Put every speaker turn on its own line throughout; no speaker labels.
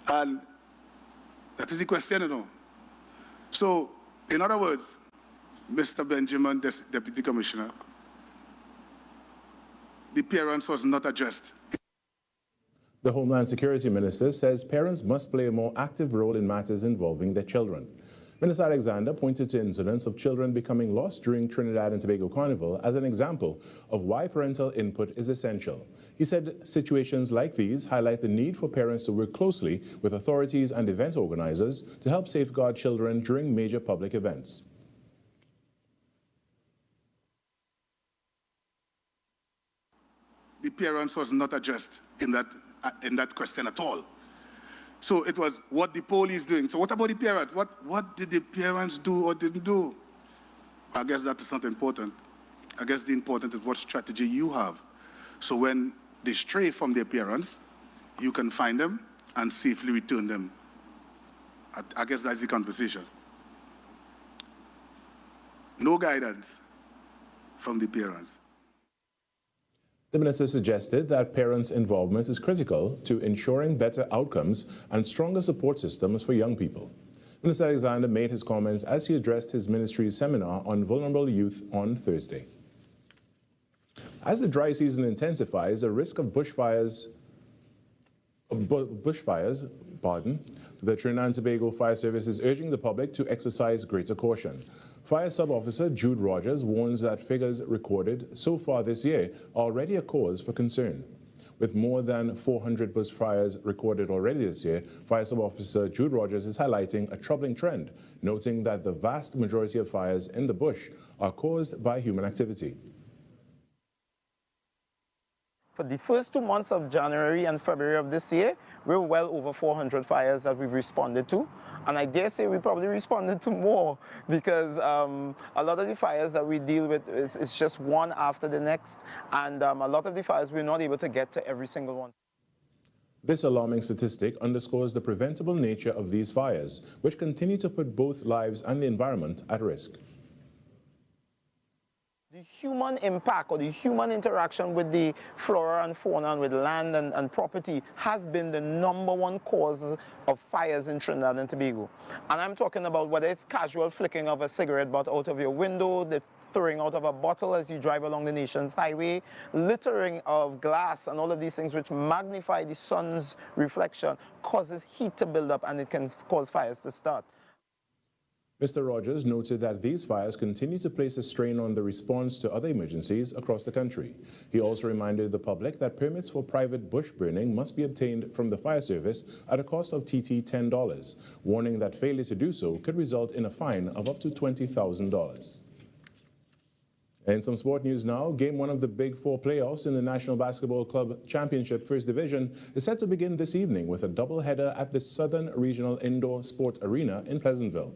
And that is the question, you know. So, in other words, Mr. Benjamin, Deputy Commissioner, the parents was not addressed.
The Homeland Security Minister says parents must play a more active role in matters involving their children. Minister Alexander pointed to incidents of children becoming lost during Trinidad and Tobago Carnival as an example of why parental input is essential. He said situations like these highlight the need for parents to work closely with authorities and event organizers to help safeguard children during major public events.
The parents was not addressed in that question at all. So it was what the police doing. So what about the parents? What did the parents do or didn't do? I guess that is not important. I guess the important is what strategy you have. So when they stray from their parents, you can find them and safely return them. I guess that's the conversation. No guidance from the parents.
The minister suggested that parents' involvement is critical to ensuring better outcomes and stronger support systems for young people. Minister Alexander made his comments as he addressed his ministry's seminar on vulnerable youth on Thursday. As the dry season intensifies, the risk of bushfires, the Trinidad and Tobago Fire Service is urging the public to exercise greater caution. Fire Sub-Officer Jude Rogers warns that figures recorded so far this year are already a cause for concern. With more than 400 bushfires recorded already this year, Fire Sub-Officer Jude Rogers is highlighting a troubling trend, noting that the vast majority of fires in the bush are caused by human activity.
For the first 2 months of January and February of this year, we're well over 400 fires that we've responded to. And I dare say we probably responded to more because a lot of the fires that we deal with is just one after the next. And a lot of the fires, we're not able to get to every single one.
This alarming statistic underscores the preventable nature of these fires, which continue to put both lives and the environment at risk.
The human impact or the human interaction with the flora and fauna and with land and property has been the #1 cause of fires in Trinidad and Tobago. And I'm talking about whether it's casual flicking of a cigarette butt out of your window, the throwing out of a bottle as you drive along the nation's highway, littering of glass and all of these things which magnify the sun's reflection, causes heat to build up and it can cause fires to start.
Mr. Rogers noted that these fires continue to place a strain on the response to other emergencies across the country. He also reminded the public that permits for private bush burning must be obtained from the fire service at a cost of TT $10, warning that failure to do so could result in a fine of up to $20,000. In some sport news now, Game 1 of the Big Four playoffs in the National Basketball Club Championship First Division is set to begin this evening with a doubleheader at the Southern Regional Indoor Sport Arena in Pleasantville.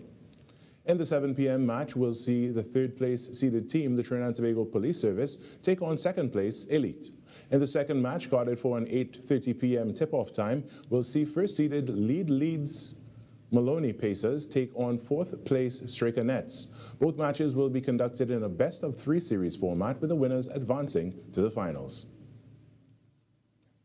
In the 7 p.m. match, we'll see the third-place seeded team, the Trinidad and Tobago Police Service, take on second-place Elite. In the second match, guarded for an 8:30 p.m. tip-off time, we'll see first-seeded Leeds Maloney Pacers take on fourth-place Straker Nets. Both matches will be conducted in a best-of-3 series format, with the winners advancing to the finals.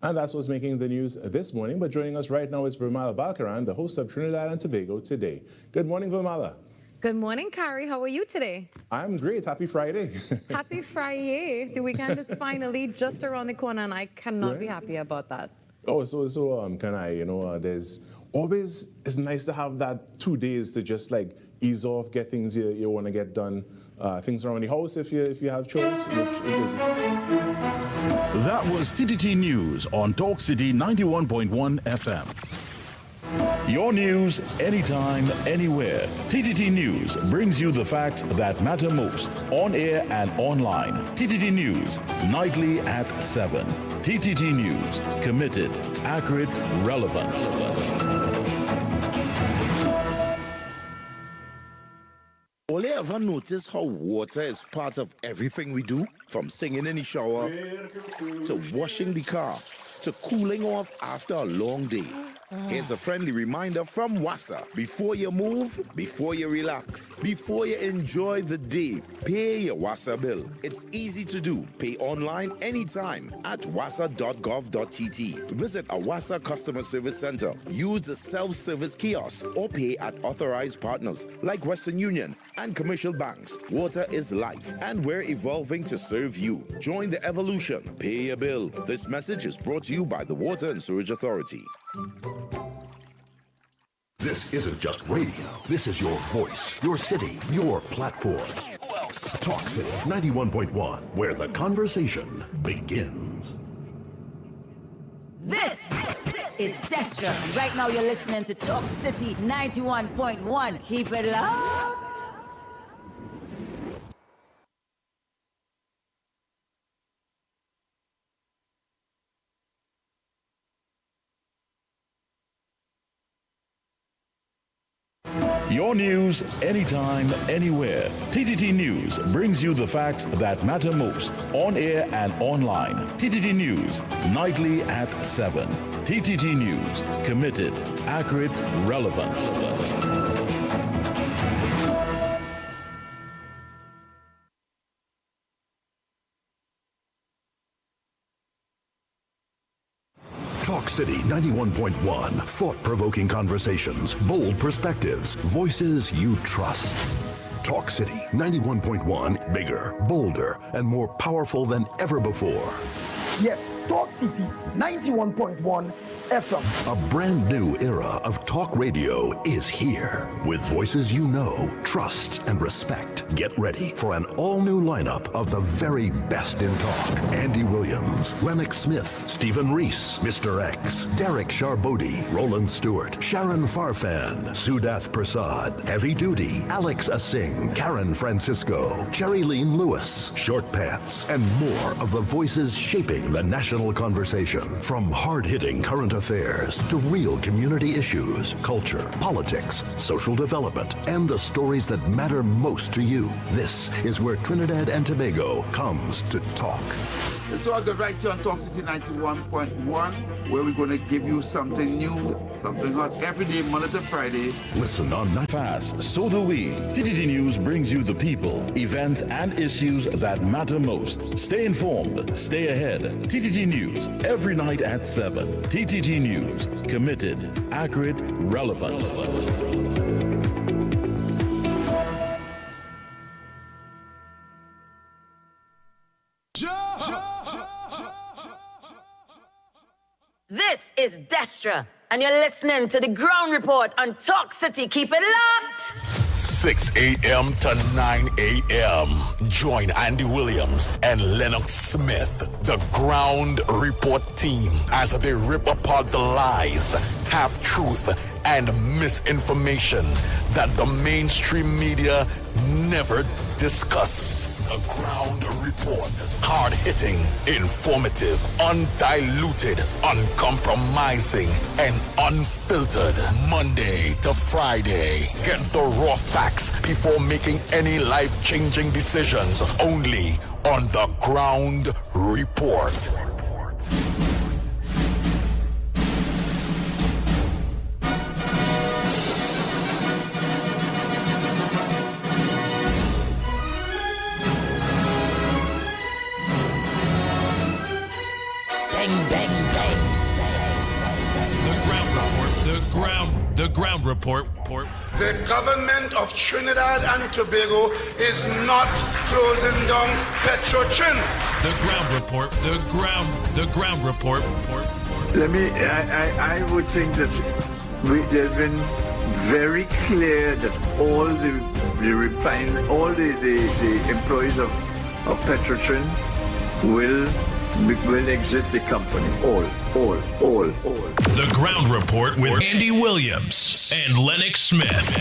And that's what's making the news this morning. But joining us right now is Vermala Balkaran, the host of Trinidad and Tobago Today. Good morning, Vermala.
Good morning, Carrie. How are you today?
I'm great. Happy Friday. Happy
Friday. The weekend is finally just around the corner, and I cannot be happy about that.
Oh, can I, there's always, it's nice to have that 2 days to just like ease off, get things you want to get done, things around the house if you have chores, which it is.
That was TTT News on Talk City 91.1 FM. Your news, anytime, anywhere. TTT News brings you the facts that matter most, on air and online. TTT News, nightly at 7. TTT News, committed, accurate, relevant.
All you ever notice how water is part of everything we do? From singing in the shower, to washing the car, to cooling off after a long day. Here's a friendly reminder from WASA. Before you move, before you relax, before you enjoy the day, pay your WASA bill. It's easy to do. Pay online anytime at wasa.gov.tt. Visit a WASA customer service center. Use the self-service kiosk or pay at authorized partners like Western Union and commercial banks. Water is life, and we're evolving to serve you. Join the evolution. Pay your bill. This message is brought to you by the Water and Sewage Authority.
This isn't just radio. This is your voice, your city, your platform. Who else? Talk City 91.1, where the conversation begins.
This is Destra. Right now you're listening to Talk City 91.1. Keep it locked.
Your news, anytime, anywhere. TTT News brings you the facts that matter most, on air and online. TTT News, nightly at 7. TTT News, committed, accurate, relevant.
Talk City 91.1. Thought-provoking conversations, bold perspectives, voices you trust. Talk City 91.1. Bigger, bolder, and more powerful than ever before.
Yes, Talk City 91.1 FM.
A brand new era of talk radio is here. With voices you know, trust, and respect. Get ready for an all-new lineup of the very best in talk. Andy Williams, Lennox Smith, Stephen Reese, Mr. X, Derek Charbodi, Roland Stewart, Sharon Farfan, Sudath Prasad, Heavy Duty, Alex Asing, Karen Francisco, Cherry-Leen Lewis, Short Pants, and more of the voices shaping the national conversation. From hard-hitting current affairs to real community issues, culture, politics, social development, and the stories that matter most to you. This is where Trinidad and Tobago comes to talk.
It's all good right here on Talk City 91.1, where we're going to give you something new, something hot every day, Monday to Friday.
Listen on night.
Fast, so do we. TTT News brings you the people, events, and issues that matter most. Stay informed, stay ahead. TTT News, every night at 7. TTT News, committed, accurate, relevant.
This is Destra, and you're listening to the Ground Report on Talk City. Keep it locked.
6 a.m. to 9 a.m. Join Andy Williams and Lennox Smith, the Ground Report team, as they rip apart the lies, half-truth, and misinformation that the mainstream media never discuss. The Ground Report. Hard-hitting, informative, undiluted, uncompromising, and unfiltered. Monday to Friday. Get the raw facts before making any life-changing decisions. Only on The Ground Report.
The Ground Report.
The government of Trinidad and Tobago is not closing down Petrotrin.
The Ground Report. The Ground Report.
I would think that there's been very clear that all the employees of Petrotrin will exit the company. All.
The Ground Report with Andy Williams and Lennox Smith.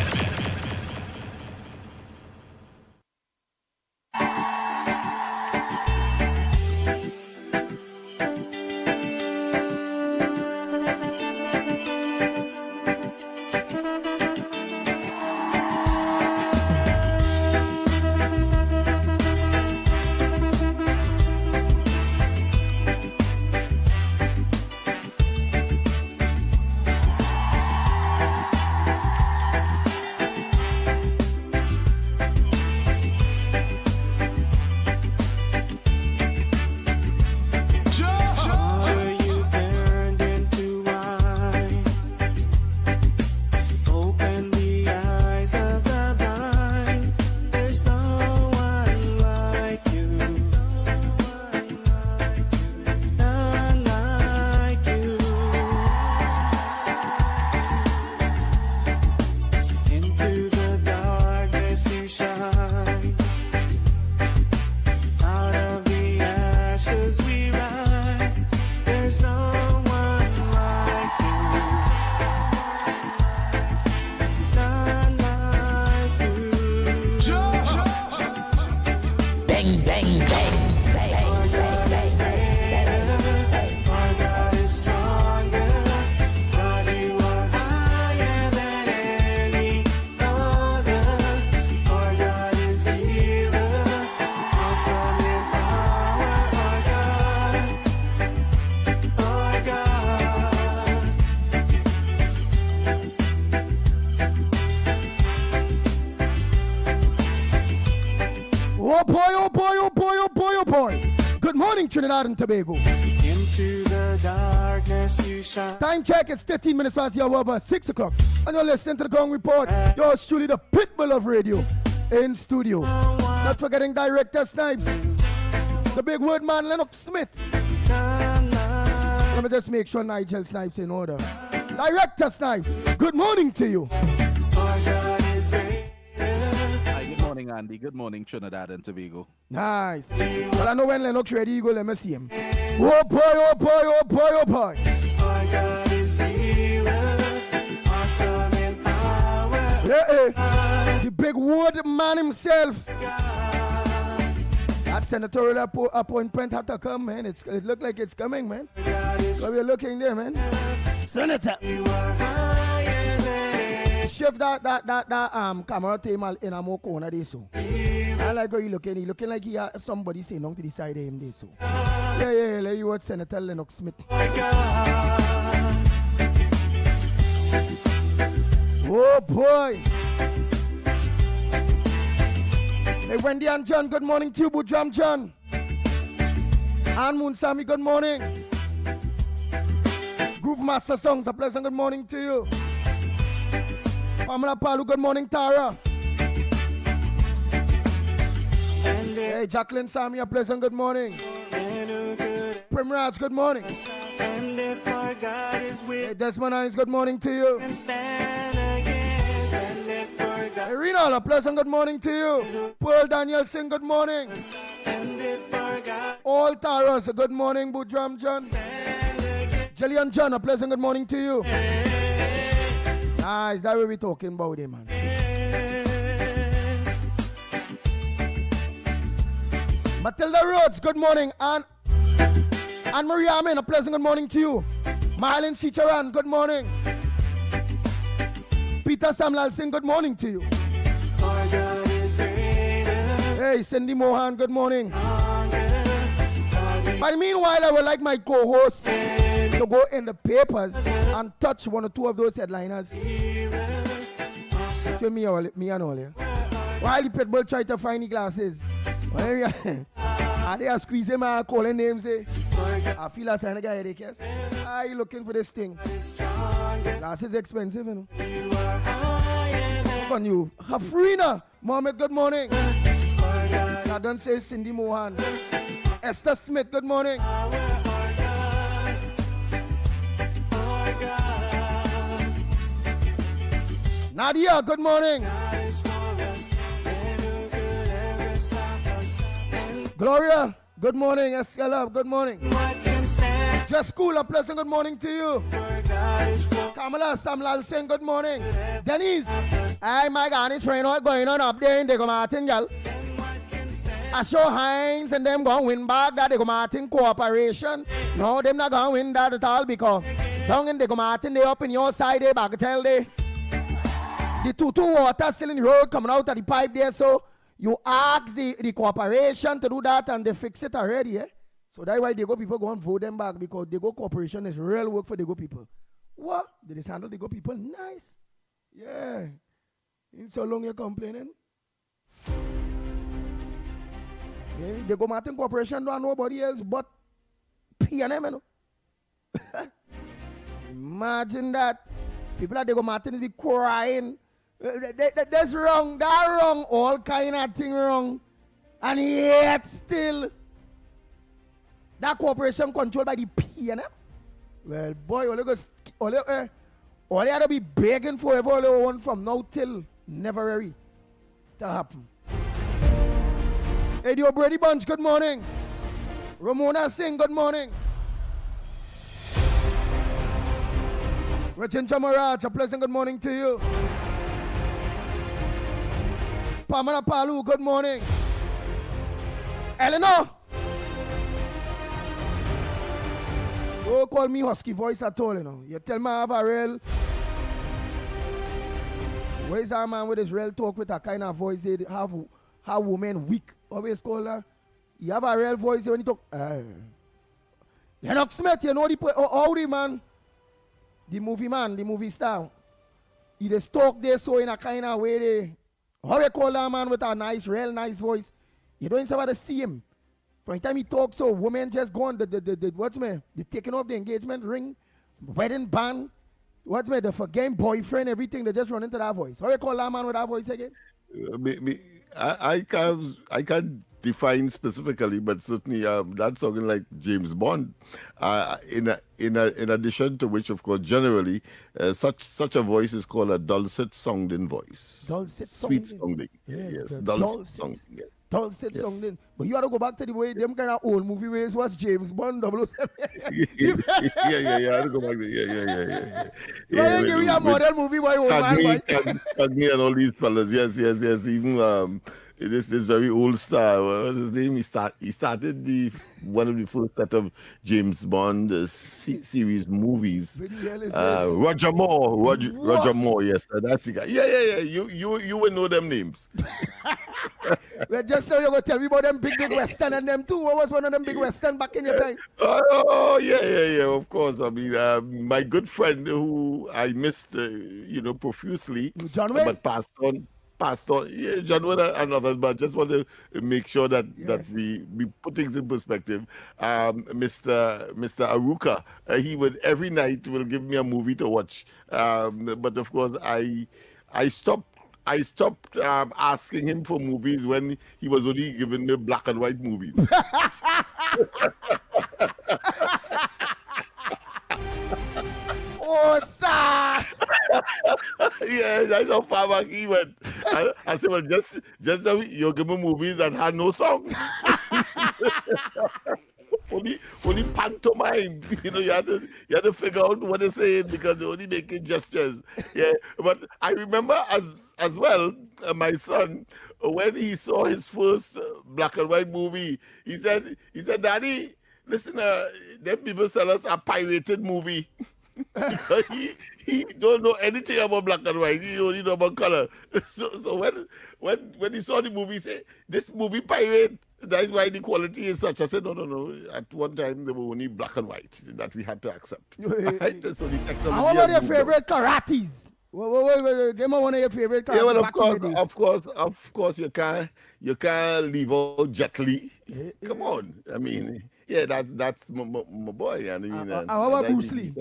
morning, Trinidad and Tobago.
Into the darkness you shine.
Time check, it's 13 minutes past the hour of 6 o'clock. And you're listening to the Ground Report. Yours truly, the Pitbull of radio, in studio. Not forgetting Director Snipes, the big word man, Lennox Smith. Let me just make sure Nigel Snipes in order. Director Snipes, good morning to you.
Hi, good morning, Andy. Good morning, Trinidad and Tobago.
Nice. Well, I know when Lennox ready, you go, let me see him. Oh boy, oh boy, oh boy, oh boy.
Our God is healer, awesome in power.
Yeah, the big wood man himself. That senatorial appointment had to come, man. It looked like it's coming, man. So we're looking there, man. Senator. Shift that camera team in a more corner there, so. I like how he looking. He looking like he has somebody sitting down to the side of him there, so. Yeah, let you watch Senator Lennox Smith. Oh boy. Hey, Wendy and John, good morning to you, Bujam John. And Moon Sami, good morning. Groove Master Songs, a pleasant good morning to you. Pamela Palu, good morning, Tara. Hey, Jacqueline Sami, a pleasant good morning. Primrose, good morning. Hey, Desmond Hines, good morning to you. Hey, Rena, a pleasant good morning to you. Pearl Danielson, good morning. All Taras, a good morning, Budram John. Jillian John, a pleasant good morning to you. Nice, that's what we're talking about there, man. Matilda Rhodes, good morning. And Maria Amin, a pleasant good morning to you. Marlene Chicharan, good morning. Peter Samlal Singh, good morning to you. Hey, Cindy Mohan, good morning. But meanwhile, I would like my co-hosts to go in the papers and touch one or two of those headliners. To me and all, yeah. While the Pitbull try to find the glasses. And they are squeezing my calling names. I feel like I'm a guy headache, yes. Are you looking for this thing? Glasses expensive, you know. Look on you. Hafrina, Mohammed, good morning. I don't say Cindy Mohan. Esther Smith, good morning. Nadia, good morning. Gloria, good morning. Escala, good morning. Just cool, a pleasant good morning to you. Kamala Samlal saying good morning. Denise, hey, my God, it's rain all going on up there in the Martin, y'all. I show Hines and them going to win back that the Martin cooperation. No, them not going to win that at all because down in the Martin, they up in your side, they back tell they. The two water still in the road coming out of the pipe there, so you ask the cooperation to do that and they fix it already, eh? So that's why they go people go and vote them back because they go cooperation is real work for the go people. What? Did they handle the go people? Nice. Yeah. In so long you're complaining. Yeah, they go Martin Corporation don't nobody else but P&M, you know? Imagine that. People that they go Martin is be crying. That's wrong, that wrong, all kind of thing wrong. And yet still, that corporation controlled by the P&M. Well, boy, all you had to be begging for all you want from now till never really to happen. Hey, Brady Bunch, good morning. Ramona Singh, good morning. Richard Chamaraj, a pleasant good morning to you. Pamela Palu, good morning. Eleanor! Don't call me husky voice at all, you know. You tell me I have a real... Where's our man with his real talk with a kind of voice they have how women weak? Always call her. You have a real voice when you talk... Lennox Smith, you know the man. The movie star. He just talk there so in a kind of way they... How you call that man with a nice, real nice voice? You don't even see him. From the time he talks, so women just go on the taking off the engagement ring, wedding band, the forgetting boyfriend, everything. They just run into that voice. How you call that man with that voice again?
I can't define specifically, but certainly that's something like James Bond. In addition to which, of course, generally such a voice is called a dulcet sounding voice. Sweet sounding. Yes, dulcet sounding. Yes.
Dulcet sounding. But you got to go back to the way them kind of old movie ways was James Bond 007.
yeah. I had to go back there. Yeah.
Give me a model movie by old man.
Cagney and all these fellas. Yes. Even this very old star. What was his name? He started one of the first set of James Bond series movies. Roger Moore. Roger Moore. Yes, that's the guy. Yeah. You will know them names.
Well, just now you're going to tell me about them big Western and them too. What was one of them big Western back in your time?
Oh, yeah, of course. I mean, my good friend who I missed, profusely,
John Wayne?
But passed on. Yeah, John Wayne and others, but just want to make sure that we put things in perspective. Mr. Aruka, he would every night will give me a movie to watch. But of course, I stopped asking him for movies when he was only giving me black and white movies.
Oh, sir!
Yeah, that's how far back he went. I said, well, just now you give me movies that had no song. only pantomime. You had to figure out what they're saying because they're only making gestures. Yeah, but I remember as well, my son, when he saw his first black and white movie, he said, Daddy, listen, them people sell us a pirated movie. Because he don't know anything about black and white. He only know about color. So when he saw the movie, he said, this movie pirate, that's why the quality is such. I said, no. At one time, there were only black and white that we had to accept. Right? So the technology.
How about your favorite karates? Wait. Give me one of your favorite karates.
Yeah, well, of course, you can't leave out Jet Li. Come on. I mean, yeah, that's my boy. I mean,
how about Bruce Lee?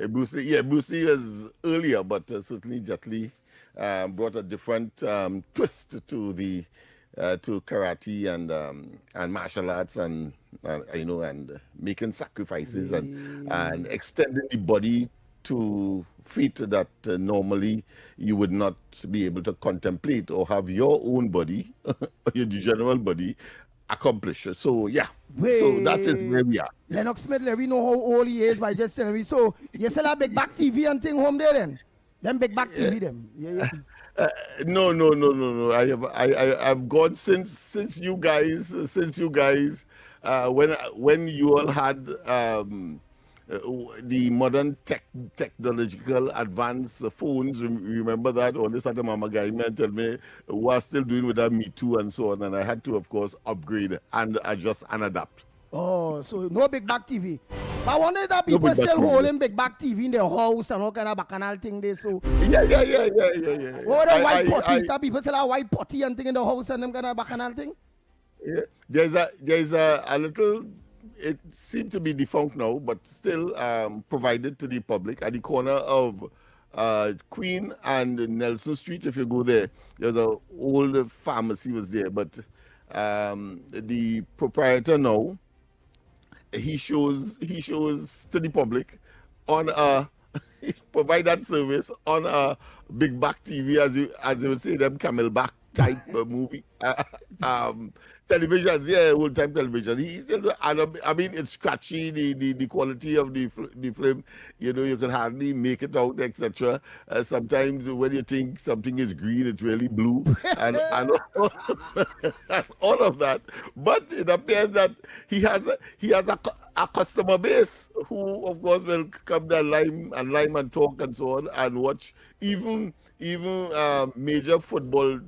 Bruce Lee was earlier, but certainly Jet Li brought a different twist to the to karate and martial arts and making sacrifices and extending the body to feat that normally you would not be able to contemplate or have your own body, your general body, accomplish. So yeah. So that is where we are.
Lennox Smith, let me know how old he is by just telling me. So you still have big back TV and thing home there then? Them big back TV them. Yeah.
No. I've gone since you guys when you all had the modern technological advanced phones. Remember that? All this other mama guy man tell me was still doing with that Me Too and so on, and I had to, of course, upgrade and adjust and adapt.
Oh, so no big back TV. I wonder that people still holding big back TV in their house and all kind of bacchanal thing there. So
yeah.
What the white potty? That people still have white potty and thing in the house and them kind of bacchanal thing.
Yeah, there's a little. It seemed to be defunct now, but still provided to the public at the corner of Queen and Nelson Street. If you go there, there's an old pharmacy was there, but the proprietor now, he shows to the public on a provide that service on a big back TV, as you would say, them camelback type movie. Televisions, yeah, old time television. He still, I mean, it's scratchy. The quality of the film, you can hardly make it out, etc. Sometimes when you think something is green, it's really blue, and all of that. But it appears that he has a customer base who, of course, will come there lime and talk and so on and watch even major football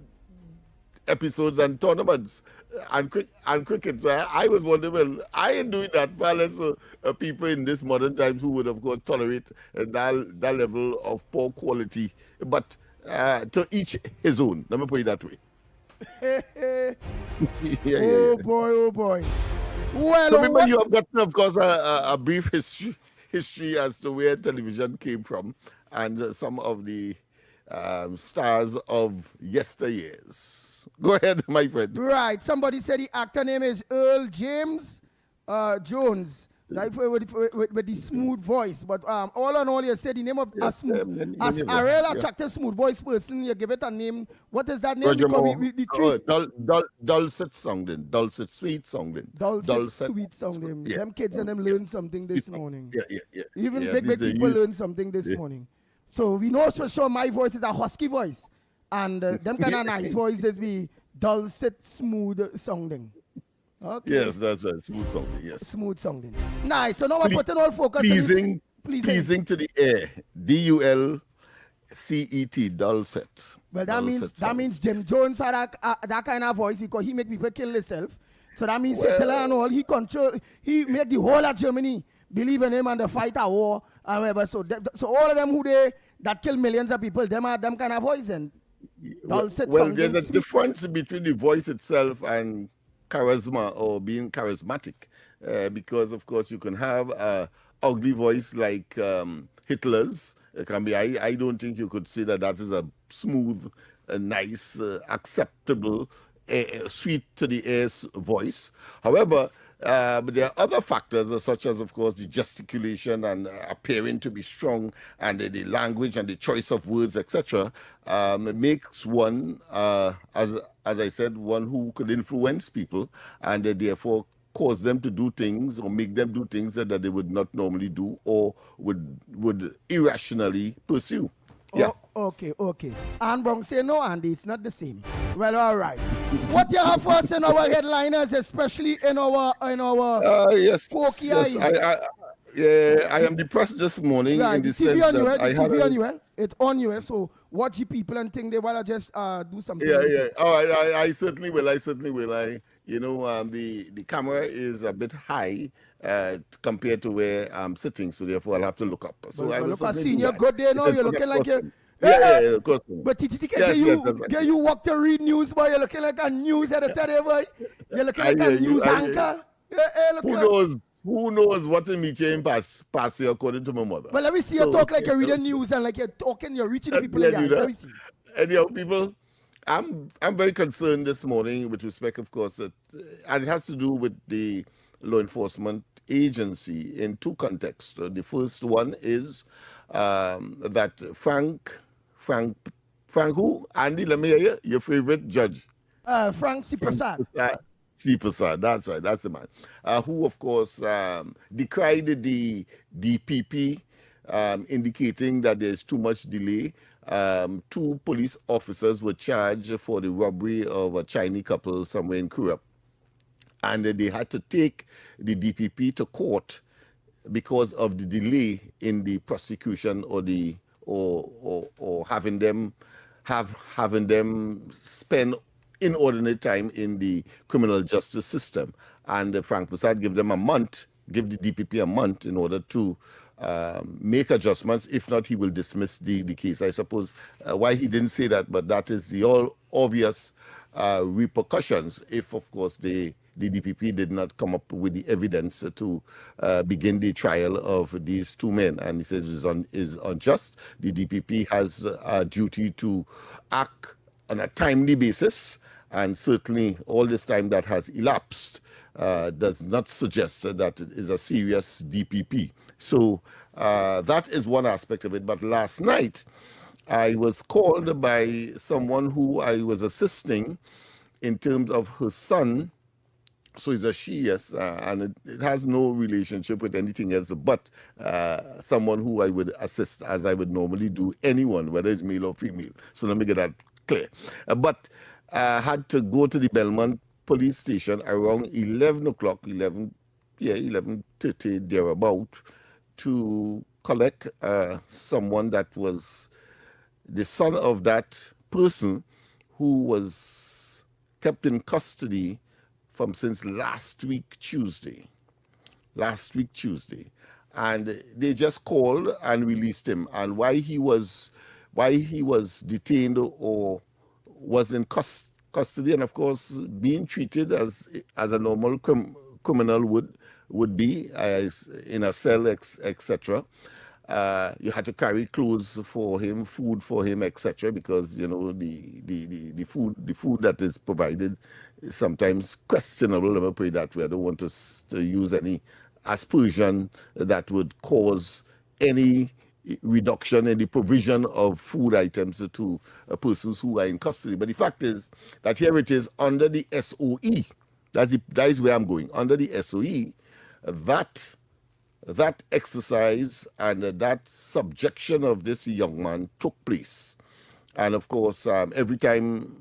episodes and tournaments and cricket. So I was wondering, well, I ain't doing that far less for people in this modern times who would, of course, tolerate that level of poor quality. But to each his own. Let me put it that way.
Oh boy. Well,
so remember, you have gotten, of course, a brief history as to where television came from and some of the stars of yesteryears. Go ahead, my friend.
Right. Somebody said the actor name is Earl James Jones. Right, with the smooth voice, but all in all, you said the name of as a real attractive smooth voice person, you give it a name. What is that name?
Roger
Because
dulcet sounding, dulcet sweet sounding,
dulcet sweet sounding.
Yeah.
Them kids and them learn something this morning.
Yeah.
Even
Yes,
big people learn something this morning. So we know for sure my voice is a husky voice, and them kind of nice voices be dulcet smooth sounding. Okay.
Yes, that's right. Smooth sounding. Yes.
Smooth sounding. Nice. So now we're putting all focus.
Pleasing to the ear. DULCET. Dulcet.
Well, that means Jim Jones had that kind of voice because he make people kill himself. So that means Hitler and all he make the whole of Germany believe in him and they fight a war. However, so all of them that kill millions of people, them are them kind of voice and dulcet.
Well, there's a difference between the voice itself and charisma or being charismatic, because of course you can have a ugly voice like Hitler's. It can be. I don't think you could say that is a smooth, nice, acceptable, sweet to the ears voice. However, there are other factors such as, of course, the gesticulation and appearing to be strong, and the language and the choice of words, etc. Makes one, as I said, one who could influence people and therefore cause them to do things or make them do things that they would not normally do or would irrationally pursue. Yeah.
Oh, okay. And Brown say no, Andy, it's not the same. Well, all right. What you have for us in our headliners, especially in our
yes,
yes.
I am depressed this morning
right.
in the
TV
sense
on
that
you,
I
TV
had
on you, it's on you, so watch the people and think they wanna just do something.
Yeah. All right, I certainly will. The camera is a bit high compared to where I'm sitting, so therefore I'll have to look up. So
well,
I will
look at
certainly
seeing
do
you
that.
good there now. You're looking like you.
Yeah, of course.
But Titi,
Yes,
you walk to read news, boy. You're looking like a news editor, boy. You're looking like a news anchor.
Who knows what in me chain pass you according to my mother.
Well, let me see you talk like you're reading news and like you're talking, you're reaching the people. Let me see.
Anyhow, people, I'm very concerned this morning with respect, of course, and it has to do with the law enforcement agency in two contexts. The first one is that Frank who? Andy, let me hear you. Your favorite judge.
Frank C. Prasad.
C. Prasad, that's right, that's the man. Who, of course, decried the DPP, indicating that there's too much delay. 2 police officers were charged for the robbery of a Chinese couple somewhere in Kurup. And they had to take the DPP to court because of the delay in the prosecution or having them spend inordinate time in the criminal justice system. And Frank Prasad give the DPP a month in order to make adjustments. If not, he will dismiss the case. I suppose why he didn't say that, but that is the all obvious repercussions if, of course, the DPP did not come up with the evidence to begin the trial of these 2 men. And he said it is unjust. The DPP has a duty to act on a timely basis, and certainly all this time that has elapsed does not suggest that it is a serious DPP. So that is one aspect of it. But last night, I was called by someone who I was assisting in terms of her son. So it's a she, yes, and it has no relationship with anything else but someone who I would assist as I would normally do anyone, whether it's male or female. So let me get that clear. But I had to go to the Belmont police station around 11 o'clock, 11:30 thereabout, to collect someone that was the son of that person who was kept in custody since last week Tuesday, and they just called and released him. And why he was detained or was in custody, and of course being treated as a normal criminal would be, as in a cell, etc. You had to carry clothes for him, food for him, etc. Because the food that is provided is sometimes questionable. Let me put it that way. I don't want to use any aspersion that would cause any reduction in the provision of food items to persons who are in custody. But the fact is that here it is under the SOE. That is where I'm going. Under the SOE, that exercise and that subjection of this young man took place. And of course, every time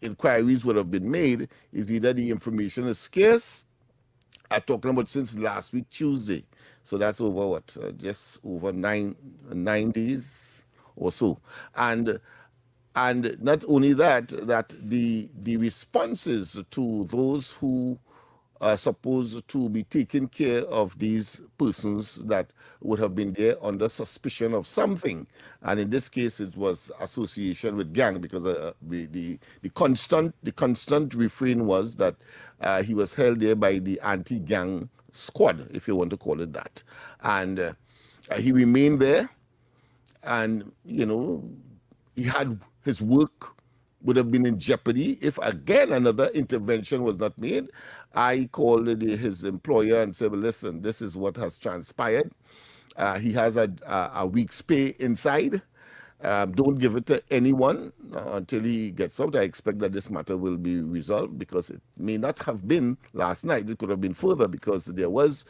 inquiries would have been made, is either the information is scarce. I'm talking about since last week, Tuesday. So that's over what? Just over nine days or so. And not only that the responses to those who are supposed to be taking care of these persons that would have been there under suspicion of something, and in this case it was association with gang, because the constant refrain was that he was held there by the anti-gang squad, if you want to call it that, and he remained there, and he had his work would have been in jeopardy if again another intervention was not made. I called his employer and said, well, listen, this is what has transpired. He has a week's pay inside. Don't give it to anyone until he gets out. I expect that this matter will be resolved, because it may not have been last night. It could have been further, because there was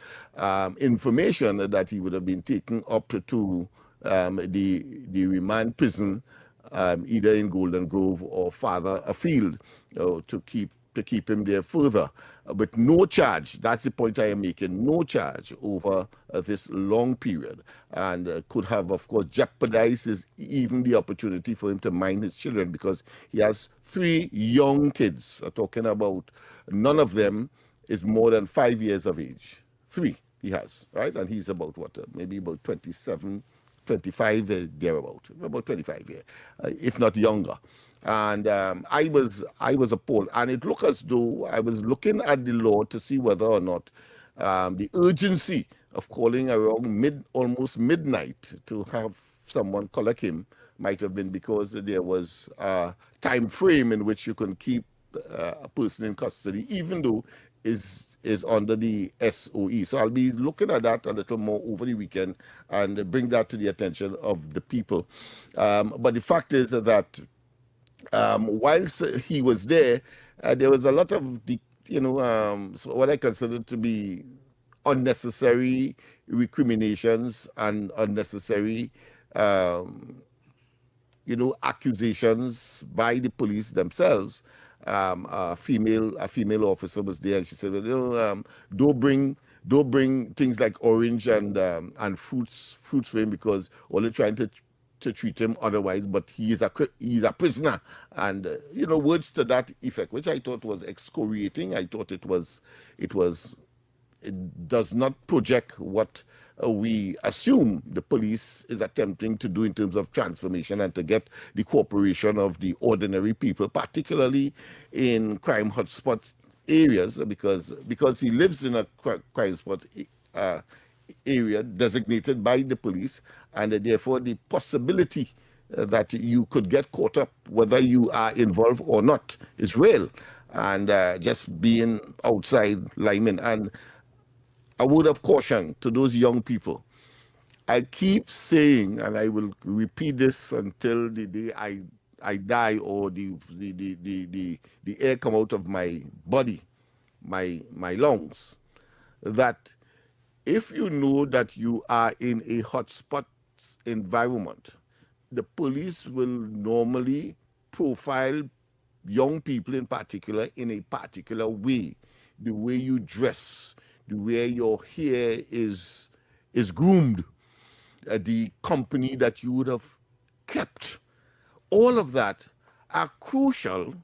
information that he would have been taken up to the remand prison, either in Golden Grove or farther afield, to keep him there further, but no charge. That's the point I am making. No charge over this long period, and could have, of course, jeopardized even the opportunity for him to mind his children, because he has 3 young kids. I'm talking about none of them is more than 5 years of age. 3 he has, right? And he's about what? Maybe about 27. 25 thereabout, about 25 years, if not younger. And I was appalled, and it looked as though I was looking at the law to see whether or not the urgency of calling around almost midnight to have someone collect him might have been because there was a time frame in which you can keep a person in custody, even though is under the SOE. So I'll be looking at that a little more over the weekend and bring that to the attention of the people. But the fact is that whilst he was there, there was a lot of what I consider to be unnecessary recriminations and unnecessary accusations by the police themselves. A female officer was there, and she said, don't bring things like orange and fruits for him, because only trying to treat him otherwise, but he's a prisoner, and words to that effect, which I thought was excoriating. I thought it does not project what we assume the police is attempting to do in terms of transformation and to get the cooperation of the ordinary people, particularly in crime hotspot areas, because he lives in a crime spot area designated by the police, and therefore the possibility that you could get caught up, whether you are involved or not, is real. And just being outside Lyman. And a word of caution to those young people. I keep saying, and I will repeat this until the day I die, or the air come out of my body, my lungs, that if you know that you are in a hotspot environment, the police will normally profile young people in particular in a particular way. The way you dress, the way your hair is groomed, the company that you would have kept, all of that are crucial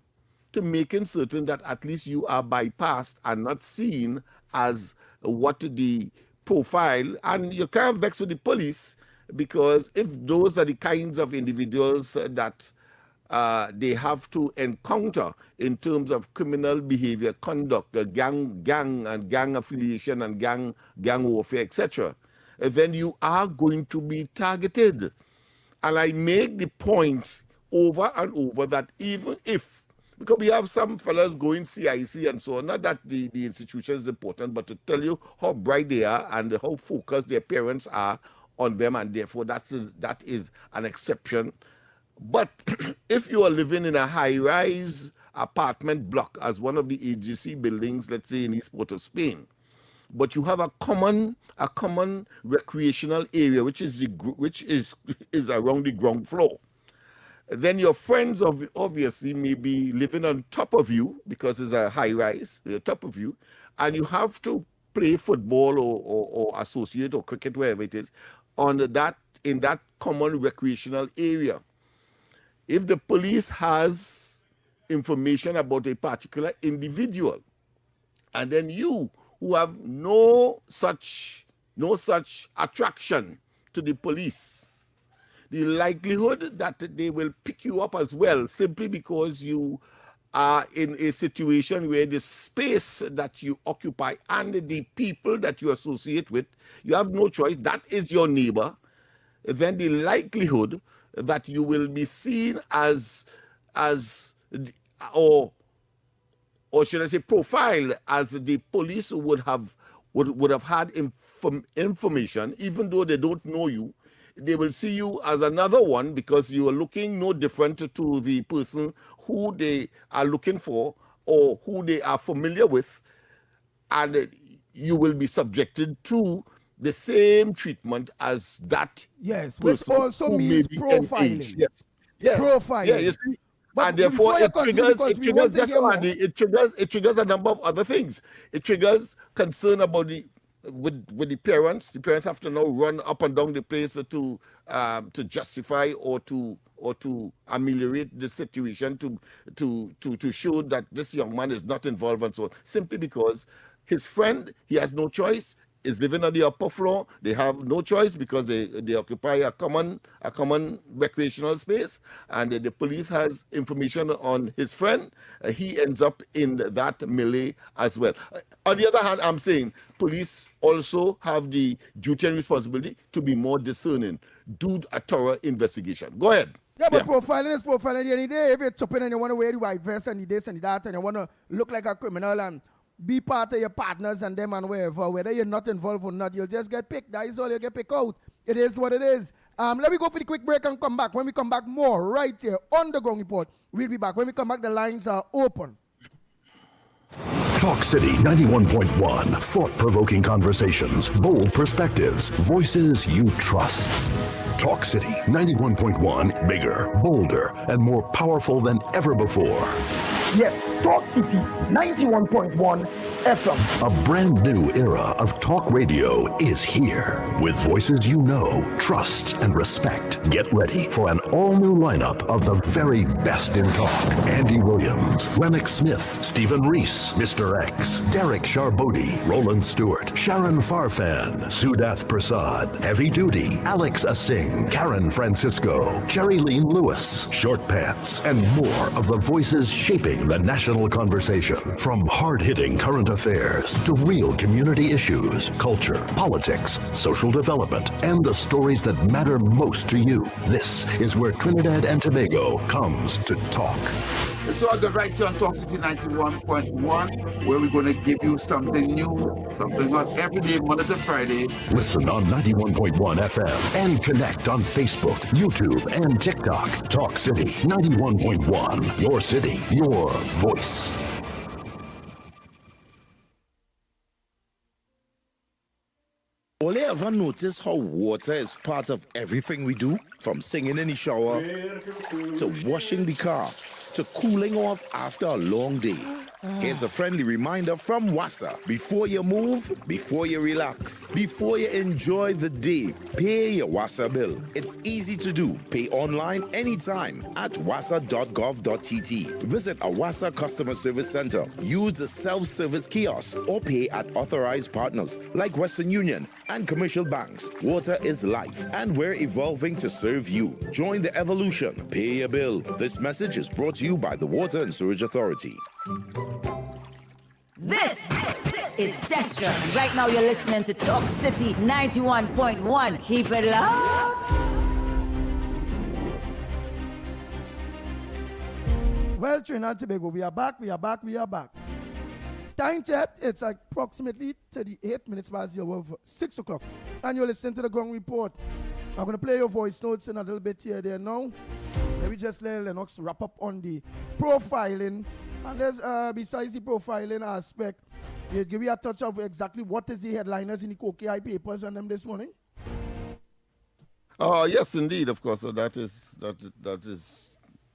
to making certain that at least you are bypassed and not seen as what the profile. And you can't vex with the police, because if those are the kinds of individuals that they have to encounter in terms of criminal behavior, conduct, gang affiliation and gang warfare, etc., then you are going to be targeted. And I make the point over and over that even if, because we have some fellas going CIC and so on, not that the institution is important, but to tell you how bright they are and how focused their parents are on them, and therefore that is an exception. But if you are living in a high-rise apartment block as one of the AGC buildings, let's say in East Port of Spain, but you have a common recreational area which is around the ground floor, then your friends obviously may be living on top of you because it's a high-rise, on top of you, and you have to play football or associate or cricket, wherever it is, in that common recreational area. If the police has information about a particular individual, and then you who have no such attraction to the police, the likelihood that they will pick you up as well simply because you are in a situation where the space that you occupy and the people that you associate with, you have no choice, that is your neighbor, then the likelihood that you will be seen or should I say profiled as the police would have had information, even though they don't know you, they will see you as another one because you are looking no different to the person who they are looking for or who they are familiar with, and you will be subjected to the same treatment as that.
Yes, which also means profiling.
Yes.
Profiling.
Yeah, you see.
But
and therefore it triggers it triggers a number of other things. It triggers concern about with the parents. The parents have to now run up and down the place to justify or to ameliorate the situation, to show that this young man is not involved and so on, simply because his friend, he has no choice, is living on the upper floor. They have no choice because they occupy a common recreational space, and the police has information on his friend. He ends up in that melee as well. On the other hand, I'm saying police also have the duty and responsibility to be more discerning, do a thorough investigation. Go ahead.
Yeah, but profiling is profiling any day. If you're chopping and you want to wear the white vest and the this and the that, and you want to look like a criminal and be part of your partners and them and wherever, whether you're not involved or not, you'll just get picked. That is all, you get picked out. It is what it is. Let me go for the quick break and come back. When we come back, more right here on the Ground Report. We'll be back. When we come back, the lines are open.
Talk City 91.1. Thought-provoking conversations, bold perspectives, voices you trust. Talk City 91.1. Bigger, bolder, and more powerful than ever before.
Yes, Talk City 91.1 FM.
A brand new era of talk radio is here. With voices you know, trust, and respect. Get ready for an all-new lineup of the very best in talk. Andy Williams, Lennox Smith, Stephen Reese, Mr. X, Derek Charbodi, Roland Stewart, Sharon Farfan, Sudath Prasad, Heavy Duty, Alex Asing, Karen Francisco, Jerry Lean Lewis, Short Pants, and more of the voices shaping the national conversation. From hard-hitting current affairs to real community issues, culture, politics, social development, and the stories that matter most to you. This is where Trinidad and Tobago comes to talk.
It's all good right here on Talk City 91.1, where we're going to give you something new, something hot every day, Monday to Friday.
Listen on 91.1 FM and connect on Facebook, YouTube, and TikTok. Talk City 91.1. Your city, your voice.
All you ever notice how water is part of everything we do? From singing in the shower, to washing the car, to cooling off after a long day. Here's a friendly reminder from Wassa. Before you move, before you relax, before you enjoy the day, pay your Wassa bill. It's easy to do. Pay online anytime at wassa.gov.tt. Visit a Wassa customer service center. Use the self-service kiosk or pay at authorized partners like Western Union and commercial banks. Water is life, and we're evolving to serve you. Join the evolution. Pay your bill. This message is brought to you by the Water and Sewage Authority.
This is Destra. And right now you're listening to Talk City 91.1. Keep it locked.
Well, Trinidad and Tobago, we are back. Time check, it's approximately 38 minutes past the hour of 6 o'clock. And you're listening to the Ground Report. I'm going to play your voice notes in a little bit here there now. Maybe just let Lennox wrap up on the profiling. And there's, besides the profiling aspect, you give you a touch of exactly what is the headliners in the Koki papers and them this morning?
Yes, indeed, of course. So that is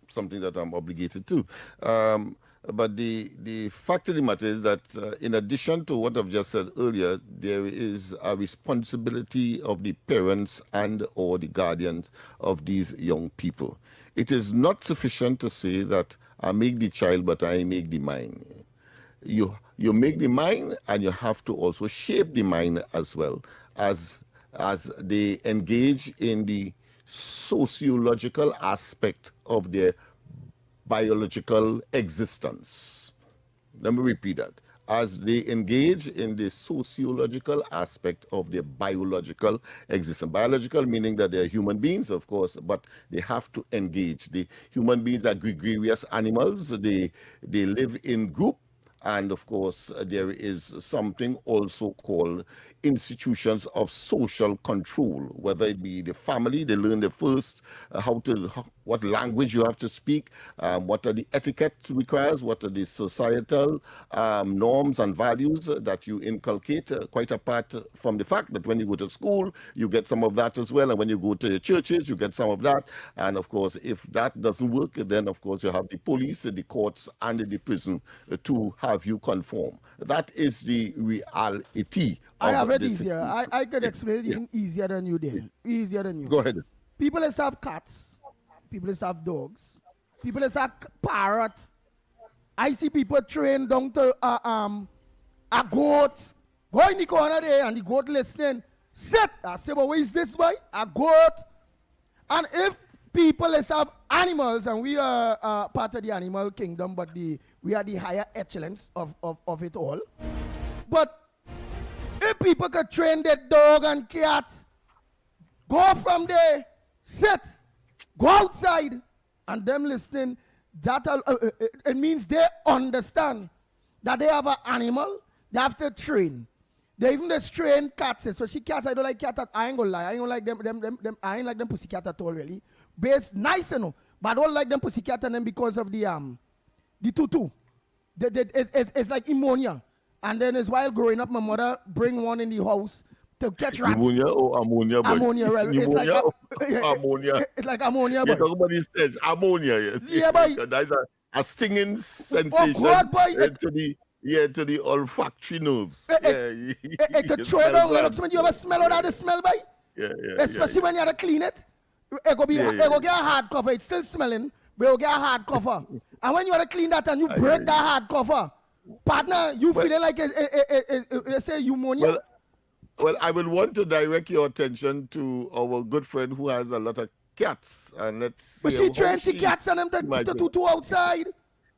something that I'm obligated to. But the fact of the matter is that in addition to what I've just said earlier, there is a responsibility of the parents and or the guardians of these young people. It is not sufficient to say that I make the child, but I make the mind. You make the mind, and you have to also shape the mind as well as they engage in the sociological aspect of their biological existence. Let me repeat that. As they engage in the sociological aspect of their biological existence. Biological meaning that they're human beings, of course, but they have to engage. The human beings are gregarious animals. They live in group. And of course, there is something also called institutions of social control, whether it be the family, they learn the first what language you have to speak, what are the etiquette requires, what are the societal norms and values that you inculcate, quite apart from the fact that when you go to school, you get some of that as well. And when you go to your churches, you get some of that. And of course, if that doesn't work, then of course you have the police, the courts, and the prison to have you conform. That is the reality.
I have it easier. I could explain it even easier than you did. Easier than you.
Go ahead.
People that have cats. People that have dogs. People that have parrot. I see people train down to a goat. Go in the corner there and the goat listening. Sit. I say, but what is this boy? A goat. And if people that have animals, and we are part of the animal kingdom, but we are the higher echelons of it all. But if people could train their dog and cat, go from there, sit, go outside, and them listening, that it means they understand that they have an animal, they have to train. They even just train cats, especially cats. I don't like cats. I ain't gonna lie. I ain't like them. I ain't like them pussycat at all, really. But it's nice, you know. But I don't like them pussycat and them because of the tutu. It's like ammonia. And then as while growing up, my mother bring one in the house to catch rats.
Ammonia or ammonia?
Ammonia, well,
ammonia ammonia.
It's like ammonia.
You're talking about this stage, ammonia, yes.
Yeah, boy.
That's a stinging sensation to the olfactory nerves.
It could throw it down, Lennox. When you ever smell all that smell, boy?
Yeah.
Especially when you have to clean it. It go get a hard cover. It's still smelling, but it'll get a hard cover. And when you have to clean that and you break that hard cover, partner, you feeling like you say pneumonia?
Well, I will want to direct your attention to our good friend who has a lot of cats, and let's see.
But she trains the cats and them to outside,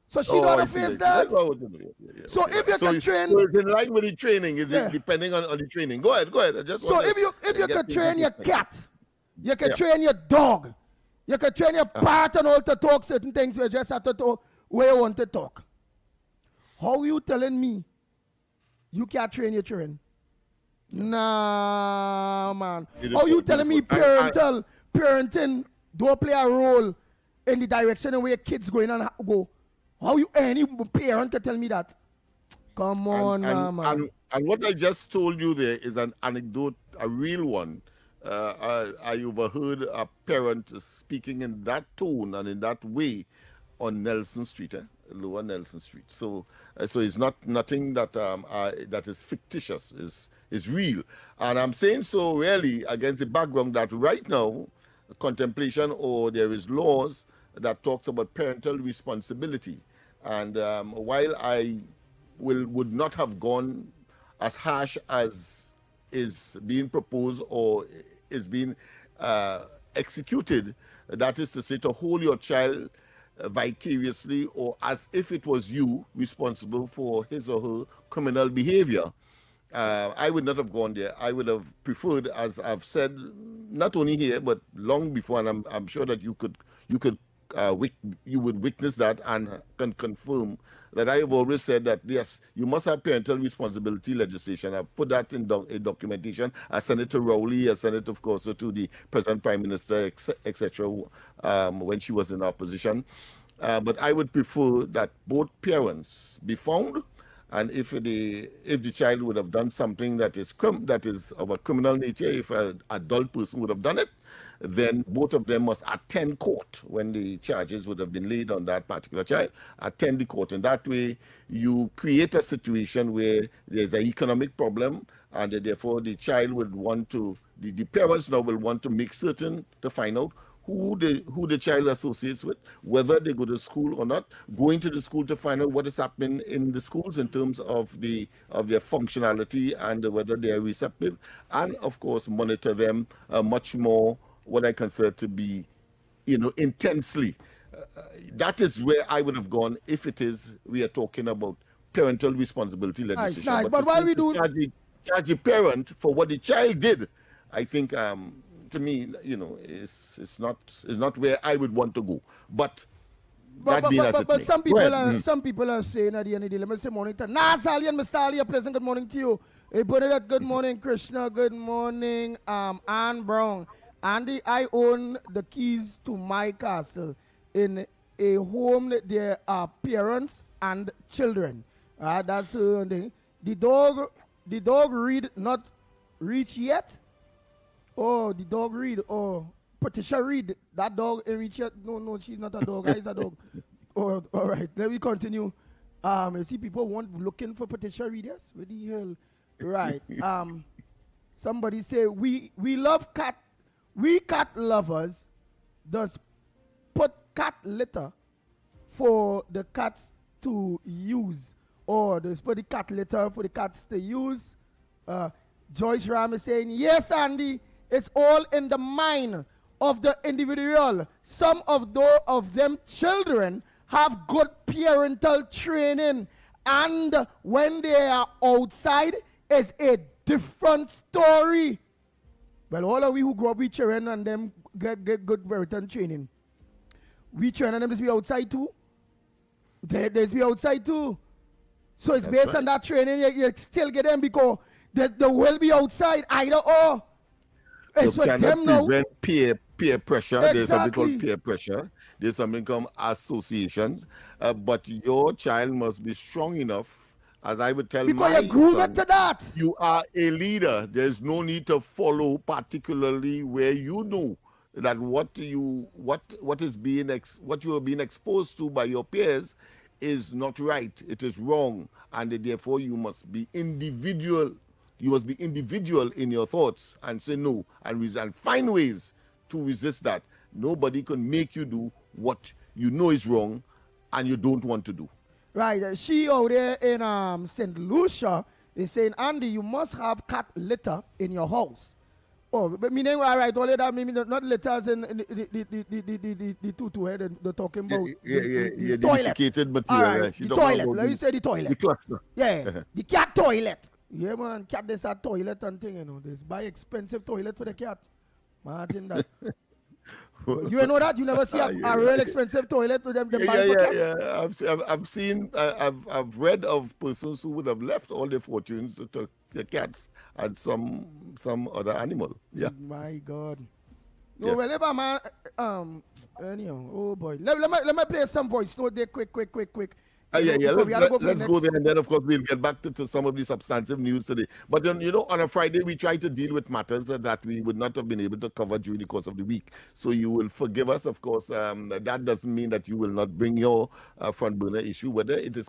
so she don't have to face that. So if you can train,
so it's in line with the training, is it depending on the training? Go ahead.
So if you can train your cat, you can train your dog, you can train your partner all to talk certain things. You just have to talk where you want to talk. How you telling me you can't train your children? Nah, man. How you telling me parenting don't play a role in the direction of where kids going and go? How you any parent can tell me that? Come on, man.
And what I just told you there is an anecdote, a real one. I overheard a parent speaking in that tone and in that way on Nelson Street, Lower Nelson Street. So it's nothing that that is fictitious. Is real, and I'm saying so really against the background that right now, contemplation or there is laws that talks about parental responsibility, and while I would not have gone as harsh as is being proposed or is being executed, that is to say, to hold your child vicariously or as if it was you responsible for his or her criminal behavior. I would not have gone there. I would have preferred, as I've said, not only here but long before, and I'm sure that you would witness that and can confirm that I have always said that yes, you must have parental responsibility legislation. I've put that in documentation. I sent it to Rowley. I sent it, of course, to the present Prime Minister, etc. When she was in opposition. But I would prefer that both parents be found, and if the child would have done something that is of a criminal nature, if an adult person would have done it, then both of them must attend court when the charges would have been laid on that particular child. Attend the court, and that way you create a situation where there's an economic problem, and therefore the child would want to, the parents now will want to make certain to find out who the child associates with, whether they go to school or not, going to the school to find out what is happening in the schools in terms of their functionality and whether they are receptive, and of course monitor them much more, what I consider to be, intensely. That is where I would have gone if we are talking about parental responsibility legislation.
Nice. But while we do
charge the parent for what the child did, I think to me, it's not where I would want to go. But
some people are saying at the end of the day, let me say morning to Nazali and Mr. Ali, a pleasant good morning to you. Hey, Bernadette, good morning. Krishna, good morning. Anne Brown. Andy, I own the keys to my castle. In a home, there are parents and children. That's the dog read not reach yet. Oh, the dog read. Oh, Patricia Reed. That dog ain't reach yet. No, she's not a dog. She's a dog. Oh, all right. Let me continue. You see, people looking for Patricia Reed. Yes, what the hell? Right. Somebody say we love cat. We cat lovers does put cat litter for the cats to use, or there's put the cat litter for the cats to use. Joyce Ram is saying, yes, Andy, it's all in the mind of the individual. Some of them children have good parental training, and when they are outside, it's a different story. Well, all of we who grow up with children and them get good parental training, we train them to be outside too. They be outside too. So it's based on that training, you still get them because they will be outside either or. It's
you cannot prevent peer pressure.
Exactly.
There's something called peer pressure. There's something called associations. But your child must be strong enough, as I would tell
because you grew up to that.
You are a leader. There's no need to follow, particularly where you know that what you are being exposed to by your peers is not right. It is wrong, and therefore you must be individual. You must be individual in your thoughts and say no and find ways to resist that. Nobody can make you do what you know is wrong and you don't want to do.
Right. She out there in St. Lucia is saying, Andy, you must have cat litter in your house. Oh, but meaning, all right, all that, maybe not litters in the tutu, they're talking about
the
toilet.
Material.
All right, the toilet. Let me say the toilet.
The cluster.
Yeah, the cat toilet. Yeah, man, cat there's a toilet and thing, There's buy expensive toilet for the cat. Imagine that. You know that? You never see a real expensive toilet to them buy for cat?
Yeah. I've seen, I've read of persons who would have left all their fortunes to the cats and some other animal. Yeah.
My God. No, well, if I'm anyhow, oh boy. Let me play some voice note there quick.
Yeah.
Because we had to go for
Let's
the
go
next-
there, and then of course we'll get back to some of the substantive news today. But then, on a Friday we try to deal with matters that we would not have been able to cover during the course of the week. So you will forgive us, of course. That doesn't mean that you will not bring your front burner issue, whether it is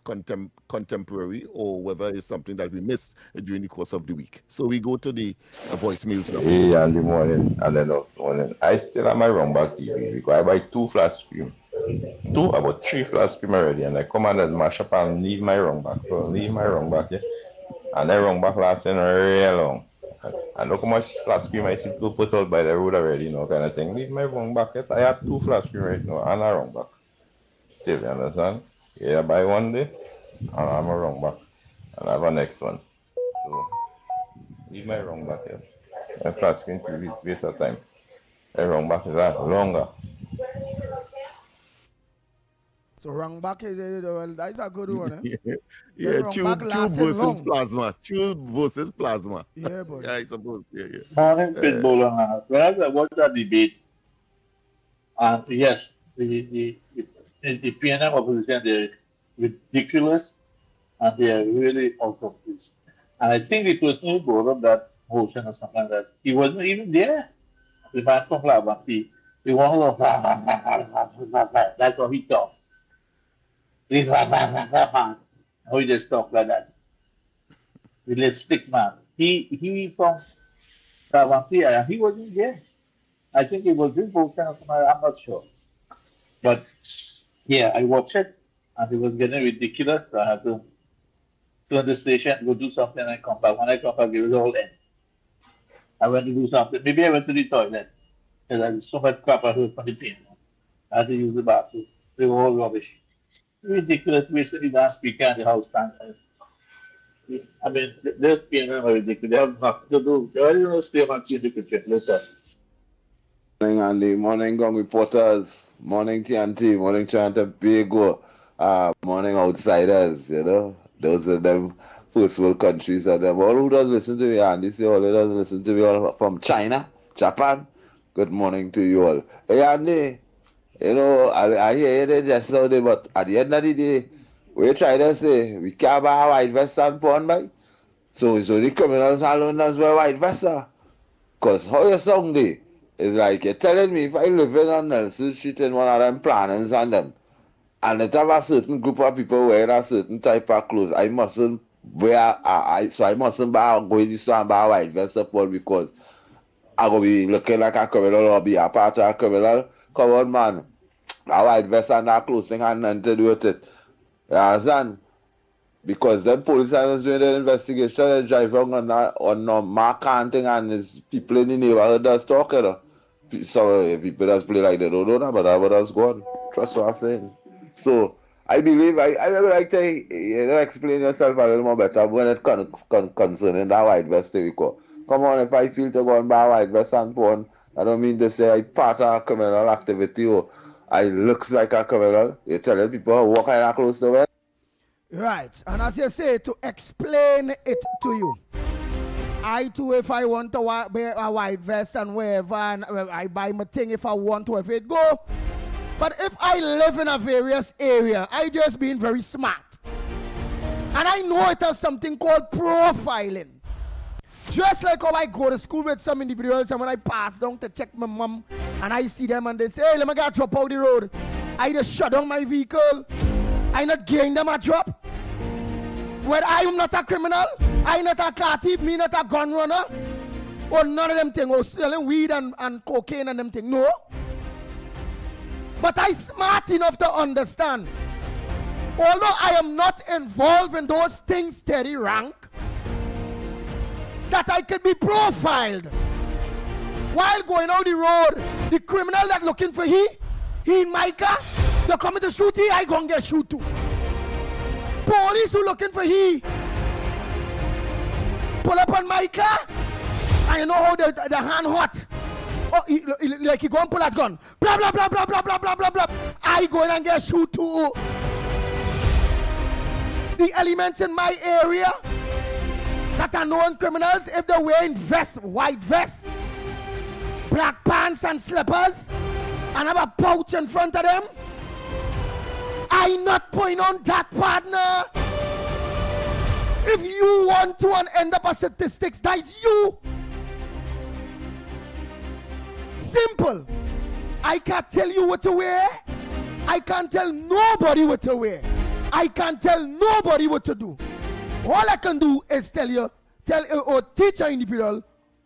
contemporary or whether it's something that we missed during the course of the week. So we go to the voicemails now.
Hey, Andy, morning, and then morning. I still have my wrong back TV because I buy 2 flat screen. About 3 flat screen already, and I come and just mash up and leave my wrong back. So leave my wrong back, yeah. And that wrong back lasting real long. And look how much flat screen I see people put out by the road already, kind of thing. Leave my wrong back. Yes. I have 2 flat screen right now and a wrong back. Still, you understand? Yeah, buy one day, and I'm a wrong back. And I have a next one. So leave my wrong back, yes. My flat screen TV, waste of time. My wrong back is longer.
So wrong back is that's a good one, eh?
Yeah,
Wrong
tube
back lasting
versus
long.
plasma. Tube versus plasma.
Yeah, boy.
Yeah, I suppose. Yeah.
Morning, Pitbull. Whenever I watch that debate, and yes, the PNM opposition, they're ridiculous and they're really out of place. And I think the person who brought up that motion or something like that, he wasn't even there. The man from Lavati, he wanted to that's what he thought. How he just talk like that. The lipstick man. He from Lavati, he wasn't there. I think it was this motion or something, I'm not sure. But yeah, I watched it and it was getting ridiculous. So I had to go to the station, go do something, and I come back. When I come back, it was all end. I went to do something. Maybe I went to the toilet because I had so much crap I heard from the pain. I had to use the bathroom. They were all rubbish. Ridiculous, wasting the damn speaker and the house stand. I mean, there's pain are ridiculous. They have nothing to do. They already don't stay on the kitchen. Listen.
Morning, Andy. Morning, Gong reporters. Morning, TNT. Morning, Tobago. Morning, outsiders. Those are them first world countries. And them all who does listen to me, Andy, say all who does listen to me all from China, Japan. Good morning to you all. Hey, Andy. I hear you just now, but at the end of the day, we try to say we can't buy a white vest and porn by. So it's only criminals alone that's wear white vest. Because how you sound there? It's like you're telling me if I live in on Nelson Street in one of them plannings and them, and it have a certain group of people wearing a certain type of clothes, I mustn't wear, so I mustn't go in the store and buy a white vest upon because I'm going to be looking like a criminal or be a part of a criminal. Come on, man. A white vest and that clothing and nothing to do with it. You understand? Because them police are doing the investigation, they drive around on Mark Hunting and his people in the neighborhood that's talking. Some people that play like they don't know that, but that was gone. Trust what I'm saying. So I believe I would like to explain yourself a little more better when it concerning that white vest. Come on, if I feel to go and buy a white vest and porn, I don't mean to say I part of a criminal activity or I looks like a criminal. You're telling people what kind of clothes to wear.
Right, and as you say, to explain it to you, I too, if I want to wear a white vest and wherever, and I buy my thing if I want to, if it go. But if I live in a various area, I just being very smart. And I know it has something called profiling. Just like how I go to school with some individuals, and when I pass down to check my mom, and I see them and they say, hey, let me get drop out the road. I just shut down my vehicle. I not giving them a drop. When I am not a criminal, I not a car thief, me not a gun runner, or none of them things, or selling weed and cocaine and them things. No. But I smart enough to understand. Although I am not involved in those things, steady rank, that I can be profiled. While going out the road, the criminal that looking for he in my car, they coming to shoot he, I gonna get shoot too. Police who looking for he, pull up on my car, and you know how the hand hot. Oh, like he go and pull that gun. Blah, blah, blah, blah, blah, blah, blah, blah, blah. I go in and get shoot too. The elements in my area that are known criminals, if they're wearing vests, white vests, black pants and slippers, and have a pouch in front of them, I not point on that, partner. If you want to and end up as statistics, that is you. Simple. I can't tell you what to wear. I can't tell nobody what to wear. I can't tell nobody what to do. All I can do is tell or teach an individual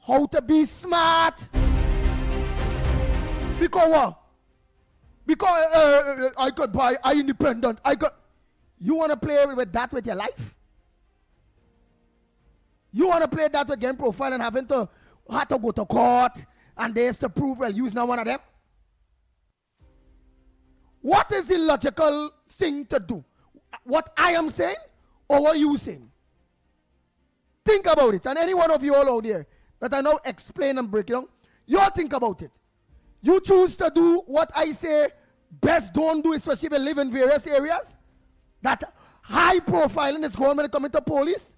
how to be smart. Because what? Because I could buy, I independent. You want to play with that with your life? You want to play that with game profile and having to have to go to court and there's to prove, well, you's not one of them? What is the logical thing to do? What I am saying or what you saying? Think about it. And any one of you all out there that I now explain and break it down, you all think about it. You choose to do what I say best don't do, especially if you live in various areas. That high profiling is going when it comes to police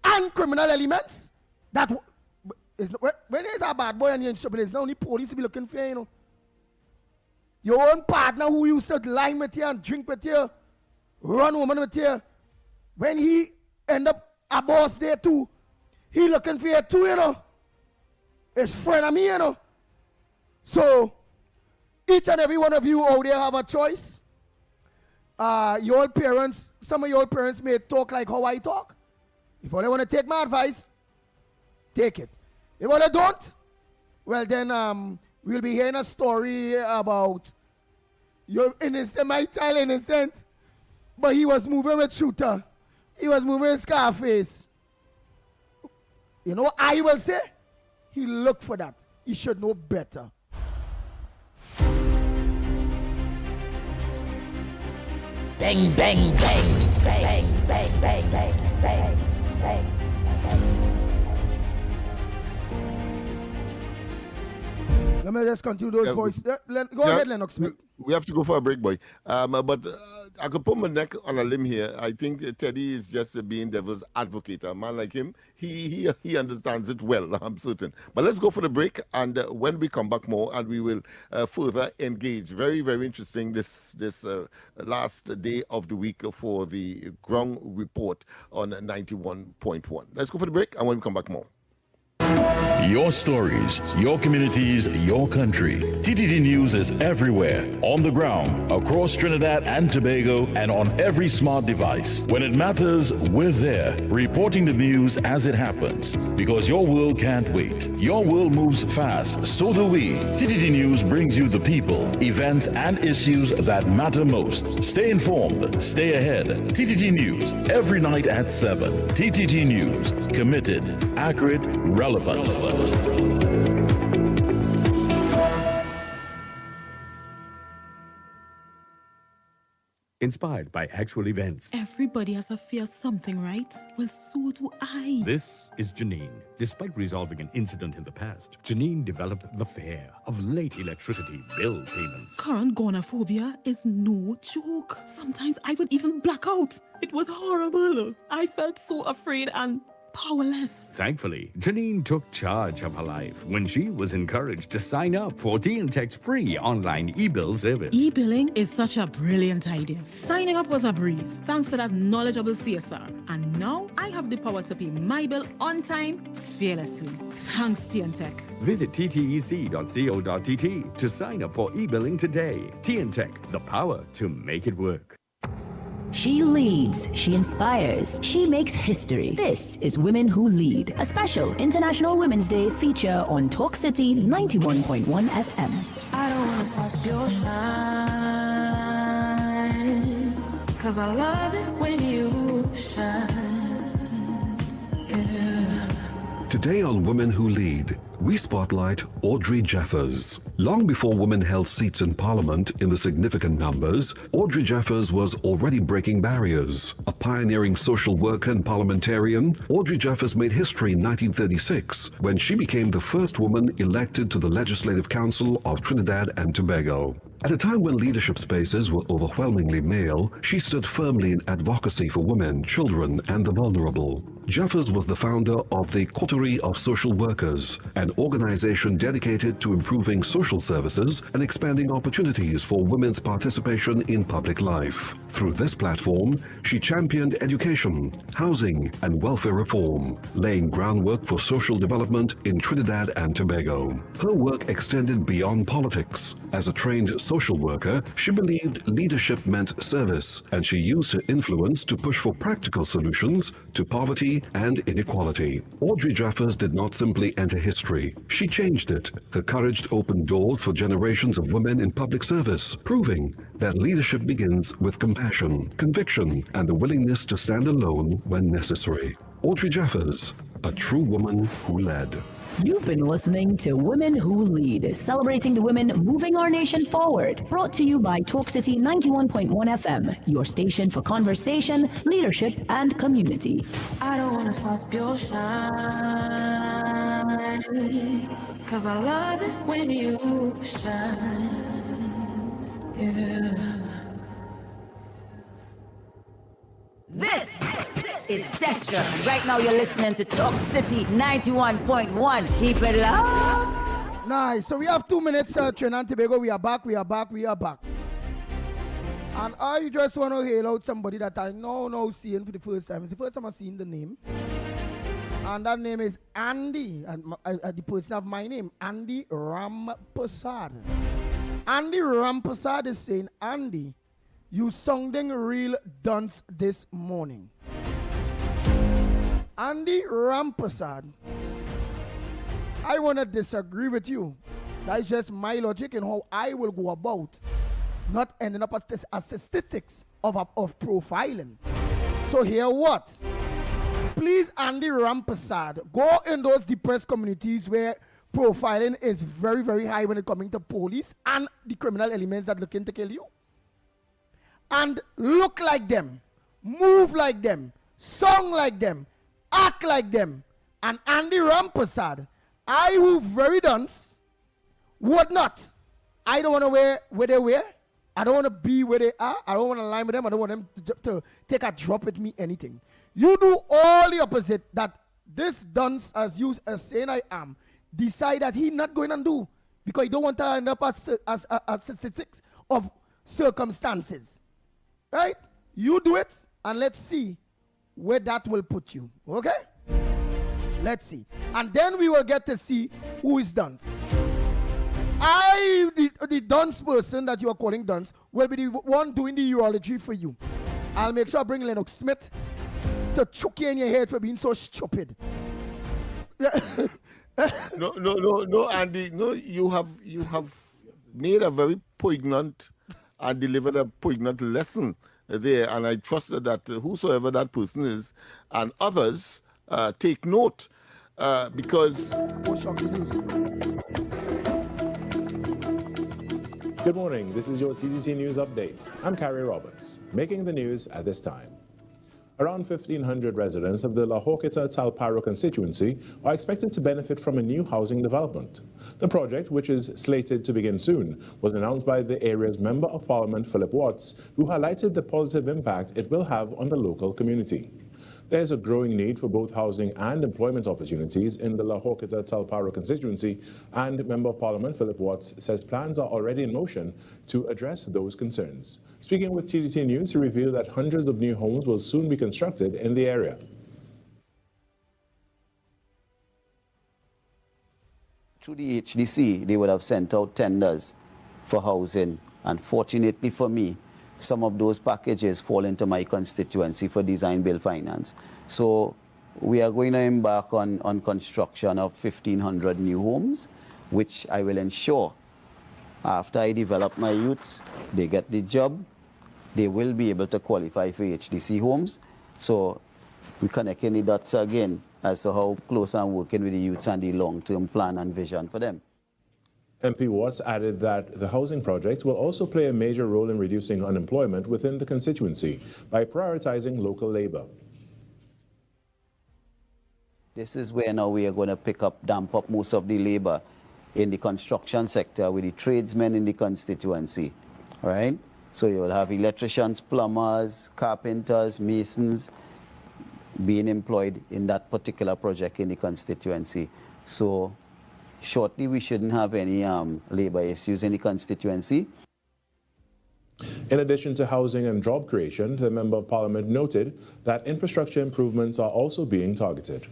and criminal elements. That is when there's a bad boy and you're in trouble, it's not only police to be looking for, you know. Your own partner who used to line with you and drink with you, run woman with you, when he end up a boss there too, he looking for you too, you know. It's friend of me, you know. So, each and every one of you out there have a choice. Your parents, some of your parents may talk like how I talk. If you want to take my advice, take it. If you don't, well then we'll be hearing a story about your innocent, my child innocent, but he was moving with shooter. He was moving with Scarface. You know what I will say? He looked for that. He should know better.
Bang, bang, bang, bang, bang, bang, bang, bang, bang.
Let me just continue those voices. Go ahead, Lennox Smith.
We have to go for a break, boy. But I could put my neck on a limb here. I think Teddy is just being devil's advocate. A man like him, he understands it well, I'm certain. But let's go for the break, and when we come back more, and we will further engage. Very, very interesting this last day of the week for the ground report on 91.1. Let's go for the break, and when we come back more.
Your stories, your communities, your country. TTT News is everywhere, on the ground, across Trinidad and Tobago, and on every smart device. When it matters, we're there, reporting the news as it happens. Because your world can't wait. Your world moves fast, so do we. TTT News brings you the people, events, and issues that matter most. Stay informed, stay ahead. TTT News, every night at 7. TTT News, committed, accurate, relevant.
Inspired by actual events.
Everybody has a fear of something, right? Well, so do I.
This is Janine. Despite resolving an incident in the past, Janine developed the fear of late electricity bill payments.
Current gonophobia is no joke. Sometimes I would even black out. It was horrible. I felt so afraid and powerless.
Thankfully, Janine took charge of her life when she was encouraged to sign up for TNTech's free online e-bill service.
E-billing is such a brilliant idea. Signing up was a breeze, thanks to that knowledgeable CSR. And now I have the power to pay my bill on time, fearlessly. Thanks, TNTech.
Visit ttec.co.tt to sign up for e-billing today. TNTech, the power to make it work.
She leads, she inspires, she makes history. This is Women Who Lead, a special International Women's Day feature on Talk City 91.1 FM.
I don't wanna stop your shine, 'cause I love it when you shine. Yeah.
Today on Women Who Lead, we spotlight Audrey Jeffers. Long before women held seats in Parliament in the significant numbers, Audrey Jeffers was already breaking barriers. A pioneering social worker and parliamentarian, Audrey Jeffers made history in 1936 when she became the first woman elected to the Legislative Council of Trinidad and Tobago. At a time when leadership spaces were overwhelmingly male, she stood firmly in advocacy for women, children, and the vulnerable. Jeffers was the founder of the Coterie of Social Workers, an organization dedicated to improving social social services and expanding opportunities for women's participation in public life. Through this platform, she championed education, housing, and welfare reform, laying groundwork for social development in Trinidad and Tobago. Her work extended beyond politics. As a trained social worker, she believed leadership meant service, and she used her influence to push for practical solutions to poverty and inequality. Audrey Jaffers did not simply enter history. She changed it. Her courage opened doors for generations of women in public service, proving that leadership begins with compassion, conviction, and the willingness to stand alone when necessary. Audrey Jaffers, a true woman who led.
You've been listening to Women Who Lead, celebrating the women moving our nation forward. Brought to you by Talk City 91.1 FM, your station for conversation, leadership, and community.
I don't wanna stop your shine, 'cause I love it when you shine. Yeah.
This is Destra. Right now you're listening to Talk City 91.1. Keep it locked.
Nice. So we have 2 minutes, Trinidad and Tobago. We are back. And I just want to hail out somebody that I now seeing for the first time. It's the first time I've seen the name. And that name is Andy. And the person of my name, Andy Rampasad. Andy Rampasad is saying, Andy, you sounding real dunce this morning. Andy Rampasad, I want to disagree with you. That's just my logic and how I will go about not ending up as statistics of profiling. So here what? Please, Andy Rampasad, go in those depressed communities where profiling is very, very high when it comes to police and the criminal elements that looking to kill you. And look like them, move like them, song like them, act like them. And Andy Rampasad, I who very dunce, would not. I don't want to wear where they wear. I don't want to be where they are. I don't want to line with them. I don't want them to take a drop with me, anything. You do all the opposite that this dunce as you as saying I am, decide that he not going to do because he don't want to end up at statistics of circumstances. Right? You do it and let's see where that will put you. Okay? Let's see. And then we will get to see who is dunce. The dunce person that you are calling dunce will be the one doing the urology for you. I'll make sure I bring Lennox Smith to choke you in your head for being so stupid.
No, Andy. No, you have made a very poignant and delivered a poignant lesson there, and I trust that whosoever that person is and others take note because.
Good morning. This is your TTT News Update. I'm Carrie Roberts, making the news at this time. Around 1,500 residents of the La Horquita Talparo constituency are expected to benefit from a new housing development. The project, which is slated to begin soon, was announced by the area's Member of Parliament, Philip Watts, who highlighted the positive impact it will have on the local community. There's a growing need for both housing and employment opportunities in the La Horquita Talparo constituency, and Member of Parliament Philip Watts says plans are already in motion to address those concerns. Speaking with TTT News, he revealed that hundreds of new homes will soon be constructed in the area.
Through the HDC, they would have sent out tenders for housing, and fortunately for me, some of those packages fall into my constituency for design build finance. So we are going to embark on construction of 1,500 new homes, which I will ensure after I develop my youths, they get the job, they will be able to qualify for HDC homes. So we connecting the dots again as to how close I'm working with the youths and the long-term plan and vision for them.
MP Watts added that the housing project will also play a major role in reducing unemployment within the constituency by prioritizing local labor.
This is where now we are going to damp up most of the labor in the construction sector with the tradesmen in the constituency, right? So you will have electricians, plumbers, carpenters, masons being employed in that particular project in the constituency. So shortly we shouldn't have any labor issues in the constituency.
In addition to housing and job creation, the Member of Parliament noted that infrastructure improvements are also being targeted.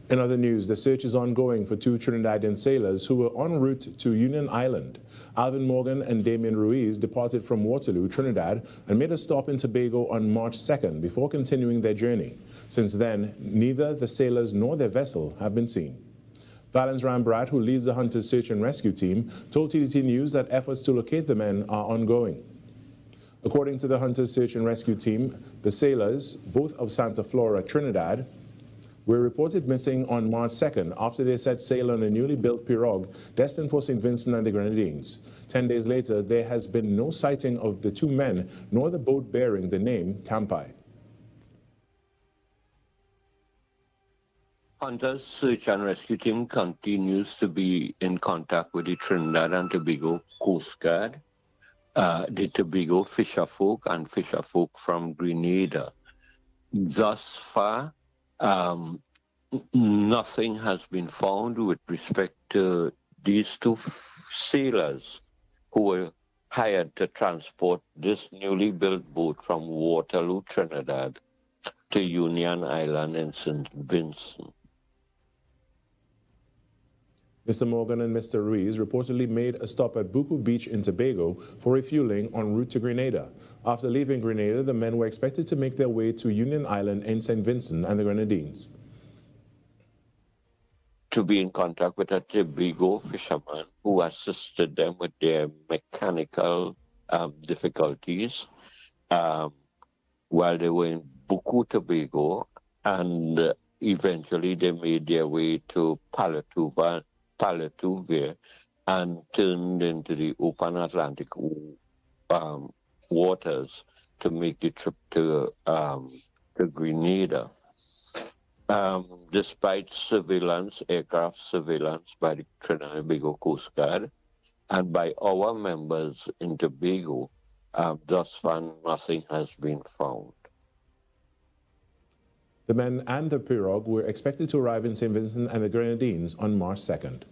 In other news, the search is ongoing for two Trinidadian sailors who were en route to Union Island. Alvin Morgan and Damien Ruiz departed from Waterloo, Trinidad, and made a stop in Tobago on March 2nd before continuing their journey. Since then, neither the sailors nor their vessel have been seen. Valence Rambrat, who leads the Hunters Search and Rescue Team, told TDT News that efforts to locate the men are ongoing. According to the Hunters Search and Rescue Team, the sailors, both of Santa Flora, Trinidad, were reported missing on March 2nd after they set sail on a newly built pirogue destined for St. Vincent and the Grenadines. 10 days later, there has been no sighting of the two men nor the boat bearing the name Campi.
Hunters Search and Rescue Team continues to be in contact with the Trinidad and Tobago Coast Guard, the Tobago fisherfolk and fisherfolk from Grenada. Thus far, nothing has been found with respect to these two sailors who were hired to transport this newly built boat from Waterloo, Trinidad to Union Island in St. Vincent.
Mr. Morgan and Mr. Ruiz reportedly made a stop at Buku Beach in Tobago for refueling en route to Grenada. After leaving Grenada, the men were expected to make their way to Union Island in St. Vincent and the Grenadines.
To be in contact with a Tobago fisherman who assisted them with their mechanical difficulties while they were in Buku, Tobago, and eventually they made their way to Palatuva and turned into the open Atlantic waters to make the trip to Grenada. Despite surveillance, aircraft surveillance by the Trinidad and Tobago Coast Guard and by our members in Tobago, thus far nothing has been found.
The men and the pirogue were expected to arrive in St. Vincent and the Grenadines on March 2nd.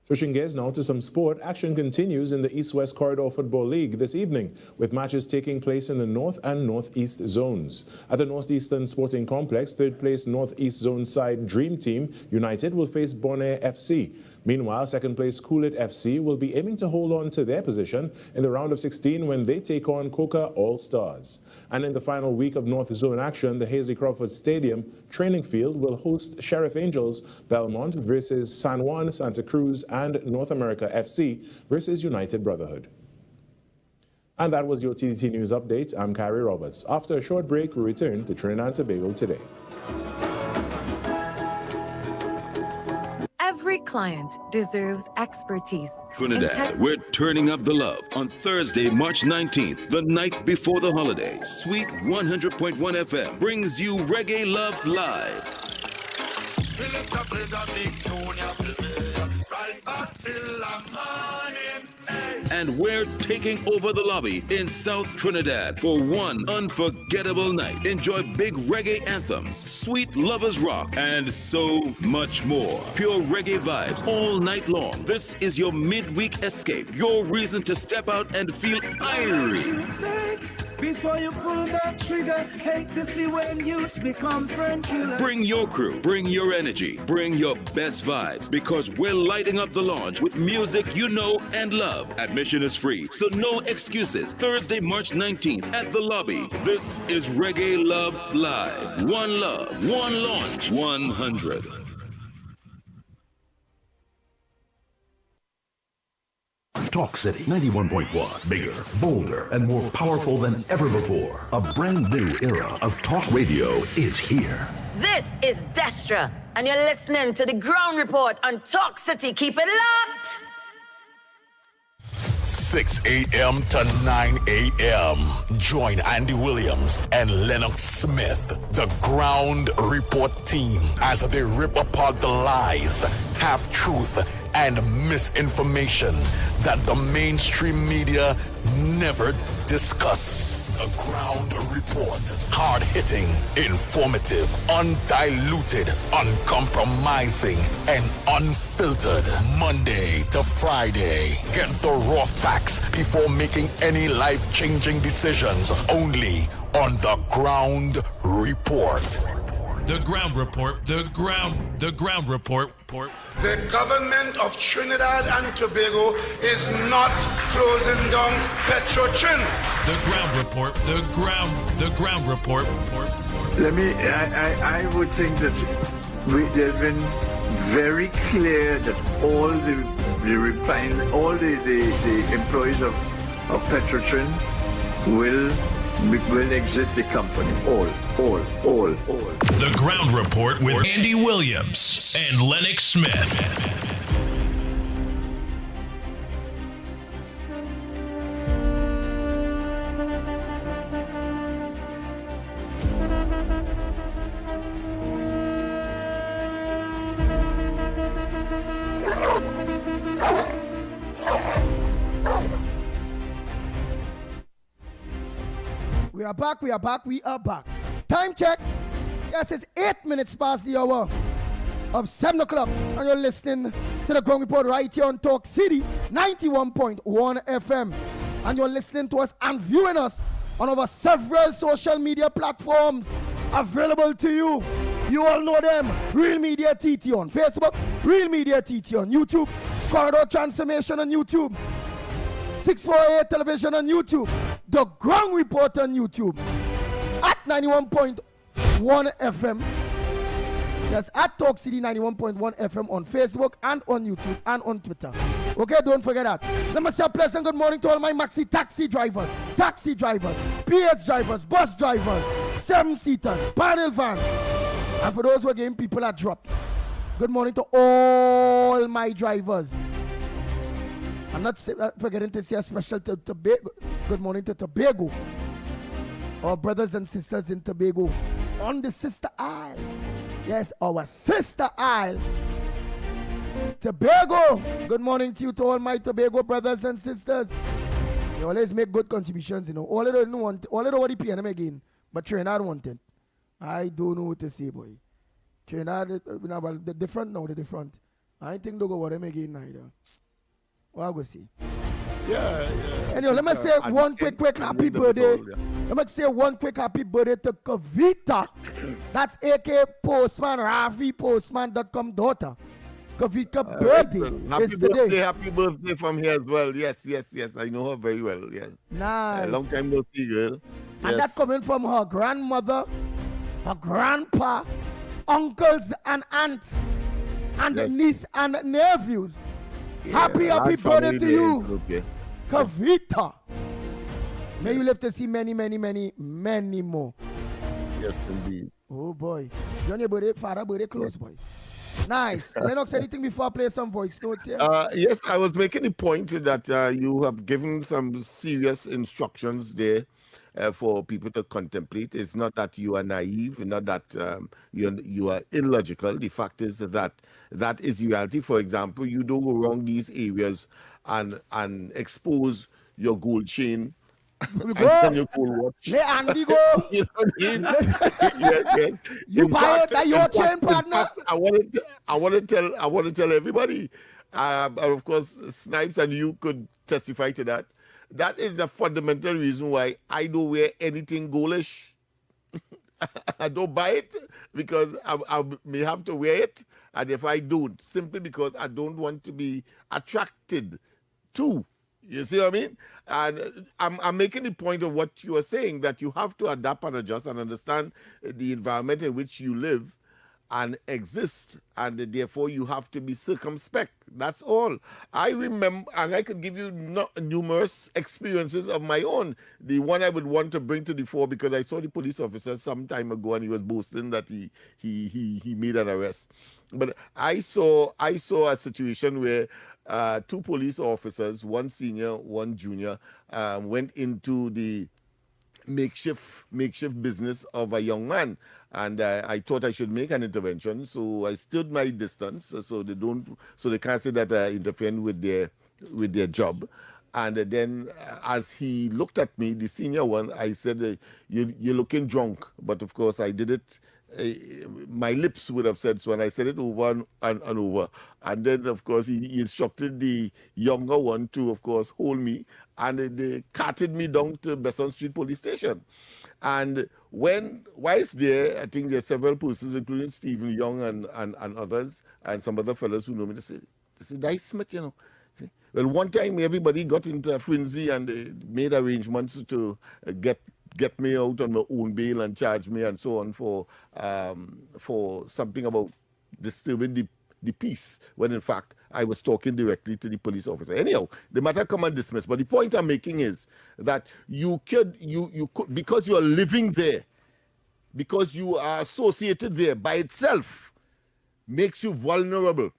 Switching gears now to some sport, action continues in the East-West Corridor Football League this evening, with matches taking place in the North and Northeast zones. At the Northeastern Sporting Complex, third-place Northeast Zone side Dream Team United will face Bonaire FC. Meanwhile, second-place Coolit FC will be aiming to hold on to their position in the round of 16 when they take on Coca All-Stars. And in the final week of North Zone action, the Hazley Crawford Stadium training field will host Sheriff Angels Belmont versus San Juan, Santa Cruz, and North America FC versus United Brotherhood. And that was your TDT News Update. I'm Carrie Roberts. After a short break, we return to Trinidad and Tobago today.
Every client deserves expertise.
Trinidad, we're turning up the love on Thursday, March 19th, the night before the holiday. Sweet 100.1 FM brings you Reggae Love Live. And we're taking over the lobby in South Trinidad for one unforgettable night. Enjoy big reggae anthems, sweet lovers rock, and so much more. Pure reggae vibes all night long. This is your midweek escape, your reason to step out and feel irie.
Before you pull that trigger, hate to see when youths become friend killers.
Bring your crew, bring your energy, bring your best vibes, because we're lighting up the lounge with music you know and love. Admission is free, so no excuses. Thursday, March 19th at the lobby. This is Reggae Love Live. One love, one launch, 100.
Talk City 91.1. Bigger, bolder, and more powerful than ever before. A brand new era of talk radio is here.
This is Destra, and you're listening to the Ground Report on Talk City. Keep it locked.
6 a.m. to 9 a.m. Join Andy Williams and Lennox Smith, the Ground Report team, as they rip apart the lies, half-truth, and misinformation that the mainstream media never discuss. The Ground Report. Hard-hitting, informative, undiluted, uncompromising, and unfiltered. Monday to Friday. Get the raw facts before making any life-changing decisions. Only on The Ground Report.
The Ground Report. The Ground Report.
The government of Trinidad and Tobago is not closing down Petrotrin.
The Ground Report. The Ground Report.
I would think that there's been very clear that all the employees of Petrotrin will exit the company. All.
The Ground Report with Andy Williams and Lennox Smith.
We are back. Time check. Yes, it's 8 minutes past the hour of 7 o'clock. And you're listening to the Ground Report right here on Talk City 91.1 FM. And you're listening to us and viewing us on our several social media platforms available to you. You all know them. Real Media TT on Facebook, Real Media TT on YouTube, Corridor Transformation on YouTube, 648 Television on YouTube, The Ground Report on YouTube, at 91.1 FM. Yes, at Talk City 91.1 FM on Facebook and on YouTube and on Twitter. Okay, don't forget that. Let me say a pleasant good morning to all my maxi taxi drivers, PH drivers, bus drivers, 7-seaters, panel van. And for those who are getting people at drop, good morning to all my drivers. I'm not forgetting to say a special to Tobago. Good morning to Tobago. Our brothers and sisters in Tobago on the sister isle. Yes, our sister isle. Tobago. Good morning to you, to all my Tobago brothers and sisters. You always make good contributions, you know. All they don't want to pay them again, but Trinidad want it. I don't know what to say, boy. Trinidad, the different. I think they'll go with them again neither. Well, we'll see.
Yeah.
Anyway, let me say one quick happy birthday. Let me say one quick happy birthday to Kavita. That's AK Postman, RaviPostman.com daughter. Kavita birthday is today.
Happy birthday from here as well. Yes. I know her very well. Yeah.
Nice.
A long time no see, girl.
And that's coming from her grandmother, her grandpa, uncles and aunts, and niece and nephews.
Yeah,
happy birthday to you,
okay.
Kavita. May you live to see many more.
Yes, indeed.
Oh boy. You're on your birthday, father birthday close, boy. Nice. Lennox, anything before I play some voice notes here?
Yes, I was making a point that you have given some serious instructions there for people to contemplate. It's not that you are naive, not that you are illogical. The fact is that is reality. For example, you don't go around these areas and expose your gold chain. And your gold watch.
Let Andy go.
You know what I mean? yes.
You buy it at your chain, partner.
I want to tell everybody, and of course, Snipes and you could testify to that. That is the fundamental reason why I don't wear anything goldish. I don't buy it because I may have to wear it, and if I don't, simply because I don't want to be attracted to. You see what I mean? And I'm making the point of what you are saying, that you have to adapt and adjust and understand the environment in which you live and exist, and therefore you have to be circumspect. That's all. I remember, and I could give you numerous experiences of my own. The one I would want to bring to the fore, because I saw the police officer some time ago and he was boasting that he made an arrest. But I saw a situation where two police officers, one senior, one junior, went into the makeshift business of a young man, and I thought I should make an intervention, so I stood my distance so they can't say that I interfered with their job. And then as he looked at me, the senior one, I said, you're looking drunk. But of course, I did it. My lips would have said so, and I said it over and over. And then, of course, he instructed the younger one to, of course, hold me, and they carted me down to Besson Street Police Station. And whilst there, I think there's several persons, including Stephen Young and others, and some other fellows who know me, they say, Dice Smith, you know. Well, one time everybody got into a frenzy and they made arrangements to get me out on my own bail and charge me and so on for something about disturbing the peace, when in fact I was talking directly to the police officer. Anyhow, the matter come and dismiss. But the point I'm making is that you could, because you are living there, because you are associated there by itself, makes you vulnerable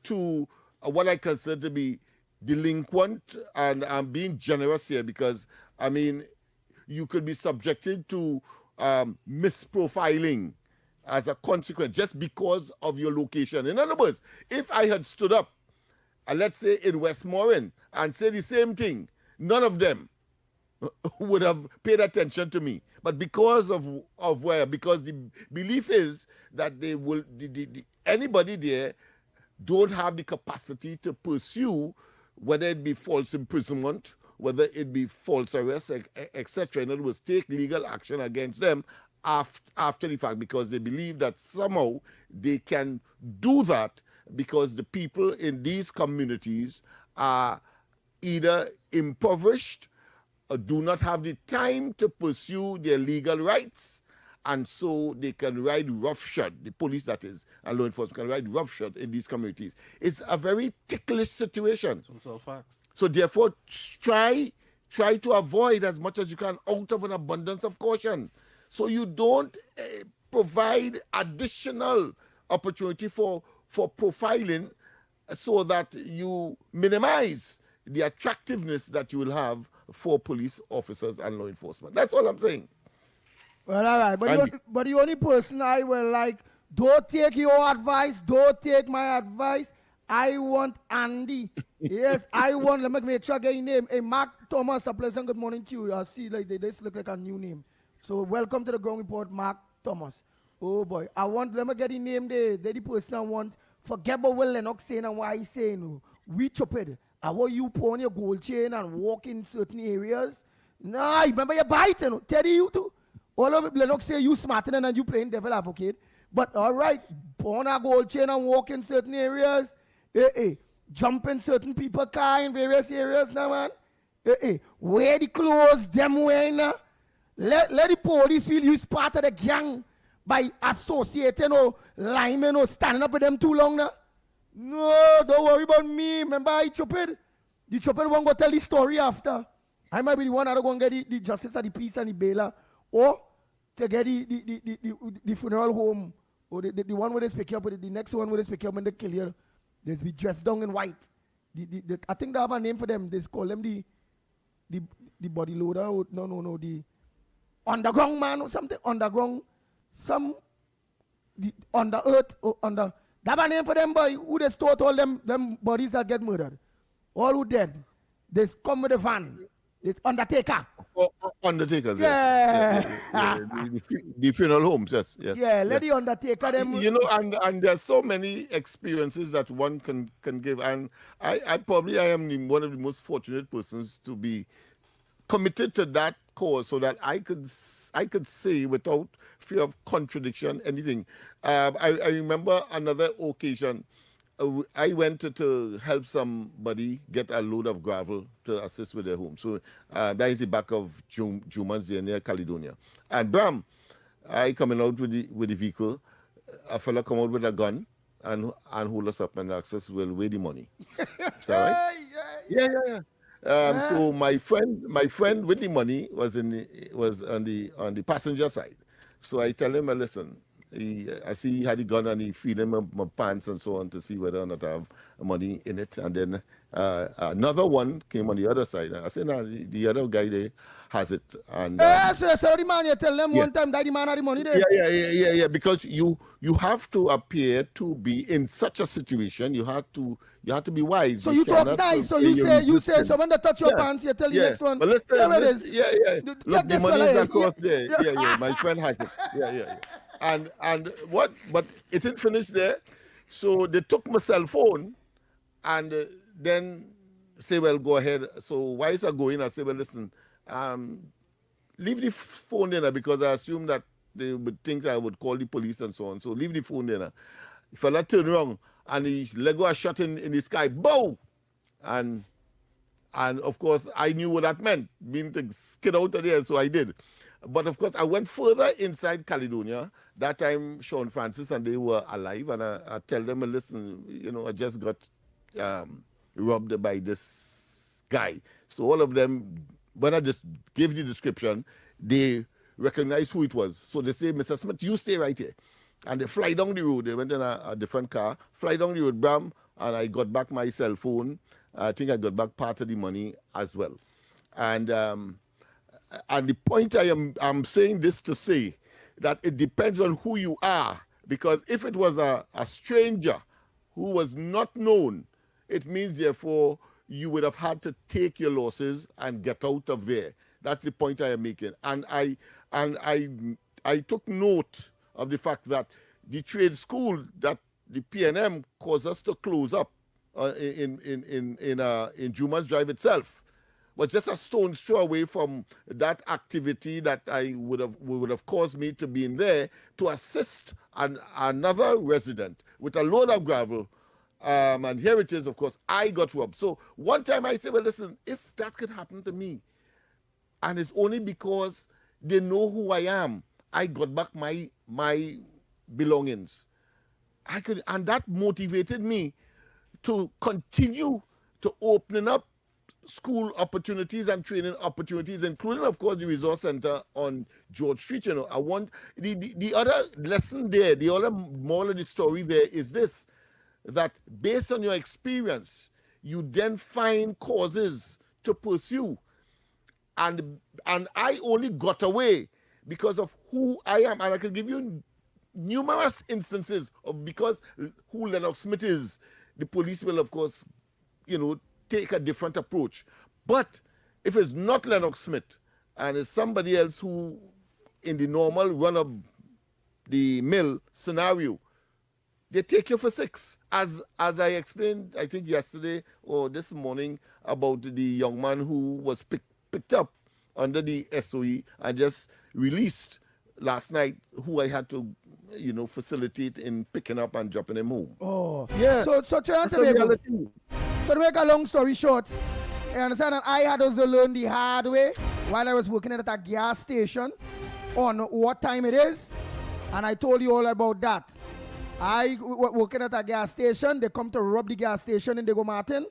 to what I consider to be delinquent, and I'm being generous here because, I mean, you could be subjected to misprofiling as a consequence just because of your location. In other words, if I had stood up, let's say in Westmoreland, and said the same thing, none of them would have paid attention to me. But because of where, because the belief is that they will, anybody there don't have the capacity to pursue, whether it be false imprisonment, whether it be false arrest, etc. In other words, take legal action against them after the fact, because they believe that somehow they can do that because the people in these communities are either impoverished or do not have the time to pursue their legal rights, and so they can ride roughshod, the police that is, and law enforcement can ride roughshod in these communities. It's a very ticklish situation.
So facts.
So therefore, try to avoid as much as you can out of an abundance of caution. So you don't provide additional opportunity for profiling, so that you minimize the attractiveness that you will have for police officers and law enforcement. That's all I'm saying.
Well, all right, but the only person I will like, don't take your advice, don't take my advice. I want Andy. Yes, I want, let me make sure I get your name. Hey, Mark Thomas, a pleasant good morning to you. I see like this look like a new name. So welcome to the Ground Report, Mark Thomas. Oh boy, let me get the name there. The person I want. Forget about what Lennox saying and why he's saying. We chop it. I want you put on your gold chain and walk in certain areas. Nah, remember your biting. Teddy, you too. All of it, Lennox say you smarter than you playing devil advocate. But all right, put on a gold chain and walk in certain areas. Jump in certain people's car in various areas now, man. Wear the clothes them wearing now. Let the police feel you're part of the gang by associating or linemen or standing up with them too long now. No, don't worry about me. Remember I chopper? The chopper won't go tell the story after. I might be the one that go and get the justice of the peace and the bailer, or to get the funeral home, or the one where they speak up, the next one where they speak up and they kill you. They be dressed down in white. I think they have a name for them. They call them the body loader. Or, no, the underground man or something. Underground, the under earth or under. They have a name for them, boy. Who they store all them bodies that get murdered. All who dead. They come with a van. It's Undertaker.
Undertakers,
yes.
The funeral homes, yes.
Yeah, let the Undertaker them.
You know, and there's so many experiences that one can give, and I am one of the most fortunate persons to be committed to that cause, so that I could say without fear of contradiction anything. I remember another occasion. I went to help somebody get a load of gravel to assist with their home. So that is the back of Juman's there near Caledonia. And bam, I coming out with the vehicle. A fella come out with a gun and hold us up and ask us, well, where the money? Is that right? Yeah. So my friend with the money was on the passenger side. So I tell him, listen, I see he had the gun and he feeling my pants and so on to see whether or not I have money in it. And then another one came on the other side. I said, no, the other guy there has it. And
so the man, you tell them one time that the man had the money there.
Yeah. Because you have to appear to be in such a situation. You have to be wise.
So you talk nice. So you say someone that touch your pants, you tell the next one.
But listen,
yeah.
Look, the money is across there. Yeah. My friend has it. Yeah. And what? But it didn't finish there. So they took my cell phone, and then say, well, go ahead. So why is I going? I say, well, listen, leave the phone there because I assume that they would think I would call the police and so on. So leave the phone there. If I turn around and his leg was shot in the sky, bow! And of course, I knew what that meant, meaning to skid out of there, so I did. But of course, I went further inside Caledonia. That time, Sean Francis and they were alive, and I tell them, listen, I just got robbed by this guy. So all of them, when I just gave the description, they recognized who it was. So they say, Mr. Smith, you stay right here. And they fly down the road. They went in a different car, fly down the road, bam, and I got back my cell phone. I think I got back part of the money as well. And the point I'm saying this to say that it depends on who you are, because if it was a stranger who was not known, it means therefore you would have had to take your losses and get out of there. That's the point I am making. And I took note of the fact that the trade school that the PNM caused us to close up in Juman's Drive itself was just a stone's throw away from that activity that would have caused me to be in there to assist another resident with a load of gravel. And here it is, of course, I got robbed. So one time I said, well, listen, if that could happen to me, and it's only because they know who I am, I got back my belongings. And that motivated me to continue to opening up school opportunities and training opportunities, including, of course, the resource center on George Street. I want the other lesson there, the other moral of the story there is this, that based on your experience, you then find causes to pursue. And I only got away because of who I am. And I can give you numerous instances of because who Lennox Smith is. The police will, of course, take a different approach. But if it's not Lennox Smith and it's somebody else who, in the normal run of the mill scenario, they take you for 6. As I explained, I think yesterday or this morning, about the young man who was picked up under the SOE and just released last night, who I had to, facilitate in picking up and dropping him home.
Oh, yeah. So to make a long story short, I understand that I had to learn the hard way while I was working at a gas station on what time it is, and I told you all about that. I working at a gas station. They come to rob the gas station in Diego Martin.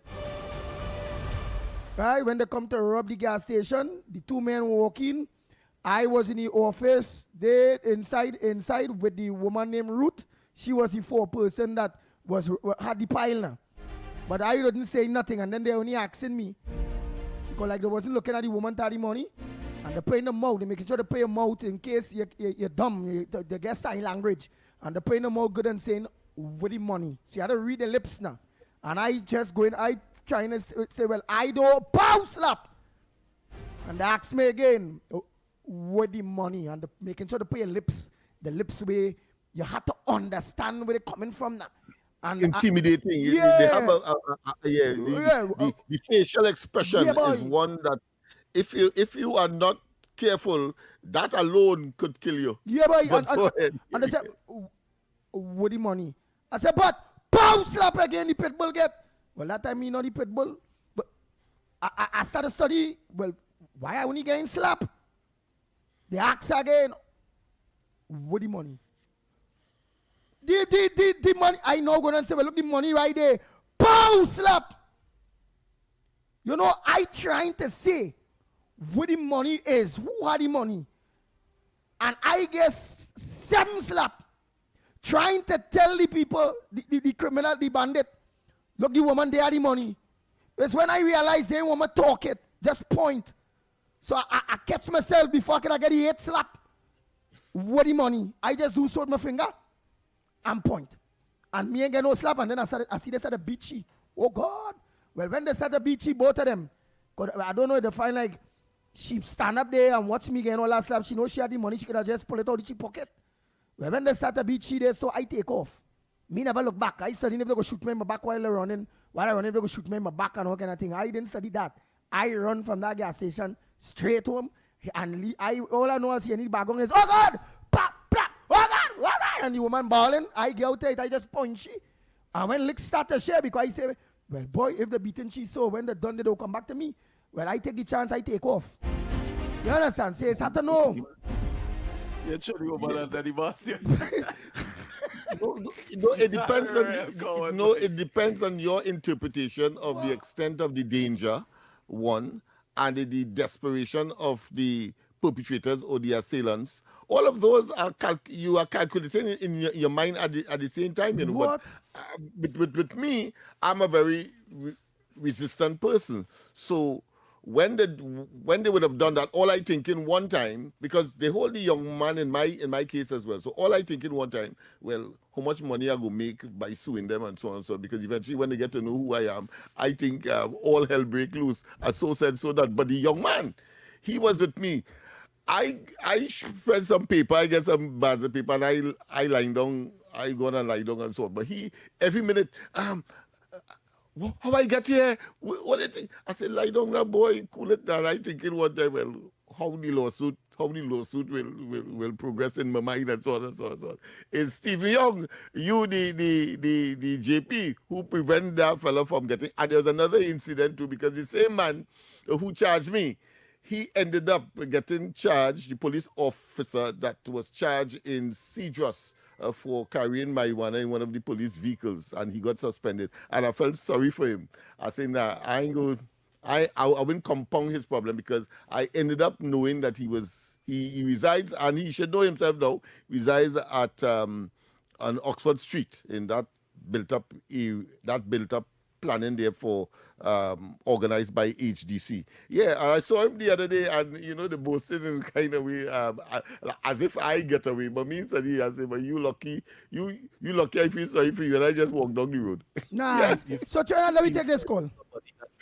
Right? When they come to rob the gas station, the 2 men walk in. I was in the office. They inside with the woman named Ruth. She was the 4th person that had the pile now. But I didn't say nothing, and then they only asking me. Because they wasn't looking at the woman that had the money. And they pay in the mouth. They making sure they pay your mouth in case you're dumb. They get sign language. And they pay in the mouth good and saying, with the money. So you had to read the lips now. And I just trying to say, well, I don't pow slap. And they ask me again, with the money, and making sure to put your lips, the lips where you have to understand where they're coming from now. And
intimidating. They have the facial expression is one that if you are not careful, that alone could kill you.
Yeah, boy.
But go ahead.
And they said, with the money. I said, but pow slap again the pit bull get. Well, that time me not the pit bull. But I started study. Well, why I only getting slap? They ask again, with the money. The money, I know go and say, well, look, the money right there. Pow slap. I trying to say where the money is, who had the money. And I guess 7 slap. trying to tell the people, the criminal, the bandit, look, the woman, they had the money. It's when I realized they want me to talk it, just point. So I catch myself before I can get the 8 slap. What the money? I just do so with my finger and point. And me ain't get no slap, and then I see they said a beachy. Oh God. Well, when they said a beachy, both of them, I don't know if they find like, she stand up there and watch me getting all that slap. She knows she had the money, she could have just pull it out of her pocket. Well, when they start a beachy there, so I take off. Me never look back. I study if they go shoot me in my back while they're running. While I run, if they go shoot me in my back and all kind of thing. I didn't study that. I run from that gas station straight home. And all I know is he need bag on is, oh God! Pop, pop, oh God! Oh God! And the woman bawling, I get out it, I just punch she. And when licks start to share, because I say, well, boy, if the beating she so when they're done, they don't come back to me. Well, I take the chance, I take off. You understand? Say, it's hard to know.
You're trying to go the boss. It depends on it depends on your interpretation of the extent of the danger, one, and the desperation of the perpetrators or the assailants. All of those are you are calculating in your mind at the same time. You know,
what?
But with me, I'm a very resistant person. So when they would have done that, all I think in one time, because they hold the young man in my case as well. So all I think in one time, well, how much money I go make by suing them and so on and so on. Because eventually when they get to know who I am, I think all hell break loose. And so said, so that. But the young man, he was with me. I spread some paper, I get some bags of paper, and I lie down, I go and lie down and so on. But he, every minute, how I get here? What do you think? I said, lie down now, boy, cool it down. I thinking one time, well, how many lawsuit will progress in my mind and so on and so on and so on. It's Stephen Young, you the JP, who prevent that fella from getting, and there's another incident too, because the same man who charged me, he ended up getting charged, the police officer that was charged in Cedros for carrying marijuana in one of the police vehicles, and he got suspended. And I felt sorry for him. I said, nah, I wouldn't compound his problem, because I ended up knowing that he resides, and he should know himself now, resides at on Oxford Street in that built up planning there for organized by HDC. Yeah, I saw him the other day, and you know, the boasting in kind of way, as if I get away. But me and I say, but you lucky, you lucky. I feel sorry for you, and I just walk down the road.
Nice. Yes. So Trina, let me take this call.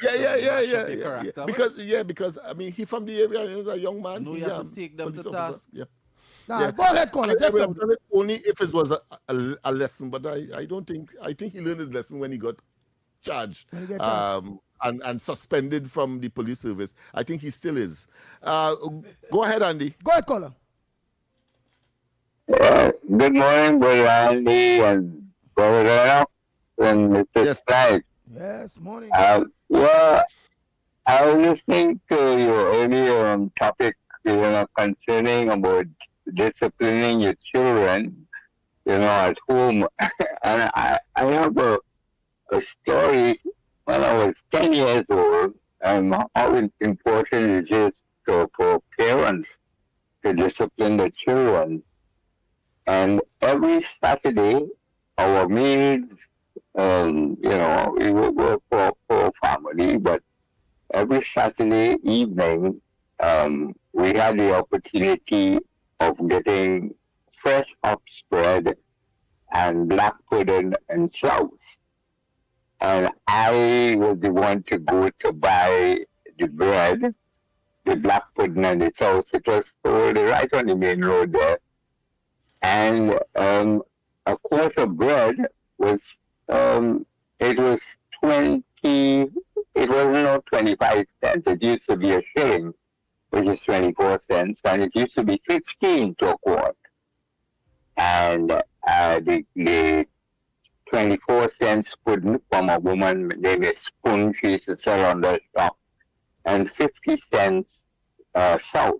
Yeah. Because I mean, he from the area. He was a young man.
No, you have to take them to task.
Yeah.
Go ahead, caller.
I would have done it only if it was a lesson, but I don't think. I think he learned his lesson when he got charged and suspended from the police service. I think he still is. Go ahead, Andy.
Go ahead, caller.
Good morning, brother Andy and brother Lennox and Mr. Strike.
Yes, morning.
Well, I was listening to your earlier topic, concerning about disciplining your children, at home. And I have a story when I was 10 years old, and how important it is for parents to discipline the children. And every Saturday, our meals, we would work for family, but every Saturday evening, we had the opportunity of getting fresh hops bread and black pudding and sauce. And I was the one to go to buy the bread, the black pudding and the sauce. It was sold right on the main road there. And a quart of bread was, it was 25 cents. It used to be a shilling, which is 24 cents. And it used to be 15 to a quart. And the 24 cents pudding from a woman named Spoon, she used to sell on the shop, and 50 cents sauce.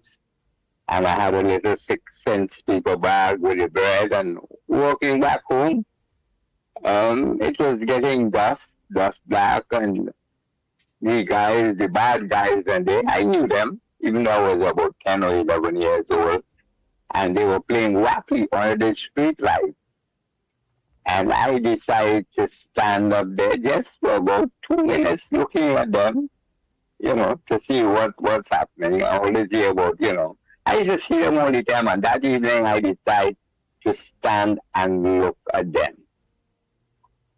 And I had a little 6 cents paper bag with the bread, and walking back home, it was getting dusk black, and the bad guys, and I knew them, even though I was about 10 or 11 years old, and they were playing wacky under the street light. And I decided to stand up there just for about 2 minutes looking at them, to see what's happening. I always hear about, I used to see them all the time, and that evening I decided to stand and look at them.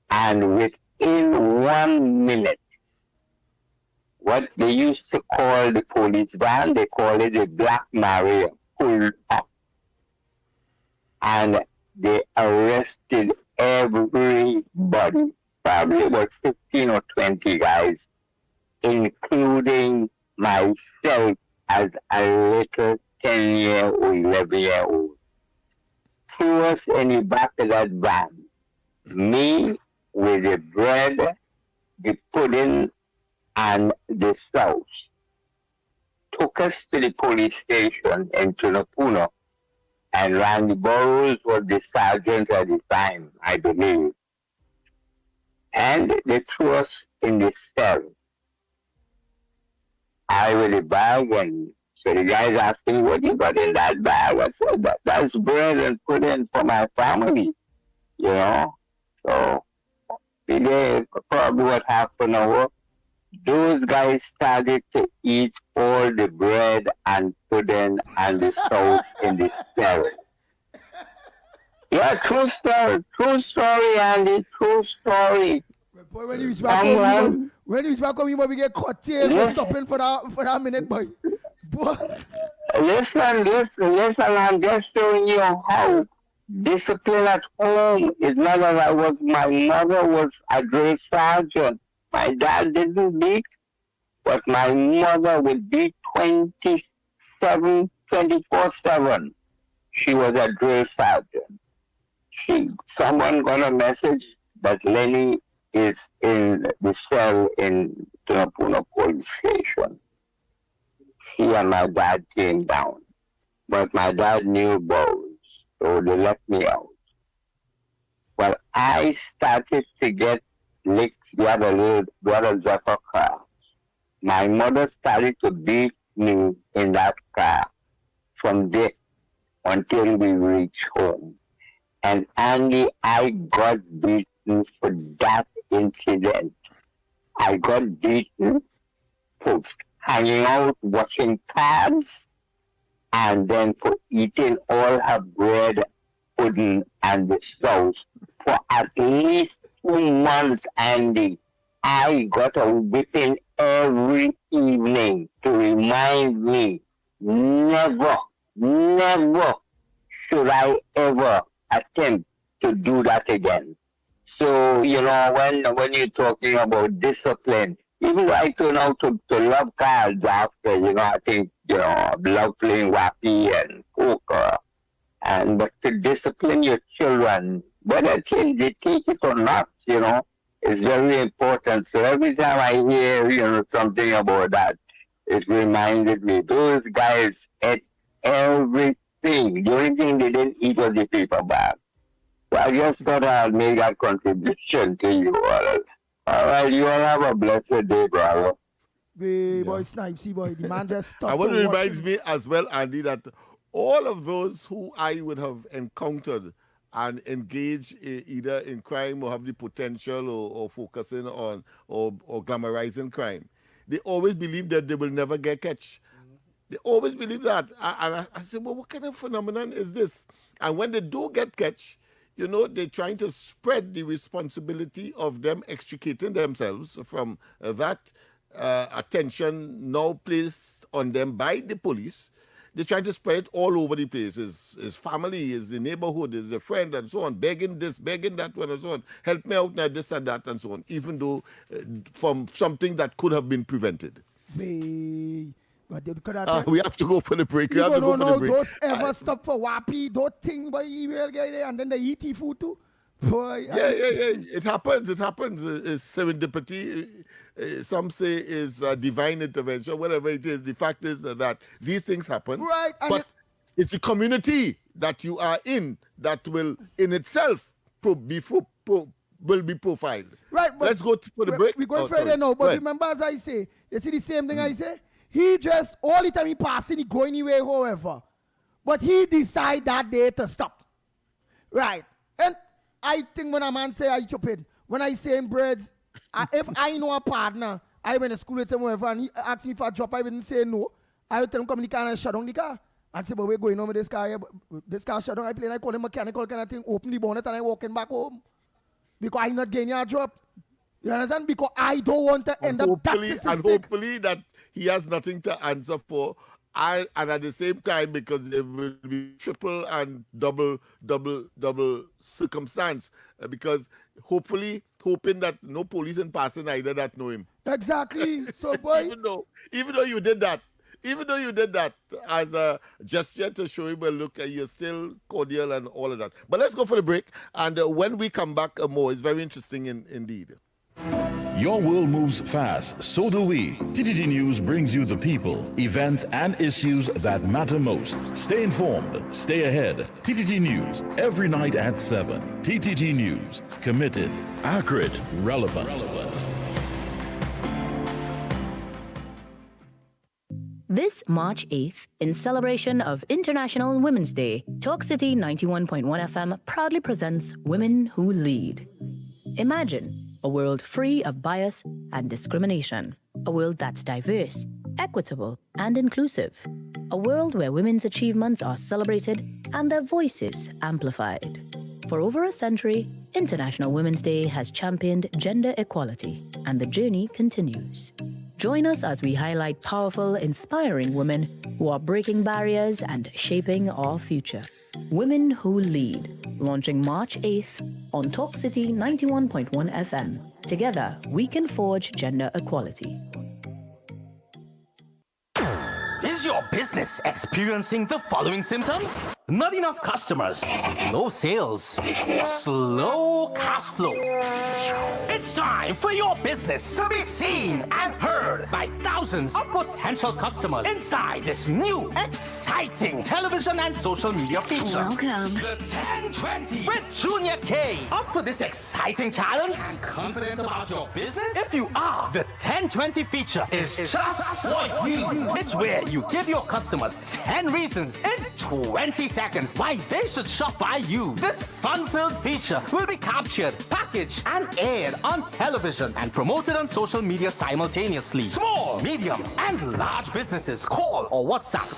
And within 1 minute, what they used to call the police van, they call it a Black Maria, pulled up. And they arrested everybody, probably about 15 or 20 guys, including myself as a little 10-year or 11-year-old. Threw us in the back of that van. Me with the bread, the pudding, and the sauce. Took us to the police station in Tunapuno, and Randy Burrows was the sergeant at the time, I believe. And they threw us in the cell. I with a bag, and so the guys asking, what you got in that bag? I said, that's bread and pudding for my family, So, probably what half an hour, those guys started to eat all the bread and pudding and the sauce in the cell. Yeah, true story, Andy, true story.
Boy, when you reach back home, you might get caught here for stopping for that minute, boy. Boy.
Listen, I'm just showing you how discipline at home is not as my mother was a drill sergeant. My dad didn't beat, but my mother would beat 24/7. She was a drill sergeant. Someone got a message that Lenny is in the cell in Tunapuno police station. He and my dad came down, but my dad knew both, so they let me out. Well, I started to get licked. We had a Zephyr car. My mother started to beat me in that car from there until we reached home. And Andy, I got beaten for that incident. I got beaten for hanging out, watching cards, and then for eating all her bread, pudding, and the sauce for at least 2 months, Andy. I got a whipping every evening to remind me, never should I ever attempt to do that again. So, when you're talking about discipline, even though I turn out to love cards after, I think, I love playing wappy and poker. But to discipline your children, whether they take it or not, is very important. So every time I hear, something about that, it reminded me, those guys ate everything. The only thing they didn't eat was the paper bag. So I just thought I'd make that contribution to you all. All right, you all have a blessed day, brother.
Boy, Snipesy boy, the man just stopped.
And what reminds me as well, Andy, that all of those who I would have encountered and engaged either in crime or have the potential or focusing on or glamorizing crime, they always believe that they will never get catch. They always believe that. And I said, well, what kind of phenomenon is this? And when they do get catch, they're trying to spread the responsibility of them extricating themselves from that attention now placed on them by the police. They're trying to spread it all over the place. His family, his neighborhood, his friend, and so on, begging this, begging that one, and so on. Help me out now, this and that, and so on, even though from something that could have been prevented.
We
have to go for the break.
Don't ever stop for wappy. Don't think by email guy there, and then they eat food too. Boy,
yeah. It happens. It's serendipity. Some say is divine intervention. Whatever it is, the fact is that these things happen.
Right.
But it's the community that you are in that will, in itself, be profiled.
Right. But
let's go for the break.
We're going further now. But remember, as I say, you see the same thing I say. He just all the time he passing, he go anywhere, however. But he decide that day to stop. Right. And I think when a man say I stupid, when I say him breads, if I know a partner, I went to school with him wherever, and he asked me for a drop, I wouldn't say no. I would tell him come in the car and shut down the car. And say, but we're going on with this car here. This car shut down. I play and I call him mechanical kind of thing, open the bonnet and I walking back home. Because I'm not getting a drop. You understand? Because I don't want to end up that
And hopefully that he has nothing to answer for. And at the same time, because there will be triple and double circumstance. Because hoping that no police in passing either that know him.
Exactly. So, boy.
even though you did that as a gesture to show him a look, you're still cordial and all of that. But let's go for the break. And when we come back, more, it's very interesting indeed.
Your world moves fast, so do we. TTT News brings you the people, events, and issues that matter most. Stay informed, stay ahead. TTT News, every night at 7. TTT News, committed, accurate, relevant.
This March 8th, in celebration of International Women's Day, Talk City 91.1 FM proudly presents Women Who Lead. Imagine a world free of bias and discrimination. A world that's diverse, equitable, and inclusive. A world where women's achievements are celebrated and their voices amplified. For over a century, International Women's Day has championed gender equality, and the journey continues. Join us as we highlight powerful, inspiring women who are breaking barriers and shaping our future. Women Who Lead, launching March 8th on Talk City 91.1 FM. Together, we can forge gender equality.
Is your business experiencing the following symptoms? Not enough customers, no sales, slow cash flow. It's time for your business to be seen and heard by thousands of potential customers inside this new, exciting television and social media feature.
Welcome.
The 1020 with Junior K. Up for this exciting challenge and confident about your business? If you are, the 1020 feature is just for you. It's where you give your customers 10 reasons in 20 seconds why they should shop by you. This fun-filled feature will be captured, packaged, and aired on television and promoted on social media simultaneously. Small, medium, and large businesses call or WhatsApp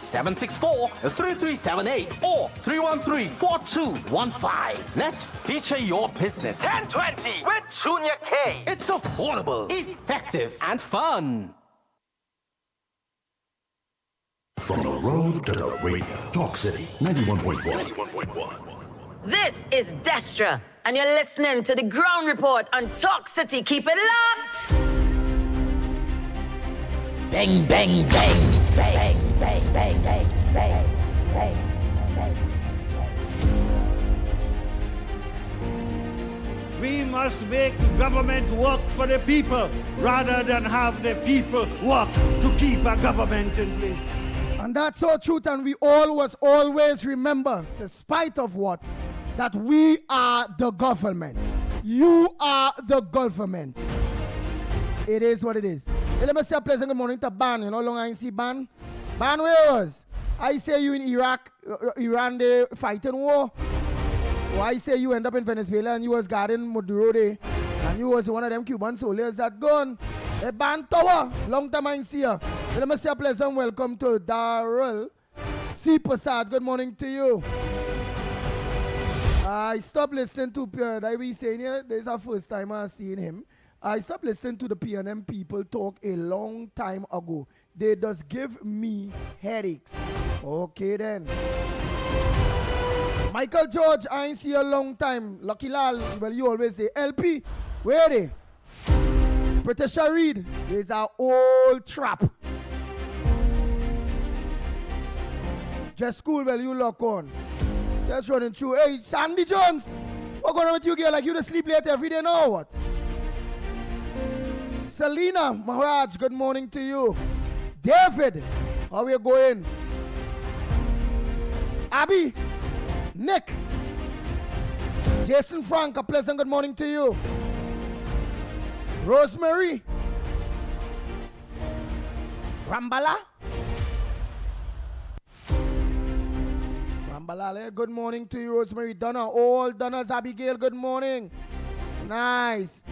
764-3378 or 313-4215. Let's feature your business. 1020 with Junior K. It's affordable, effective, and fun.
From the road to the radio. Talk City 91.1.
This is Destra, and you're listening to the Ground Report on Talk City. Keep it locked.
Bang, bang, bang, bang, bang, bang, bang, bang, bang.
We must make government work for the people rather than have the people work to keep a government in place.
And that's so truth, and we always remember, despite of what, that we are the government. You are the government. It is what it is. Hey, let me say a pleasant good morning to Ban. You know how long I see Ban? Ban, where was? I say you in Iraq, Iran, they fighting war. Or I say you end up in Venezuela and you was guarding Maduro there. And you was one of them Cuban soldiers that gone. A Ban Tower, long time I see you. Let me say a pleasant welcome to Darrell C. Prasad. Good morning to you. I stopped listening to Pierre. I was saying here, this is our first time I've seen him. I stopped listening to the PNM people talk a long time ago. They just give me headaches. Okay then. Michael George, I ain't see you a long time. Lucky Lal, well you always say. LP, where are they? Patricia Reed, there's our old trap. Just school, well, you lock on. Just running through. Hey, Sandy Jones, what going on with you, girl? Like you to sleep late every day now or what? Selena Maharaj, good morning to you. David, how are you going? Abby, Nick, Jason Frank, a pleasant good morning to you. Rosemary, Ambalale, good morning to you, Rosemary Donna. All Donnas, Abigail, good morning. Nice.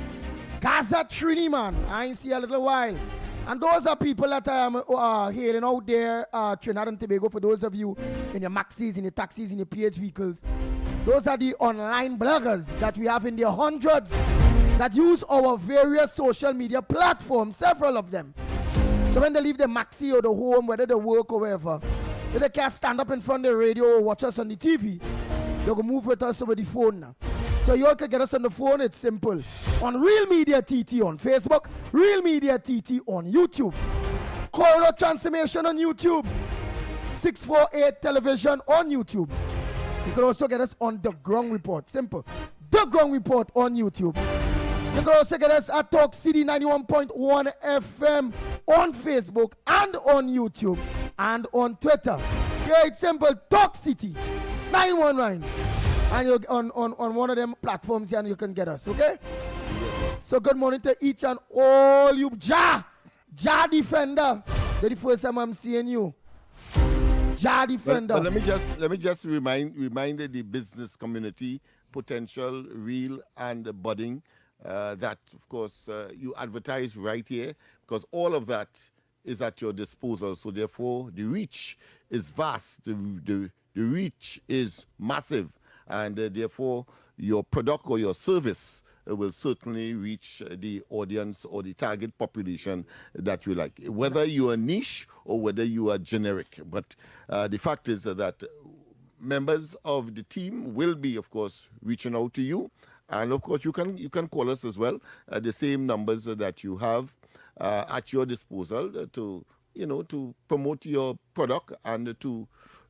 Gaza Trini, man. I ain't see a little while. And those are people that I am hailing out there, Trinidad and Tobago, for those of you in your maxis, in your taxis, in your PH vehicles. Those are the online bloggers that we have in their hundreds that use our various social media platforms, several of them. So when they leave the maxi or the home, whether they work or wherever, if they can't stand up in front of the radio or watch us on the TV, they can move with us over the phone now. So you all can get us on the phone, it's simple. On Real Media TT on Facebook, Real Media TT on YouTube. Corridor Transformation on YouTube. 648 Television on YouTube. You can also get us on The Ground Report, simple. The Ground Report on YouTube. You can also get us at Talk City 91.1 FM on Facebook and on YouTube and on Twitter. Yeah, it's simple. Talk City 919. And you're on one of them platforms here and you can get us, okay? Yes. So good morning to each and all you Ja Defender. That's the first time I'm seeing you. Ja Defender.
But let me just remind the business community, potential, real and budding, that of course you advertise right here, because all of that is at your disposal. So therefore the reach is vast, the reach is massive. And therefore, your product or your service will certainly reach the audience or the target population that you like, whether you are niche or whether you are generic. But the fact is that members of the team will be, of course, reaching out to you. And, of course, you can call us as well, the same numbers that you have at your disposal to promote your product and to,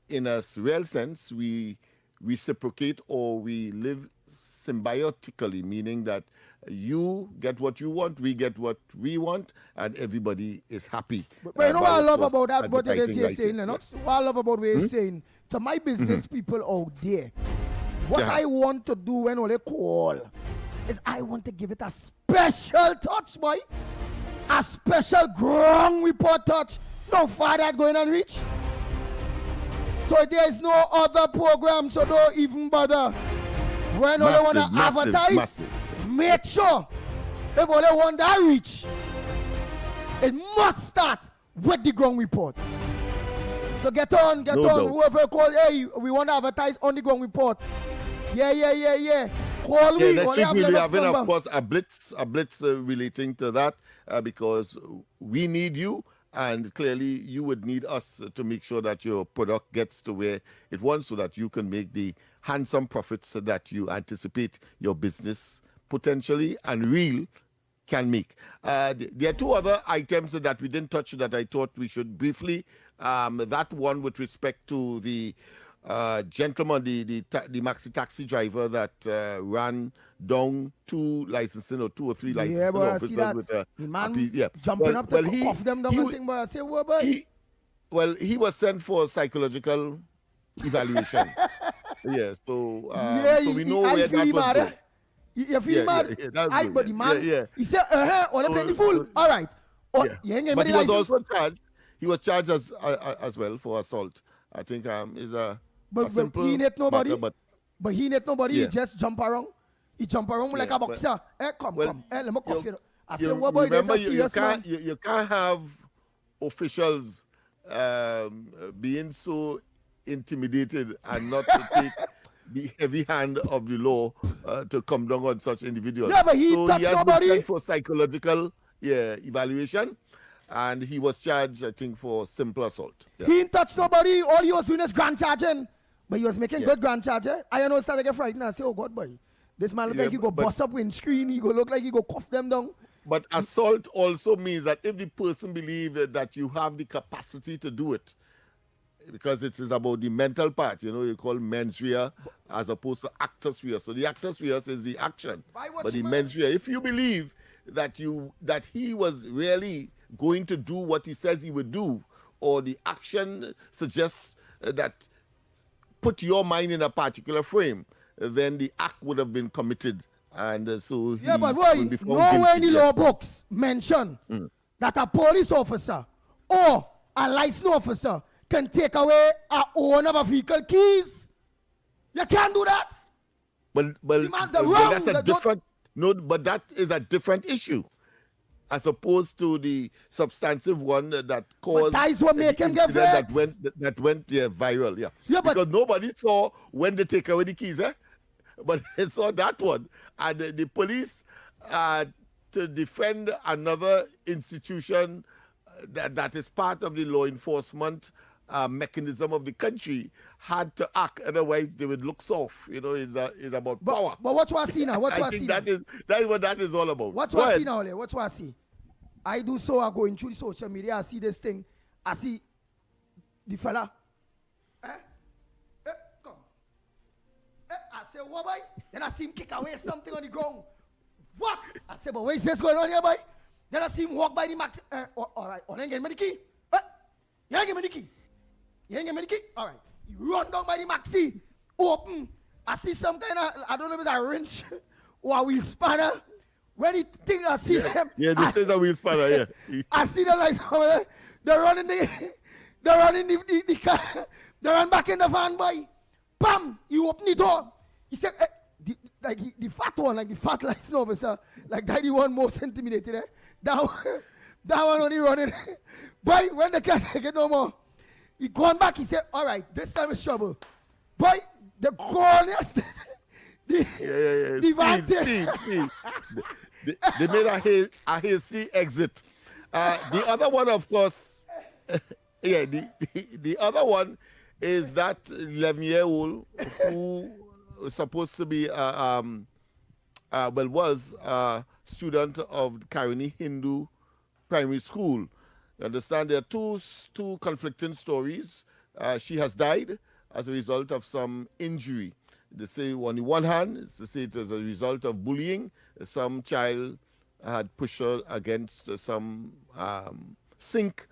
in a real sense, we reciprocate or we live symbiotically, meaning that you get what you want, we get what we want, and everybody is happy.
But you know what I love about that, what it is you're saying, Lennox? What I love about what you're saying, to my business people out there, what I want to do when they call is I want to give it a special touch, boy. A special ground report touch. No far that going and reach. So there is no other program, so don't even bother. When they want to advertise, make sure if they want that reach, it must start with the ground report. So get on. Whoever call, hey, we want to advertise on the ground report. Yeah. Call me.
Next week we'll be having, of course, a blitz relating to that because we need you. And clearly, you would need us to make sure that your product gets to where it wants so that you can make the handsome profits that you anticipate your business potentially and real can make. There are two other items that we didn't touch that I thought we should briefly. That one with respect to the gentleman, the maxi taxi driver that ran down two or three licensing officers with a
man jumping up to cuff them down and thing, but I say, what, boy?
He was sent for psychological evaluation. So we know where that was going.
You feel mad? But the man, he said, all play the fool. All right.
But he was also charged. He was charged as well for assault. I think is a simple
he net nobody.
Matter,
but he net nobody. He just jump around. He jump around like a boxer. Come. Let me cough you. I said, what boy?
Remember, you can't have officials being so intimidated and not to take the heavy hand of the law to come down on such individuals.
Yeah, but he touched nobody.
Been sent for psychological evaluation. And he was charged, I think, for simple assault.
He didn't touch nobody. All he was doing is grand charging. But he was making good grand charging. I know started to get frightened. I say, oh, God, boy. This man look like he go bust up windscreen. He go look like he go cuff them down.
But assault also means that if the person believes that you have the capacity to do it, because it is about the mental part, you call mens rea as opposed to actus rea. So the actus rea is the action. But the mens rea, if you believe that he was really going to do what he says he would do, or the action suggests that put your mind in a particular frame, then the act would have been committed, and so he
but boy, nowhere in the law books mention that a police officer or a license officer can take away a owner of a vehicle keys. You can't do that.
But that's a different. No, but that is a different issue, as opposed to the substantive one that caused
that is what making get
that went viral. Yeah, because nobody saw when they take away the keys, but they saw that one, and the police to defend another institution that is part of the law enforcement mechanism of the country had to act, otherwise they would look soft. It's about power.
But what I see now?
I think that is what that is all about.
What I see now? What I see? I do so. I go into the social media. I see this thing. I see the fella. Come. I say, what boy? Then I see him kick away something on the ground. What? I say, but what is this going on here, boy? Then I see him walk by the max. All right. Oh, then give me the key. You ain't give me the key. You ain't give me the key? All right. He run down by the maxi. Open. I see some kind of, I don't know if it's a wrench or a wheel spanner. When he think I see them.
Yeah, this is a wheel spanner, yeah.
I see them like somewhere. They're running the car. They run back in the van, boy. Bam! He open the door. He said, the fat one, like the fat license officer, like that the one most intimidated. That one only running. Boy, when they can't take it no more, he gone back. He said, all right, this time is trouble. Boy, the corners, the van.
Steve. They made a hasty exit. The other one, of course, the other one is that 11-year-old who was supposed to be, was a student of Karini Hindu Primary School. You understand, there are two conflicting stories. She has died as a result of some injury. They say on the one hand, they say it was a result of bullying. Some child had pushed her against some sink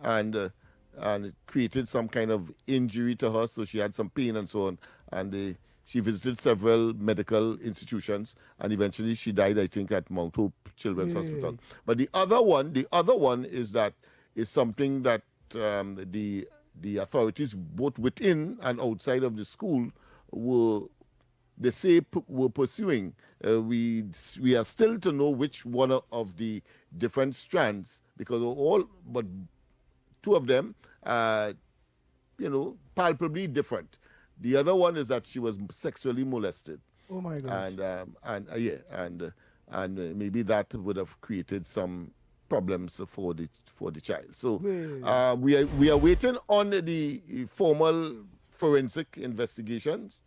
and it created some kind of injury to her, so she had some pain and so on. And she visited several medical institutions, and eventually she died, I think, at Mount Hope Children's Hospital. But the other one is something that the authorities, both within and outside of the school, were pursuing. We are still to know which one of the different strands, because but two of them, palpably different. The other one is that she was sexually molested.
Oh my gosh.
And maybe that would have created some problems for the child. So we are waiting on the formal forensic investigations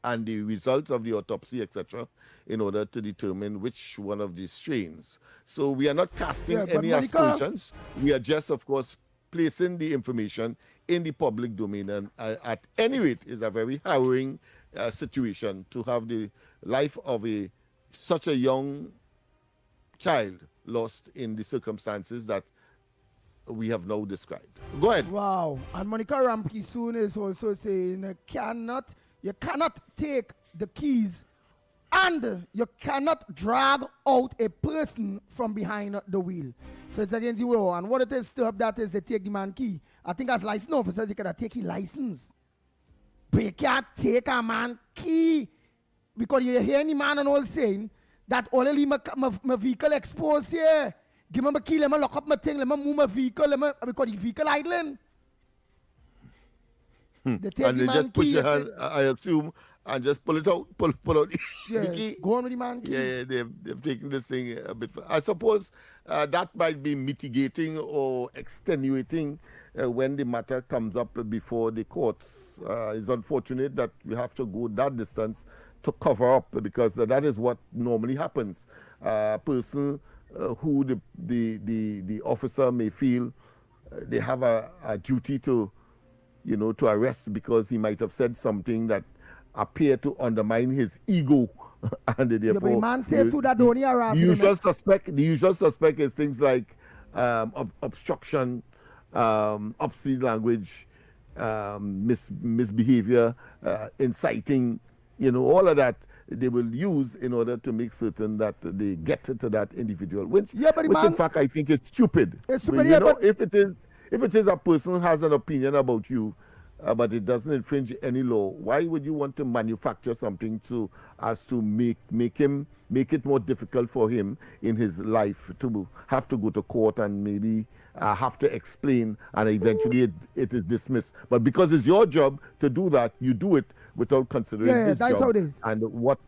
and the results of the autopsy, etc., in order to determine which one of these strains. So we are not casting any aspersions. We are just, of course, placing the information in the public domain. And at any rate, it's a very harrowing situation to have the life of such a young child lost in the circumstances that we have now described. Go ahead.
Wow. And Monica Ramke soon is also saying you cannot take the keys and you cannot drag out a person from behind the wheel. So it's against the law. And what it is to that is they take the man key. I think as license officers, you cannot take his license. But you can't take a man key. Because you hear any man and all saying that only my vehicle exposed here. Give me my key, let me lock up my thing, let me move my vehicle, because the vehicle idling.
They just push your hand, I assume, and just pull it out, pull out the key.
Go on with the man keys.
Yeah, they've taken this thing a bit. I suppose that might be mitigating or extenuating when the matter comes up before the courts. It's unfortunate that we have to go that distance to cover up, because that is what normally happens. A person who the officer may feel they have a duty to arrest because he might have said something that appeared to undermine his ego, and therefore
the man said to that only
the usual suspect is things like obstruction, obscene language, misbehavior, inciting, all of that they will use in order to make certain that they get to that individual, which in fact I think is stupid.
It's stupid,
if it is a person who has an opinion about you, but it doesn't infringe any law, why would you want to manufacture something to make it more difficult for him in his life to have to go to court and maybe have to explain, and eventually it is dismissed. But because it's your job to do that, you do it without considering his
that's
job
how it is.
and what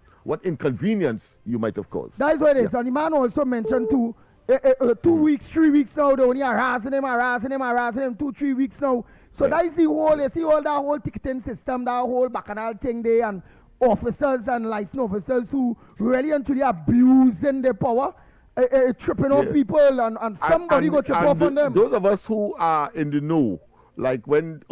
inconvenience you might have caused.
That's what it is. And the man also mentioned too, 2 weeks, 3 weeks now, they only harassing him, 2-3 weeks now. So that is the whole, you see all that whole ticketing system, that whole bacchanal thing there, and officers and licensed officers who really and truly abusing their power, tripping off people, and somebody go trip off on them.
Those of us who are in the know, like when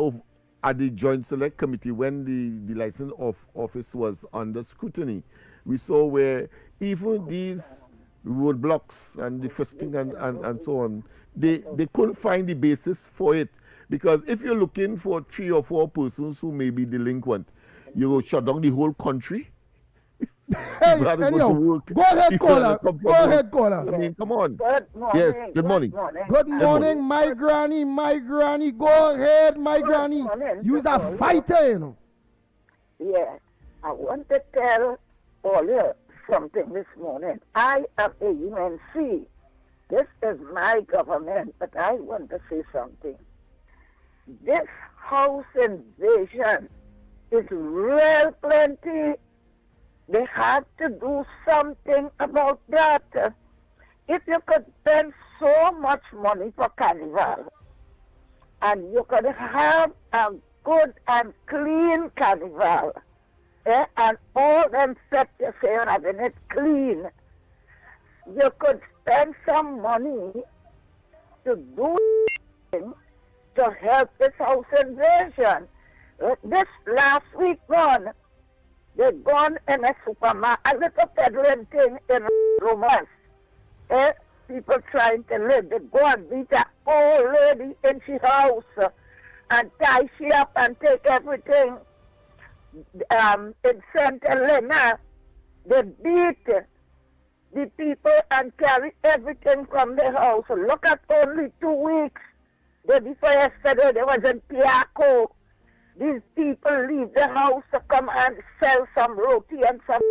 at the Joint Select Committee, when the license of office was under scrutiny, we saw where even these roadblocks and the frisking and so on, they couldn't find the basis for it. Because if you're looking for 3 or 4 persons who may be delinquent, you will shut down the whole country.
Hey, anyhow, go ahead, caller. Go ahead, caller.
I mean, come on.
Good morning.
Yes, good morning.
Good morning, my granny. Go ahead, my granny. You're a fighter, you know.
Yeah, I want to tell all you something this morning. I am a UNC. This is my government, but I want to say something. This house invasion is real plenty. They have to do something about that. If you could spend so much money for carnival, and you could have a good and clean carnival, and all them set you say having it clean, you could spend some money to do something to help this house invasion. This last week gone, they gone in a supermarket, a little peddling thing in Romans. People trying to live. They go and beat an old lady in she house and tie she up and take everything. In St. Helena, they beat the people and carry everything from the house. Look at only 2 weeks. Day before yesterday, there was in Piaco. These people leave the house to come and sell some roti and some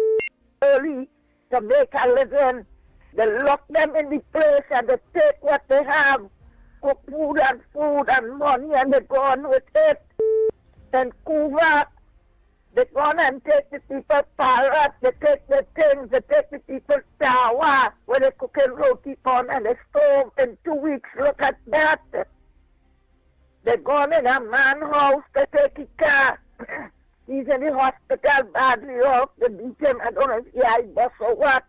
early to make a living. They lock them in the place and they take what they have, cook food and money, and they go on with it. And Cuba, they go on and take the people parrot, they take the things, they take the people tawa, where they cooking roti on and they stove in 2 weeks. Look at that. They gone in a man's house to take his car. He's in the hospital badly off. They beat him. I don't know if he had bus or what.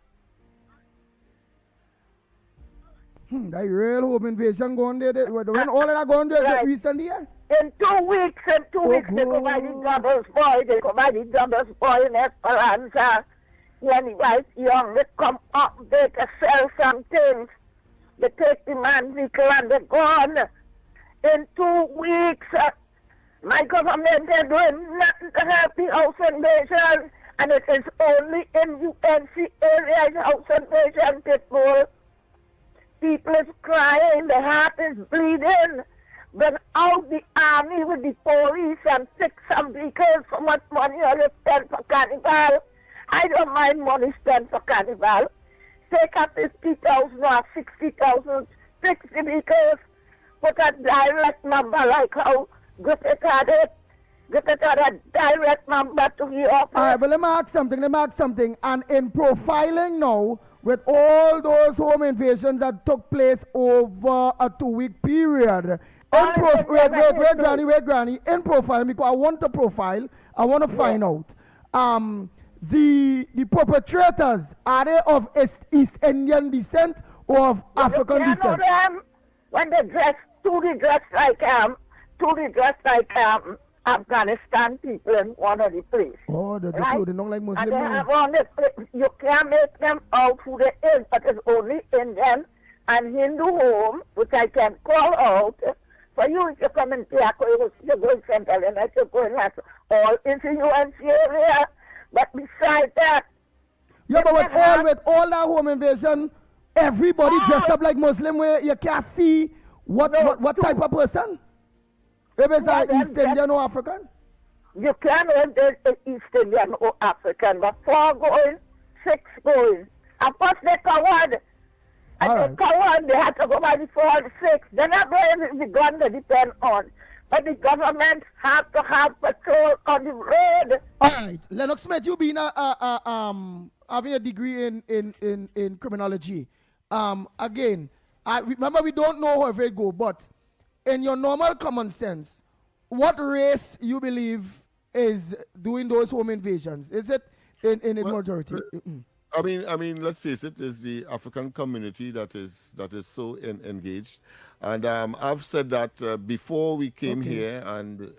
That real home invasion going there. When all of that going there right. Recently, yeah?
In 2 weeks, they come by the Doubles boy. They come by the Doubles boy in Esperanza. When he was young, they come up there to sell some things. They take the man's vehicle and they're gone. In 2 weeks, my government is doing nothing to help the house invasion, and it is only in UNC area house invasion people. People is crying, the heart is bleeding. But out the army with the police and fix some vehicles, so much money are you spend for carnival. I don't mind money spent for carnival. Take up 50,000 or 60,000, fix the vehicles. Put a direct number like how Griffith had it. Griffith had a direct number to the office.
All right, but let me ask something. And in profiling now, with all those home invasions that took place over a 2-week period, wait, Granny. In profiling, because I want to profile, I want to find out. The perpetrators, are they of East Indian descent or of African descent?
When they dress, Afghanistan people in one of the places.
Oh, they don't like Muslim.
And they have on the place. You can't make them out who they is, but it's only Indian and Hindu home, which I can call out. For you, if you come in Piaco, you go in St. Helena, you go in all into UNC area. But besides that,
yeah, but with all that home invasion, everybody dressed up like Muslim, where you can't see what type of person. If it's East Indian or African?
You can have the East Indian or African, but 4 going, 6 going. Of course, they coward. And they coward, they have to go by the 4 and 6. They're not going the gun they depend on. But the government have to have patrol on the road.
All right. Lennox Smith, you being having a degree in criminology. Again, remember we don't know how it go, but in your normal common sense, what race you believe is doing those home invasions? Is it in a majority?
I mean, let's face it, it's the African community that is so engaged, and I've said that before we came here and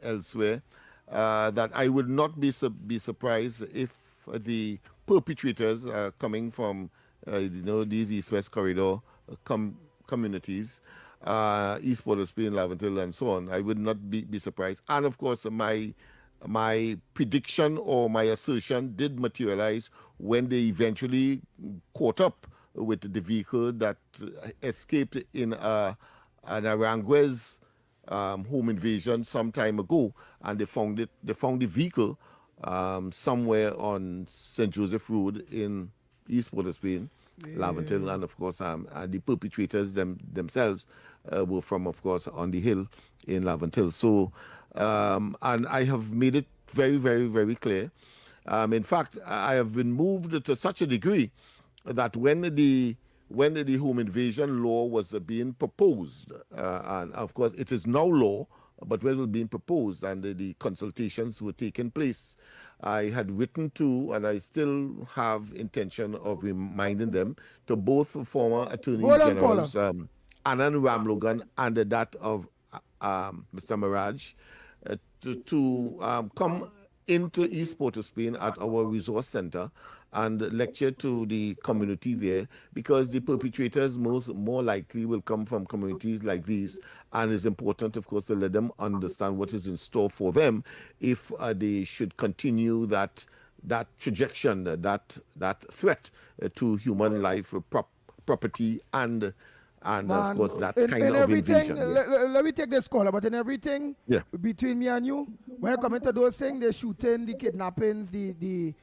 elsewhere, that I would not be surprised if the perpetrators coming from these East-West corridor communities, East Port of Spain, Laventille, and so on. I would not be surprised, and of course my prediction or my assertion did materialize when they eventually caught up with the vehicle that escaped in an Aranguez home invasion some time ago, and they found the vehicle somewhere on St. Joseph Road in East Port of Spain, Laventille, and of course the perpetrators themselves were from, of course, on the hill in Laventille. So and I have made it very, very, very clear. In fact, I have been moved to such a degree that when the home invasion law was being proposed, and of course it is now law, but when it was being proposed and the consultations were taking place, I had written to, and I still have intention of reminding them, to both former Attorney Generals, Anand Ramlogan and that of Mr. Mirage, to come into East Port of Spain at our resource center and lecture to the community there, because the perpetrators more likely will come from communities like these, and it's important, of course, to let them understand what is in store for them if they should continue that trajectory, that threat to human life, property, and of course that kind of invasion.
Let me take this caller, but in everything between me and you, when it comes to those things, the shooting, the kidnappings, the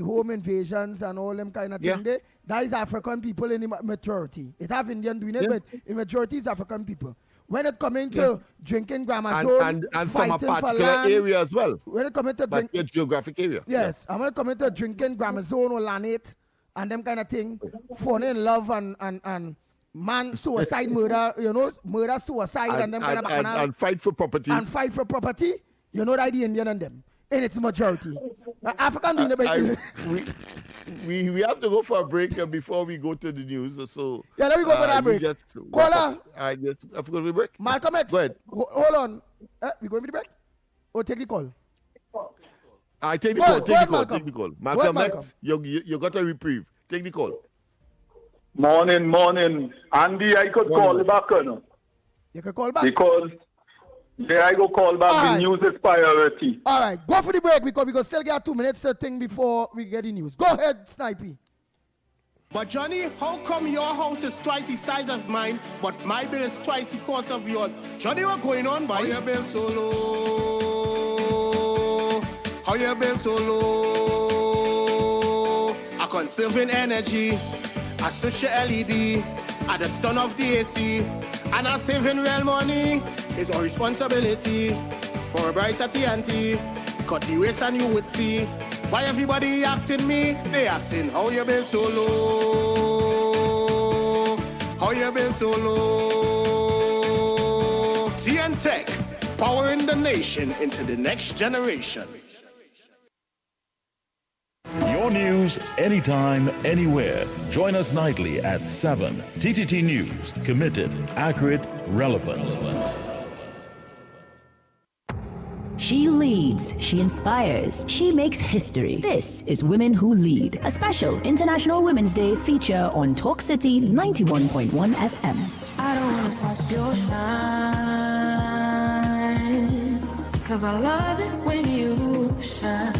home invasions and all them kind of things, that is African people in the majority. It have Indian doing it, but the majority is African people. When it comes to drinking Gramazone,
and from a particular area as well.
When it comes to
geographic area.
Yes, and when it comes to drinking Gramazone or Lanate and them kind of thing, falling in love and man, suicide, murder, murder, suicide, and them kind of
and fight for property.
And fight for property, that the Indian and them. In its majority. African doing the
we have to go for a break before we go to the news. So
let me go for that break. Caller.
I forgot to break.
Malcolm X.
Go ahead.
Hold on. We going to the break? Or take the call?
I take the call. Take the call. Malcolm X, you got a reprieve. Take the call.
Morning. Andy, I could call you back, no?
You could call back?
Because I go call back. The news is priority.
All right, go for the break because we can still get 2 minutes to think before we get the news. Go ahead, Snipey.
But Johnny, how come your house is twice the size of mine, but my bill is twice the cost of yours? Johnny, what's going on, boy? How your bill so low? How your bill so low? I'm conserving energy. I switch your LED at the stun of the AC, and I'm saving real money. It's our responsibility for a brighter TNT. Cut the waste and you would see. Why everybody asking me? They asking how you been so low? How you been so low? TN Tech, powering the nation into the next generation.
Your news anytime, anywhere. Join us nightly at 7. TTT News. Committed, accurate, relevant.
She leads, she inspires, she makes history. This is Women Who Lead, a special International Women's Day feature on Talk City 91.1 FM.
I don't want to stop your shine, 'cause I love it when you shine.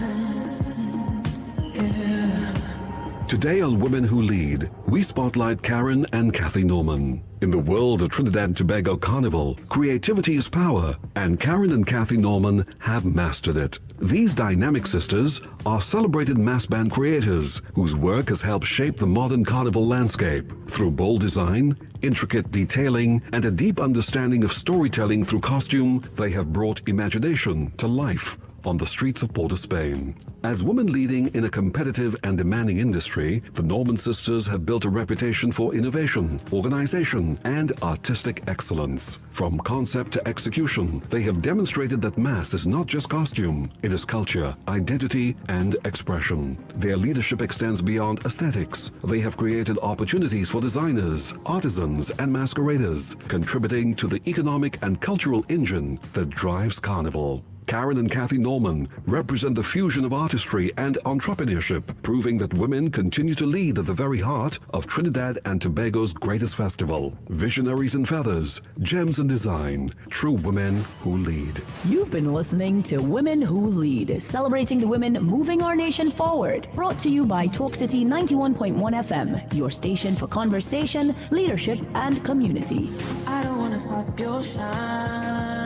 Today on Women Who Lead, we spotlight Karen and Kathy Norman. In the world of Trinidad and Tobago Carnival, creativity is power, and Karen and Kathy Norman have mastered it. These dynamic sisters are celebrated mass band creators whose work has helped shape the modern carnival landscape. Through bold design, intricate detailing, and a deep understanding of storytelling through costume, they have brought imagination to life on the streets of Port of Spain. As women leading in a competitive and demanding industry, the Norman sisters have built a reputation for innovation, organization, and artistic excellence. From concept to execution, they have demonstrated that mass is not just costume, it is culture, identity, and expression. Their leadership extends beyond aesthetics. They have created opportunities for designers, artisans, and masqueraders, contributing to the economic and cultural engine that drives Carnival. Karen and Kathy Norman represent the fusion of artistry and entrepreneurship, proving that women continue to lead at the very heart of Trinidad and Tobago's greatest festival. Visionaries in feathers, gems in design, true women who lead.
You've been listening to Women Who Lead, celebrating the women moving our nation forward. Brought to you by Talk City 91.1 FM, your station for conversation, leadership, and community.
I don't wanna stop your shine,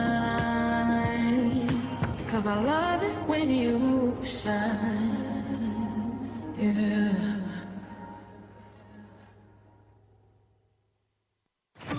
'cause I love it when you shine. Yeah.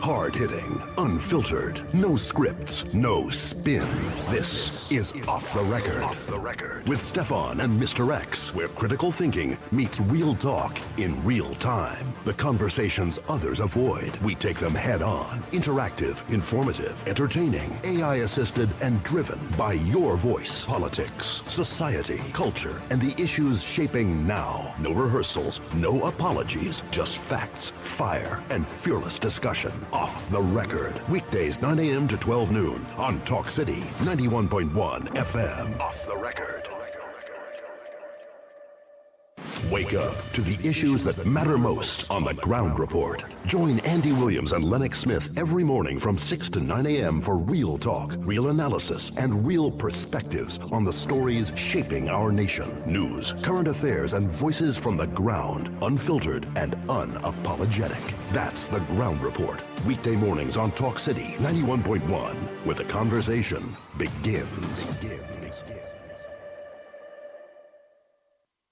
Hard-hitting, unfiltered, no scripts, no spin. This is Off the Record. Off the Record. With Stefan and Mr. X, where critical thinking meets real talk in real time. The conversations others avoid, we take them head on. Interactive, informative, entertaining, AI-assisted, and driven by your voice. Politics, society, culture, and the issues shaping now. No rehearsals, no apologies, just facts, fire, and fearless discussion. Off the Record. Weekdays 9 a.m. to 12 noon on Talk City 91.1 FM. Off the Record. Wake up to the issues that matter most on the Ground Report. Join Andy Williams and Lennox Smith every morning from 6 to 9 a.m. for real talk, real analysis, and real perspectives on the stories shaping our nation. News, current affairs, and voices from the ground, unfiltered and unapologetic. That's the Ground Report. Weekday mornings on Talk City 91.1, where the conversation begins.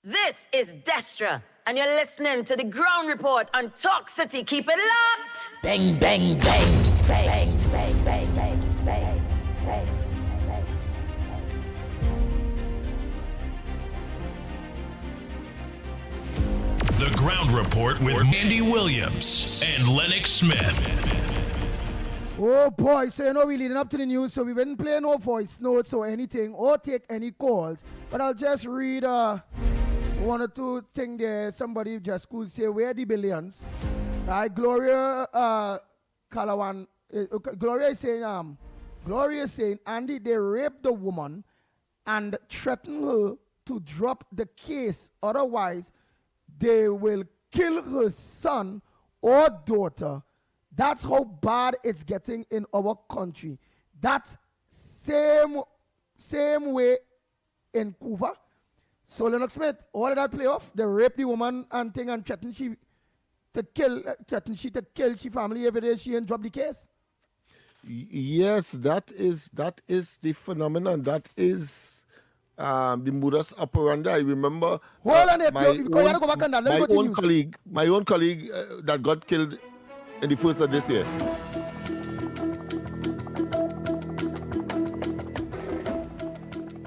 This is Destra, and you're listening to the Ground Report on Talk City. Keep it locked!
Bang, bang, bang, bang, bang, bang, bang, bang, bang.
The Ground Report with Andy Williams and Lennox Smith.
Oh boy, so you know we're leading up to the news, so we wouldn't play no voice notes or anything or take any calls, but I'll just read one or two things there. Somebody just could say, where are the billions? Gloria Calawan, Gloria is saying, Andy, they raped the woman and threatened her to drop the case, otherwise they will kill her son or daughter. That's how bad it's getting in our country. That's same way in Cuba. So Lennox Smith, all of that play off. They rape the woman and thing and threaten she to kill she family every day she and drop the case.
Yes, that is the phenomenon. That is the modus operandi. I remember my own colleague that got killed in the first of this year.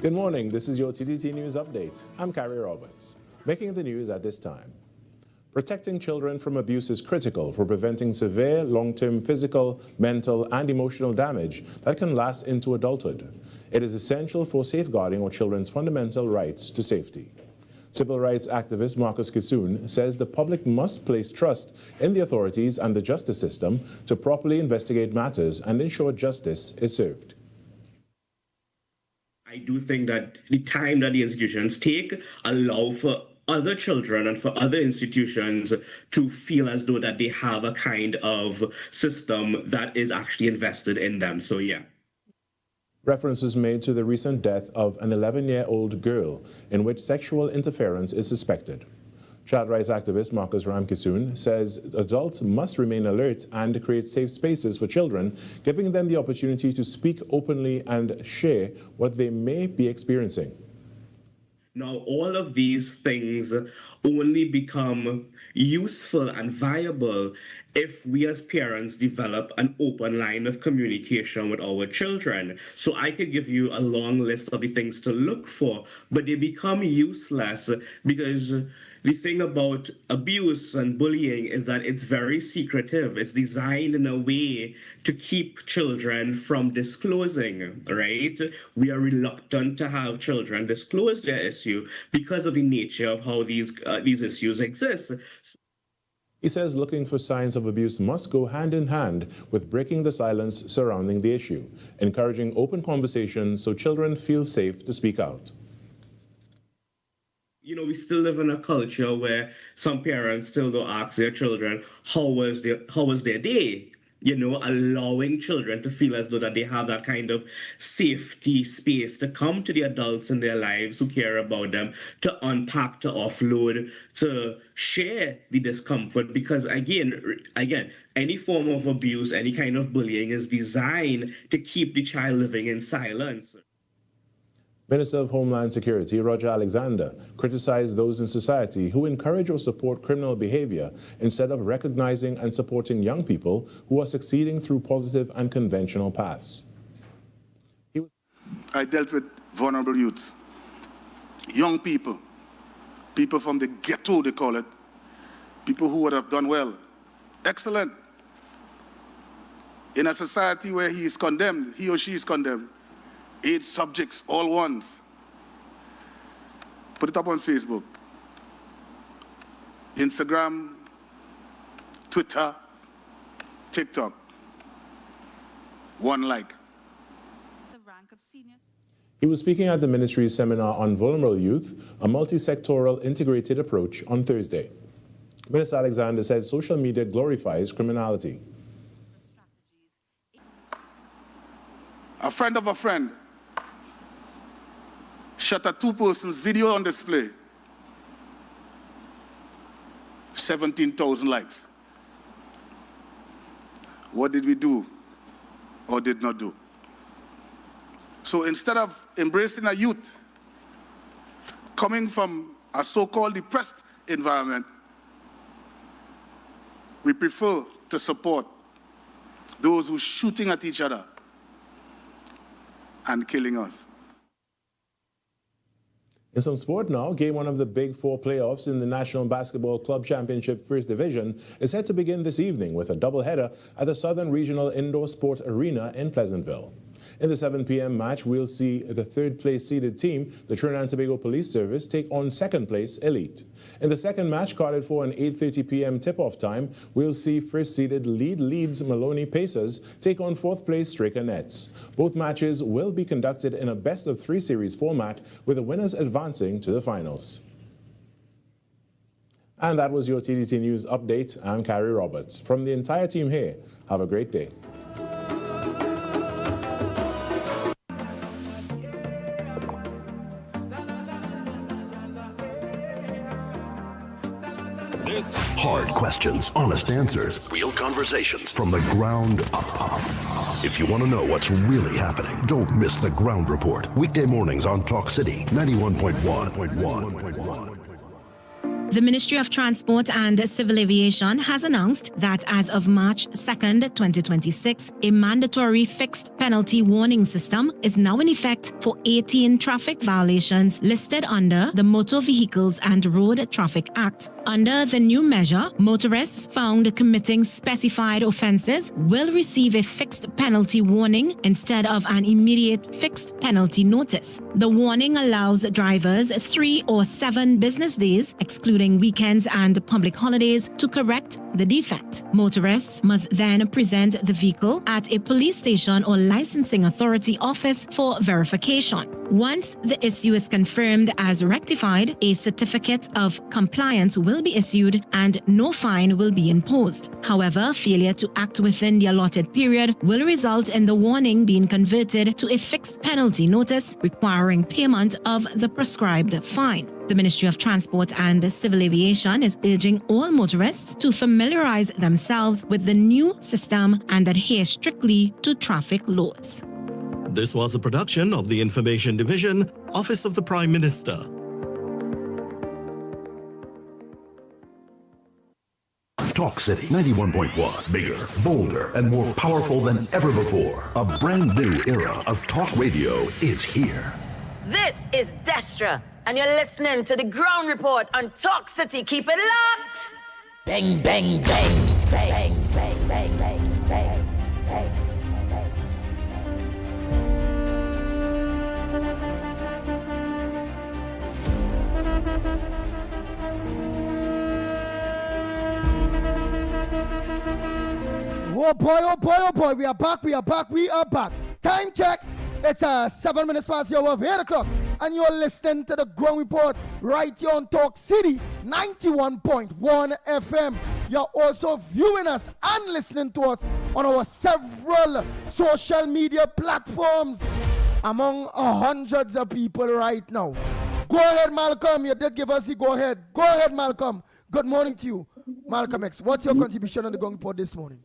Good morning, this is your TTT News Update. I'm Carrie Roberts. Making the news at this time. Protecting children from abuse is critical for preventing severe long-term physical, mental, and emotional damage that can last into adulthood. It is essential for safeguarding our children's fundamental rights to safety. Civil rights activist Marcus Kissoon says the public must place trust in the authorities and the justice system to properly investigate matters and ensure justice is served.
I do think that the time that the institutions take allow for other children and for other institutions to feel as though that they have a kind of system that is actually invested in them. So, yeah.
Reference is made to the recent death of an 11-year-old girl in which sexual interference is suspected. Child rights activist Marcus Ramkisoon says adults must remain alert and create safe spaces for children, giving them the opportunity to speak openly and share what they may be experiencing.
Now, all of these things only become useful and viable if we as parents develop an open line of communication with our children. So I could give you a long list of the things to look for, but they become useless because the thing about abuse and bullying is that it's very secretive. It's designed in a way to keep children from disclosing, right? We are reluctant to have children disclose their issue because of the nature of how these issues exist.
He says looking for signs of abuse must go hand in hand with breaking the silence surrounding the issue, encouraging open conversations so children feel safe to speak out.
You know, we still live in a culture where some parents still don't ask their children, how was their day? You know, allowing children to feel as though that they have that kind of safety space to come to the adults in their lives who care about them, to unpack, to offload, to share the discomfort. Because again, any form of abuse, any kind of bullying is designed to keep the child living in silence.
Minister of Homeland Security Roger Alexander criticized those in society who encourage or support criminal behavior instead of recognizing and supporting young people who are succeeding through positive and conventional paths.
I dealt with vulnerable youth, young people, people from the ghetto, they call it, people who would have done well. Excellent. In a society where he is condemned, he or she is condemned, 8 subjects, all ones. Put it up on Facebook, Instagram, Twitter, TikTok. 1 like.
He was speaking at the ministry's seminar on vulnerable youth, a multi-sectoral integrated approach, on Thursday. Minister Alexander said social media glorifies criminality.
A friend of a friend shot a 2-person's video on display. 17,000 likes. What did we do or did not do? So instead of embracing a youth coming from a so-called depressed environment, we prefer to support those who are shooting at each other and killing us.
In some sport now, Game 1 of the Big Four playoffs in the National Basketball Club Championship First Division is set to begin this evening with a doubleheader at the Southern Regional Indoor Sport Arena in Pleasantville. In the 7 p.m. match, we'll see the third-place seeded team, the Trinidad and Tobago Police Service, take on second-place Elite. In the second match, carded for an 8:30 p.m. tip-off time, we'll see first-seeded Leeds Maloney Pacers take on fourth-place Straker Nets. Both matches will be conducted in a best-of-3 series format, with the winners advancing to the finals. And that was your TDT News Update. I'm Carrie Roberts. From the entire team here, have a great day.
Hard questions, honest answers, real conversations from the ground up. If you want to know what's really happening, don't miss the Ground Report. Weekday mornings on Talk City 91.1.
The Ministry of Transport and Civil Aviation has announced that as of March 2nd, 2026, a mandatory fixed penalty warning system is now in effect for 18 traffic violations listed under the Motor Vehicles and Road Traffic Act. Under the new measure, motorists found committing specified offenses will receive a fixed penalty warning instead of an immediate fixed penalty notice. The warning allows drivers 3 or 7 business days, excluding weekends and public holidays, to correct the defect. Motorists must then present the vehicle at a police station or licensing authority office for verification. Once the issue is confirmed as rectified, a certificate of compliance will be issued and no fine will be imposed. However, failure to act within the allotted period will result in the warning being converted to a fixed penalty notice requiring payment of the prescribed fine. The Ministry of Transport and Civil Aviation is urging all motorists to familiarize themselves with the new system and adhere strictly to traffic laws.
This was a production of the Information Division, Office of the Prime Minister.
Talk City 91.1. Bigger, bolder, and more powerful than ever before. A brand new era of talk radio is here.
This is Destra, and you're listening to the Ground Report on Talk City. Keep it locked.
Bang, bang, bang, bang, bang, bang, bang, bang, bang.
Oh boy, oh boy, oh boy. We are back, we are back, we are back. Time check. It's 7 minutes past the hour of 8 o'clock. And you're listening to the Ground Report right here on Talk City 91.1 FM. You're also viewing us and listening to us on our several social media platforms. Among hundreds of people right now. Go ahead, Malcolm. You did give us the go ahead. Go ahead, Malcolm. Good morning to you. Malcolm X, what's your contribution on the Ground Report this morning?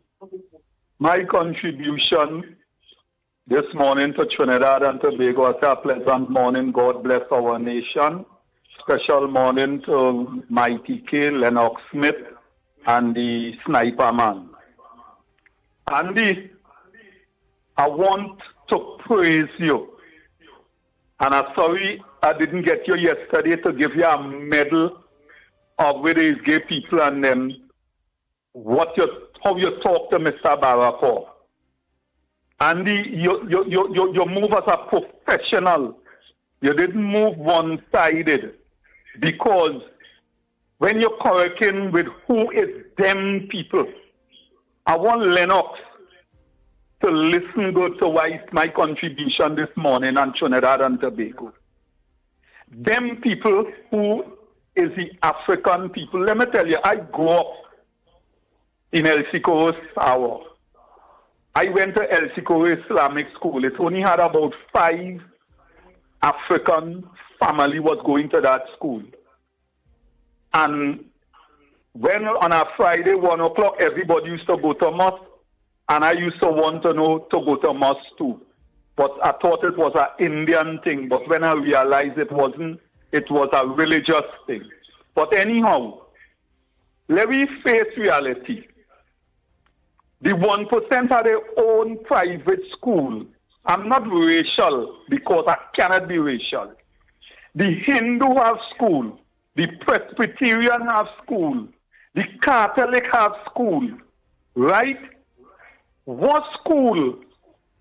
My contribution this morning to Trinidad and Tobago is a pleasant morning. God bless our nation. Special morning to Mighty K, Lennox Smith, and the Sniper Man. Andy, I want to praise you. And I'm sorry I didn't get you yesterday to give you a medal of where these gay people and them, how you talk to Mr. Barako. Andy, you move as a professional. You didn't move one-sided. Because when you're correcting with who is them people, I want Lennox to listen good to why it's my contribution this morning on Trinidad and Tobago. Them people who is the African people. Let me tell you, I grew up in El Sicoro Sour. I went to El Sicoro Islamic School. It only had about 5 African family was going to that school. And when on a Friday, 1 o'clock, everybody used to go to mosque, and I used to want to know to go to mosque too. But I thought it was an Indian thing. But when I realized it wasn't, it was a religious thing. But anyhow, let me face reality. The 1% have their own private school. I'm not racial because I cannot be racial. The Hindu have school. The Presbyterian have school. The Catholic have school. Right? What school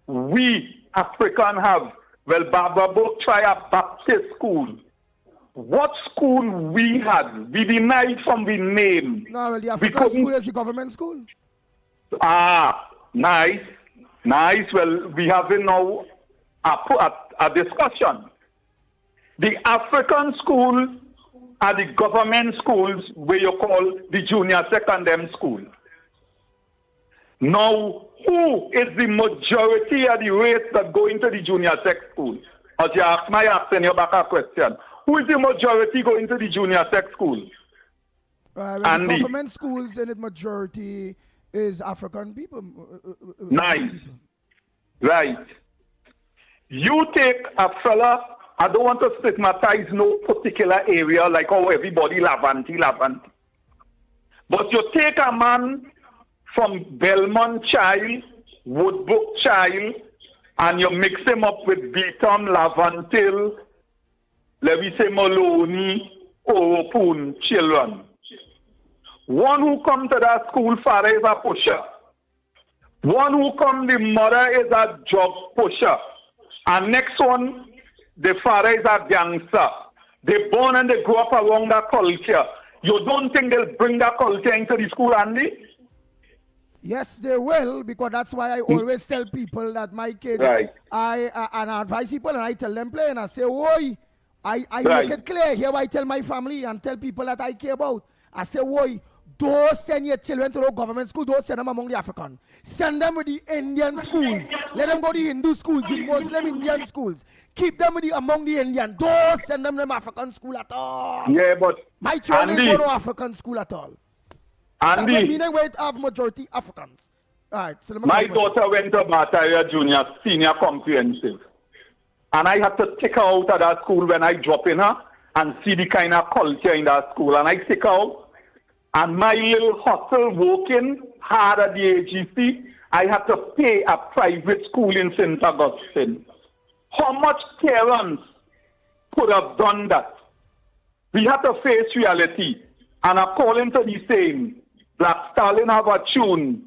we African have? Well, Baba Book try a Baptist school. What school we had? We denied from the name.
No, well, the African school is the government school.
Ah, nice. Nice. Well, we have now a discussion. The African schools are the government schools where you call the junior secondary school. Now, who is the majority of the race that go into the junior sec school? As you ask my asking you back a question. Who is the majority going to the junior sec school?
Well, the government schools in the majority is African people.
Nice. Right. You take a fella, I don't want to stigmatize no particular area like how everybody Lavanti. But you take a man from Belmont child, Woodbrook child, and you mix him up with Beaton, Lavantil, let me say Maloney, Oropun children. One who come to that school, father is a pusher. One who come, the mother is a drug pusher. And next one, the father is a gangster. They born and they grow up around that culture. You don't think they'll bring that culture into the school, Andy?
Yes, they will, because that's why I always tell people that my kids,
right.
I advise people and I tell them play and I say, oi, I right. Make it clear. Here I tell my family and tell people that I care about. I say, oi, Don't send your children to the government school. Don't send them among the African. Send them with the Indian schools. Let them go to the Hindu schools, the Muslim Indian schools. Keep them with among the Indian. Don't send them to the African school at all.
Yeah, but
my children
Andy,
go to African school at all.
Andy,
that meaning we have majority Africans. All right. So
my daughter went to Bataria Junior Senior Comprehensive, and I had to take her out of that school when I drop in her and see the kind of culture in that school. And I take her out. And my little hustle working hard at the AGC, I had to pay a private school in St. Augustine. How much parents could have done that? We had to face reality. And according to the saying, Black Stalin have a tune,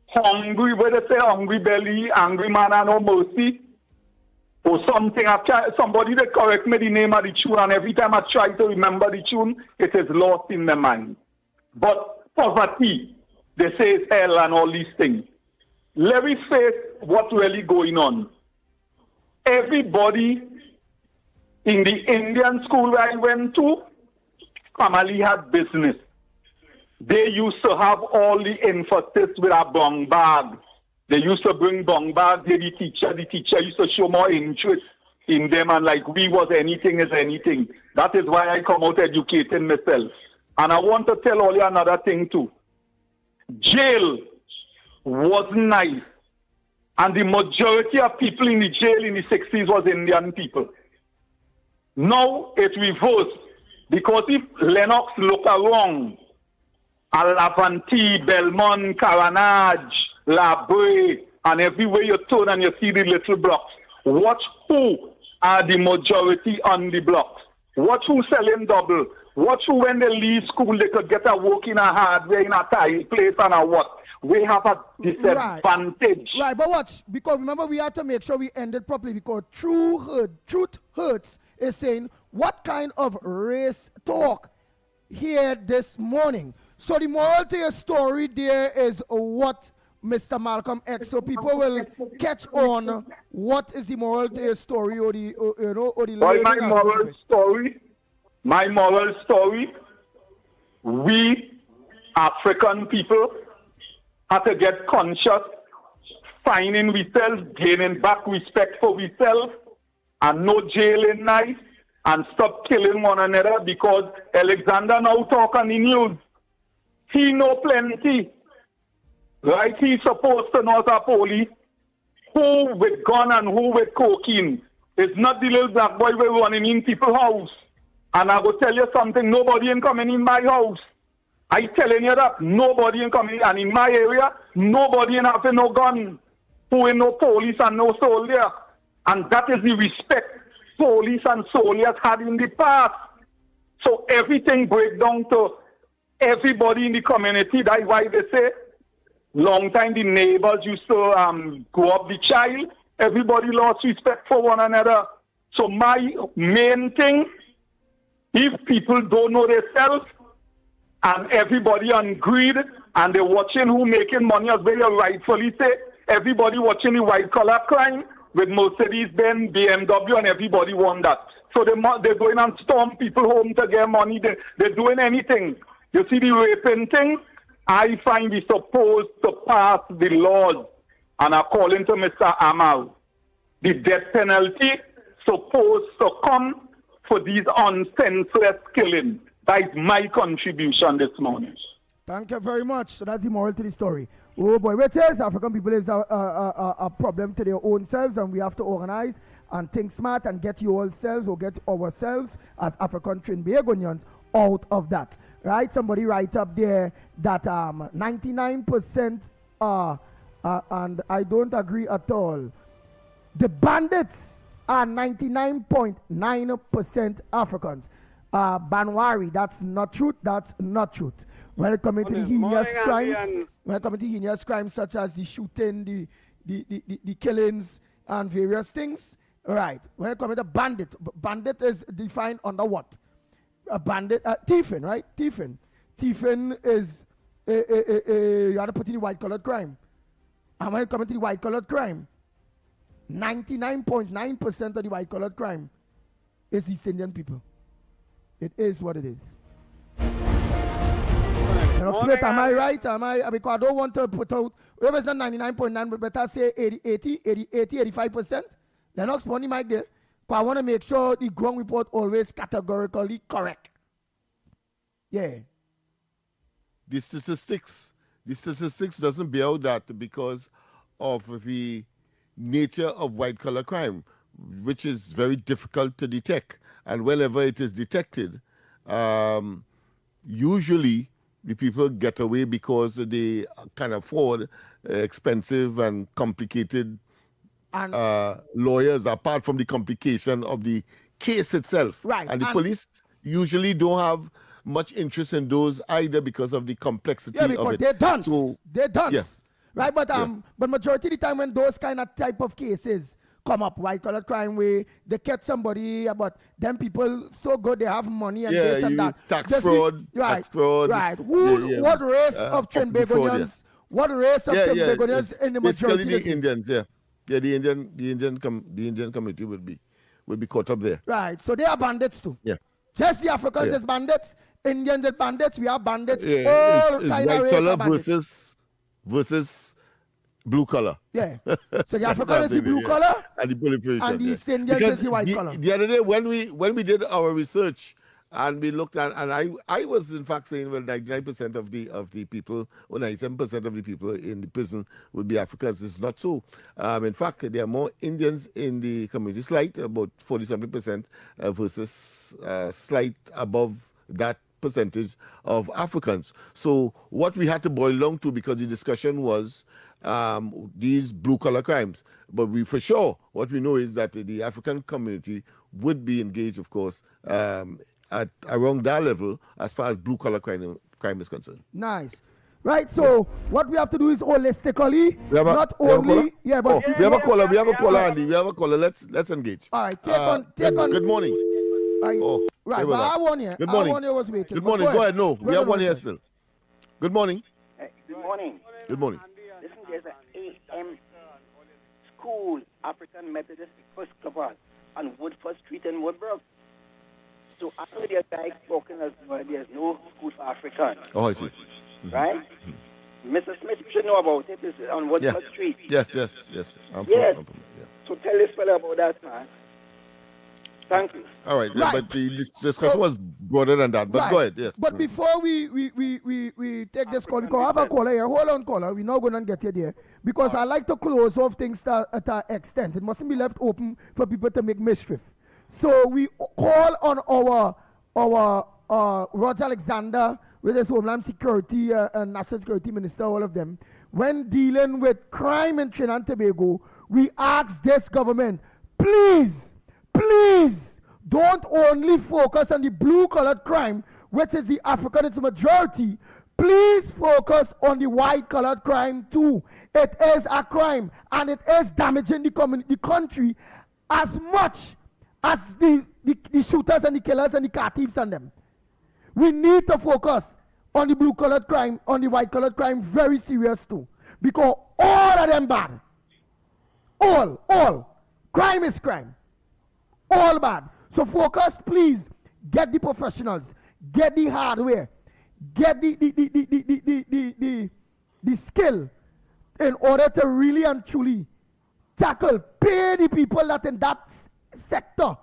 hungry, where they say hungry belly, angry man and no mercy, or something. Somebody that correct me the name of the tune, and every time I try to remember the tune, it is lost in my mind. But poverty, they say it's hell and all these things. Let me face what's really going on. Everybody in the Indian school where I went to, family had business. They used to have all the emphasis with a bong bag. They used to bring bong bag to the teacher. The teacher used to show more interest in them, and like we was anything is anything. That is why I come out educating myself. And I want to tell all you another thing too. Jail was nice. And the majority of people in the jail in the 60s was Indian people. Now it's reversed. Because if Lennox look around, Alavanti, Belmont, Caranage, La Brea, and everywhere you turn and you see the little blocks, watch who are the majority on the blocks. Watch who selling double. Watch who when they leave school, they could get a work in a hardware, in a tile place and a what. We have a disadvantage.
Right, but watch, because remember we had to make sure we ended properly because truth hurts is saying what kind of race talk here this morning. So the moral to your story there is what Mr. Malcolm X, so people will catch on what is the moral to your story or the
well, my moral story, we African people have to get conscious, finding ourselves, gaining back respect for ourselves, and no jailing nice, and stop killing one another because Alexander now talk on the news. He know plenty. Right? He's supposed to know the police who with gun and who with cocaine. It's not the little black boy we're running in people's house. And I will tell you something, nobody ain't coming in my house. I telling you that nobody ain't coming in. And in my area, nobody ain't having no gun. Who ain't no police and no soldier. And that is the respect police and soldiers had in the past. So everything break down to everybody in the community. That's why they say, long time the neighbors used to grow up the child. Everybody lost respect for one another. So my main thing, if people don't know themselves and everybody on greed and they're watching who making money, as they rightfully say, everybody watching the white collar crime with Mercedes-Benz, BMW, and everybody want that. So they're going and storm people home to get money. They're doing anything. You see the raping thing? I find we supposed to pass the laws, and according to Mr. Amal, the death penalty supposed to come for these unsenseless killing. That is my contribution this morning.
Thank you very much. So that's the moral to the story. Oh boy, which is African people is a problem to their own selves, and we have to organize and think smart and get yourselves or get ourselves as African Trinbagonians out of that. Right? Somebody write up there that 99% and I don't agree at all. The bandits are 99.9% Africans. Banwari, that's not truth. That's not truth. When it comes to the heinous crimes, such as the shooting, the killings, and various things, right? When it comes to bandit is defined under what? A bandit, thieving, right? Thieving is you have to put in the white-collared crime. And when it comes to the white-collared crime, 99.9% of the white-collared crime is East Indian people. It is what it is.
Right.
Lennox Smith, am I right? Because I don't want to put out, whoever's not 99.9, but better say 80, 85%. Lennox, money mic there. Because I want to make sure the ground report always categorically correct. Yeah.
The statistics doesn't bear out that because of the nature of white collar crime, which is very difficult to detect. And whenever it is detected, usually the people get away because they can afford expensive and complicated lawyers, apart from the complication of the case itself.
Right.
And the police usually don't have much interest in those either because of the complexity
because
of it.
They're done.
So,
they're done.
Yeah.
Right, but majority of the time when those kind of type of cases come up, white collar crime where they catch somebody, but them people so good they have money and this and that.
Tax fraud.
Right. What race of Trinbagonians? What race of Trinbagonians in the majority?
Basically the Indians, yeah, the Indian community would be caught up there.
Right, so they are bandits too.
Yeah.
Just the Africans is bandits, Indians is bandits, we are bandits.
Yeah,
all
it's
kind of
white
race
collar
are bandits.
versus blue collar.
Yeah. So the Africans is the blue collar
and the proliferation.
And the East Indians is the white collar.
The other day when we did our research and we looked at, and I was in fact saying, well, 99% of the people, or 97% of the people in the prison would be Africans. It's not so. In fact, there are more Indians in the community, slight, about 40-something%, versus slight above that percentage of Africans. So what we had to boil down to, because the discussion was these blue-collar crimes. But for sure, what we know is that the African community would be engaged, of course, at around that level as far as blue-collar crime is concerned.
Nice. Right, so what we have to do is holistically,
we have a caller, Andy. We have a caller. Let's engage.
All right, take on.
Good morning.
Right, but I want you.
Good morning.
I want you was waiting.
Good morning. Go ahead. No, we have one here still. Good morning.
Good morning.
Good morning.
Listen, there's an AM school, African Methodist Episcopal, on Woodford Street in Woodbrook. So I heard there's guys talking as well, there's no school for Africans.
Oh, I see.
Mm-hmm. Right? Mr. Smith, you should know about it. It's on Woodford Street.
Yes. I'm
So tell this fella about that, man. Thank you.
All right. Yeah, but the discussion was broader than that. But go ahead. Yes.
But before we take this call, because I have a caller here. Hold on, caller. We're not going to get you there. Because I like to close off things at an extent. It mustn't be left open for people to make mischief. So we call on our Roger Alexander, with his Homeland Security and National Security Minister, all of them. When dealing with crime in Trinidad and Tobago, we ask this government, please, don't only focus on the blue-collared crime, which is the African, it's a majority. Please focus on the white-collared crime too. It is a crime, and it is damaging the country as much as the shooters and the killers and the car thieves and them. We need to focus on the blue-collared crime, on the white-collared crime, very serious too. Because all of them bad. All. Crime is crime. All bad. So focus, please. Get the professionals. Get the hardware. Get the skill in order to really and truly tackle, pay the people that in that sector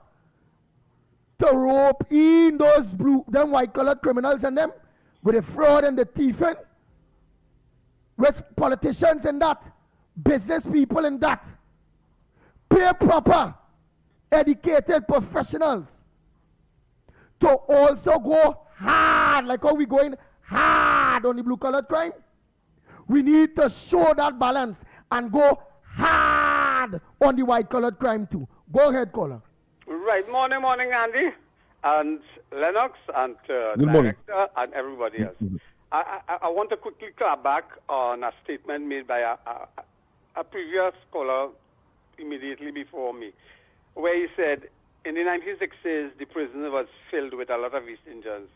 to rope in those them white-collared criminals and them with the fraud and the thieving, with politicians and that, business people and that. Pay proper, educated professionals to also go hard, like how we going hard on the blue-collared crime. We need to show that balance and go hard on the white-collared crime too. Go ahead, caller.
Right. Morning, Andy, and Lennox, and
Good morning.
Director, and everybody else. I want to quickly clap back on a statement made by a previous caller immediately before me, where he said, in the 1960s, the prison was filled with a lot of East Indians.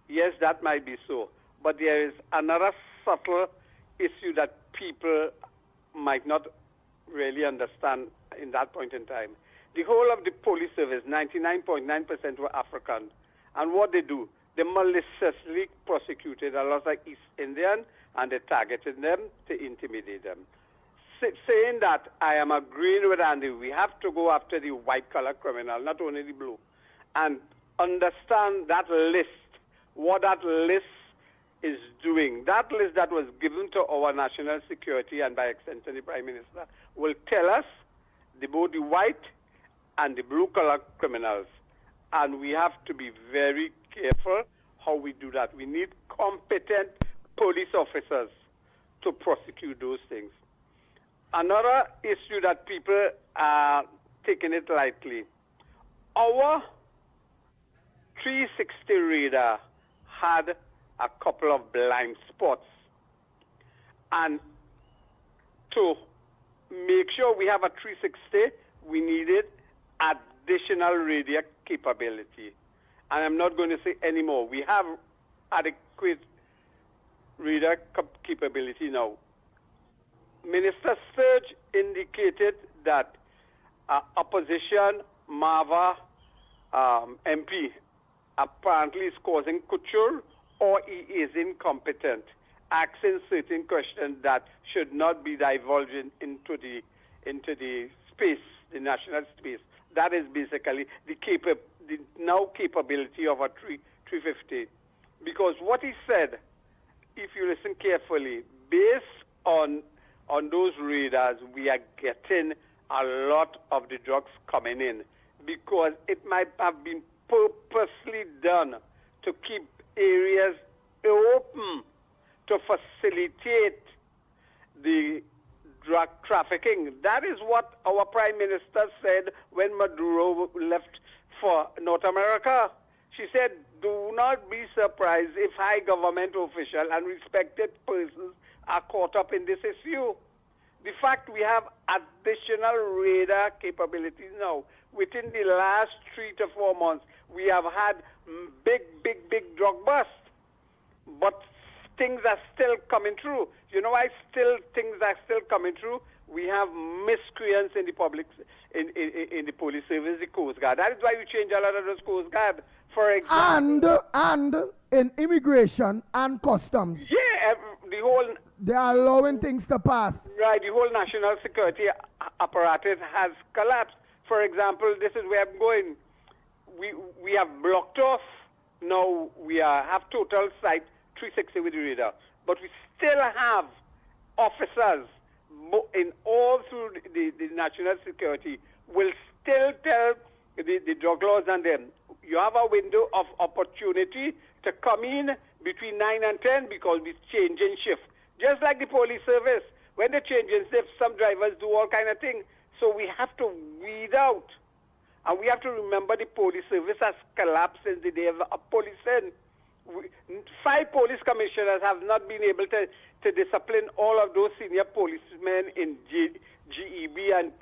Yes, that might be so, but there is another subtle issue that people might not really understand in that point in time. The whole of the police service, 99.9% were African. And what they do, they maliciously prosecuted a lot of East Indian, and they targeted them to intimidate them. Saying that, I am agreeing with Andy. We have to go after the white-collar criminal, not only the blue, and understand that list, what that list is doing. That list that was given to our national security and by extension the Prime Minister will tell us both the white and the blue-collar criminals. And we have to be very careful how we do that. We need competent police officers to prosecute those things. Another issue that people are taking it lightly. Our 360 radar had a couple of blind spots. And to make sure we have a 360, we needed additional radar capability. And I'm not going to say any more. We have adequate radar capability now. Minister Sturge indicated that opposition Marva MP apparently is causing couture or he is incompetent, asking certain questions that should not be divulged into the space, the national space. That is basically the now capability of a 350. Because what he said, if you listen carefully, based on those radars, we are getting a lot of the drugs coming in because it might have been purposely done to keep areas open to facilitate the drug trafficking. That is what our Prime Minister said when Maduro left for North America. She said, do not be surprised if high government officials and respected persons are caught up in this issue. The fact we have additional radar capabilities now, within the last 3 to 4 months, we have had big drug busts. But things are still coming through. You know why things are still coming through? We have miscreants in the public, in the police service, the Coast Guard. That is why we change a lot of those Coast Guard. For example,
and in immigration and customs.
Yeah, the whole.
They are allowing things to pass.
Right, the whole national security apparatus has collapsed. For example, this is where I'm going. We have blocked off. Now we have total sight 360 with the radar, but we still have officers in all through the national security will still tell the drug laws and them, you have a window of opportunity to come in between 9 and 10 because we're changing shift. Just like the police service, when they change shift, some drivers do all kind of things. So we have to weed out. And we have to remember the police service has collapsed since the day of policing. 5 police commissioners have not been able to discipline all of those senior policemen in GEB and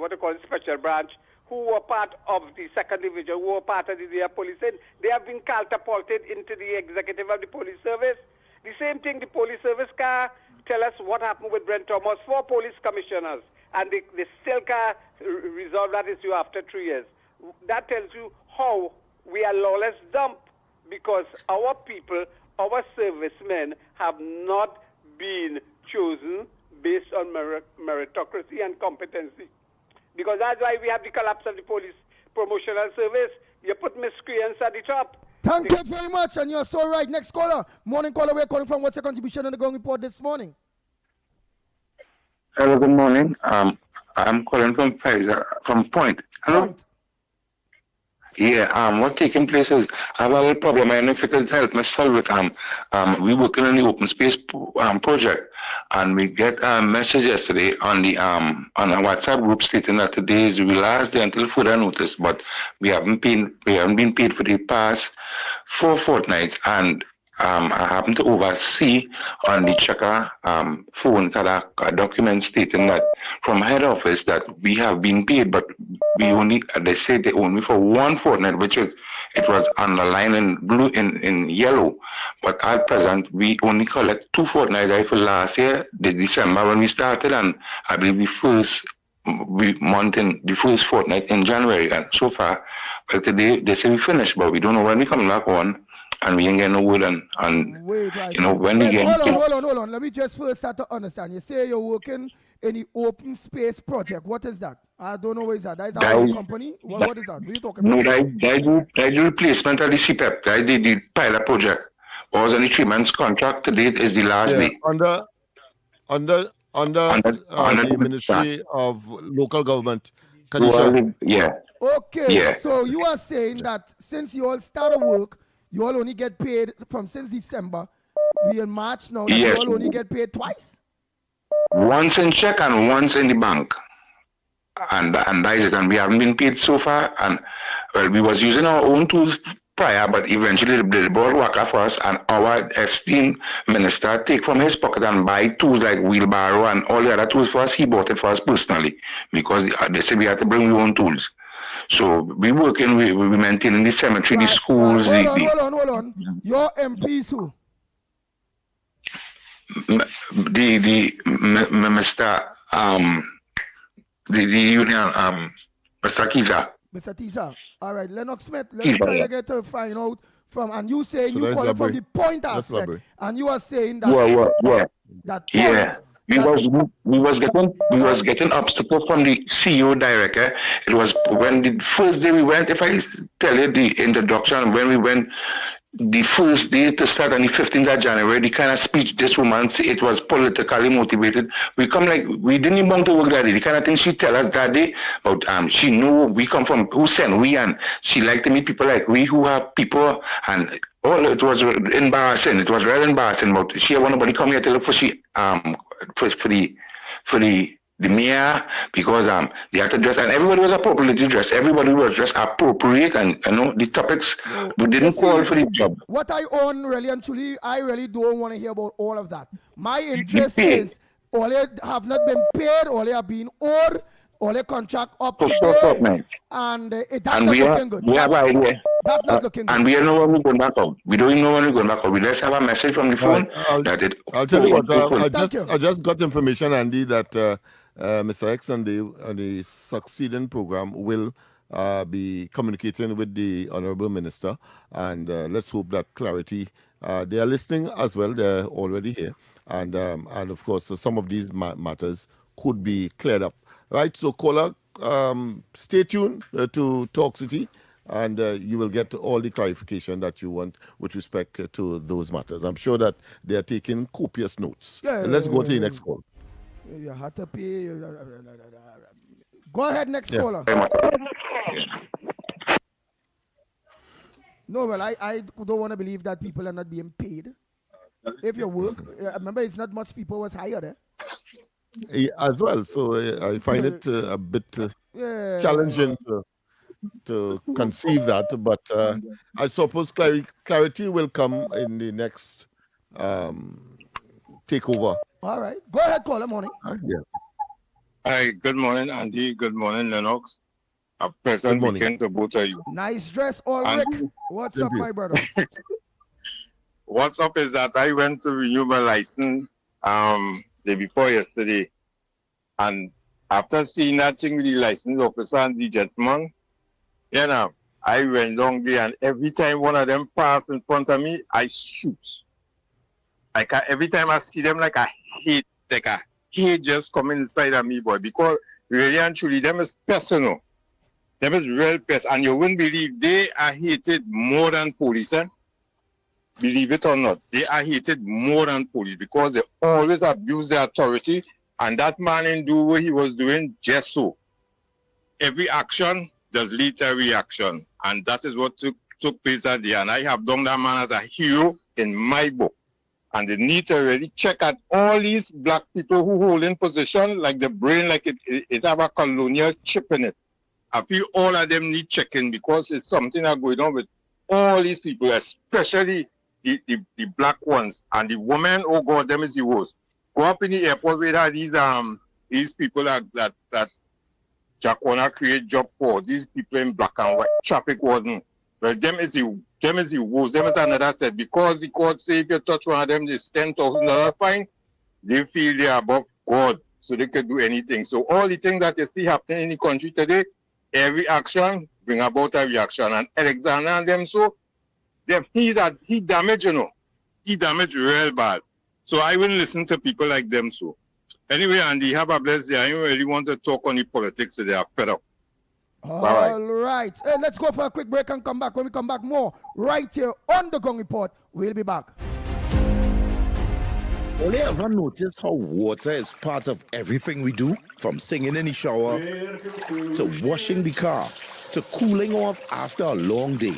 what they call special branch who were part of the 2nd Division, who were part of the policing. They have been catapulted into the executive of the police service. The same thing, the police service car tell us what happened with Brent Thomas, 4 police commissioners, and they still can't resolve that issue after 3 years. That tells you how we are lawless dump because our people, our servicemen have not been chosen based on meritocracy and competency. Because that's why we have the collapse of the police promotional service. You put miscreants at the top.
Thank you very much, and you're so right. Next caller, morning caller, we're calling from. What's your contribution on the Going Report this morning?
Hello, good morning. I'm calling from Pfizer, from Point. Hello? Point. Yeah, what's taking place is I have a little problem. I don't know if you could help me solve it. We working on the open space project, and we get a message yesterday on the on a WhatsApp group stating that today is the last day until further notice, but we haven't been paid for the past 4 fortnights, and I happen to oversee on the checker phone that a document stating that from head office that we have been paid, but we only, they say they owe me for 1 fortnight, which is, it was underlined in blue, in yellow. But at present, we only collect 2 fortnights for last year, the December when we started, and I believe the first fortnight in January. And so far, well, today they say we finished, but we don't know when we come back on. and we didn't get no word on
Wait,
you know, when we get...
Hold on. Let me just first start to understand. You say you're working in the open space project. What is that? I don't know what is that. That is our company? What is that? What are you talking about?
No, that do replacement of the CPEP. That did the pilot project. Was only 3 months contract. The date is the last day.
Under the Ministry of Local Government.
Okay, so you are saying that since you all started work, you all only get paid from since December. We in March now, that you all only get paid twice?
Once in check and once in the bank. And that is it. And we haven't been paid so far. And well, we was using our own tools prior, but eventually the board work for us, and our esteemed minister take from his pocket and buy tools like wheelbarrow and all the other tools for us. He bought it for us personally because they said we had to bring our own tools. So we working, we maintaining the cemetery, the schools.
Hold on. Your MPs who?
The union, Mr. Kiza.
Mr. Tisa. All right, Lennox Smith, let me try to get to find out from, and you saying so you call it from the point aspect, and you are saying that that point,
we was getting obstacle from the CEO director. It was when the first day we went, if I tell you the introduction, when we went the first day to start on the 15th of January, the kind of speech this woman said, it was politically motivated. We come like, we didn't even want to work that day. The kind of thing she tell us that day, but she knew we come from, who sent we, and she liked to meet people like we who have people, and it was embarrassing. It was really embarrassing, but she had nobody come here to look for she, for the mayor, because they had to dress, and everybody was appropriately dressed. Everybody was dressed appropriate, and you know the topics. We didn't call for the job.
What I own really and truly, I really don't want to hear about all of that. My interest is all they have not been paid, all they have been owed, all their contract up to date, and that's not looking good.
We have an idea.
That's not looking good.
And we don't know when we're going back out. We don't even know when we're going back out. We just have a message from the phone
I'll tell you what. I just got information, Andy, that. Mr. X and the succeeding program will be communicating with the Honorable Minister, and let's hope that clarity. They are listening as well. They're already here, and of course, some of these matters could be cleared up. Right. So, caller, stay tuned to Talk City, and you will get all the clarification that you want with respect to those matters. I'm sure that they are taking copious notes. Let's go to the next call.
You have to pay. Go ahead, next caller. No, well, I don't want to believe that people are not being paid. If you work, remember, it's not much people was hired.
As well, so I find it a bit challenging to conceive that, but I suppose clarity will come in the next takeover.
All right. Go ahead, caller. Morning.
Hi, good morning, Andy. Good morning, Lennox. A pleasant weekend to both of you.
Nice dress, Ulrich. What's up, my brother?
What's up is that I went to renew my license day before yesterday. And after seeing that thing with the license officer and the gentleman, you know, I went down there, and every time one of them passed in front of me, I shoot. Like every time I see them, like I hate just coming inside of me, boy, because really and truly, them is personal. Them is real pest, and you wouldn't believe they are hated more than police, eh? Believe it or not, they are hated more than police because they always abuse their authority, and that man didn't do what he was doing just so. Every action does lead to a reaction, and that is what took place that day, and I have done that man as a hero in my book. And they need to really check at all these black people who hold in position, like the brain, like it have a colonial chip in it. I feel all of them need checking because it's something that going on with all these people, especially the black ones. And the women, oh God, them is the worst. Go up in the airport where these people that Jack wanna create job for, these people in black and white, traffic warden. Well, them is the worst. Them is another set. Because the court say if you touch one of them, it's $10,000 fine. They feel they are above God, so they can do anything. So all the things that you see happening in the country today, every action bring about a reaction. And Alexander and them, so he damaged, you know. He damaged real bad. So I will listen to people like them. So anyway, Andy, have a blessed day. I don't really want to talk on the politics, so they are fed up.
All right. Hey, let's go for a quick break and come back. When we come back, more right here on the Gong Report. We'll be back.
Only ever noticed how water is part of everything we do? From singing in the shower, to washing the car, to cooling off after a long day.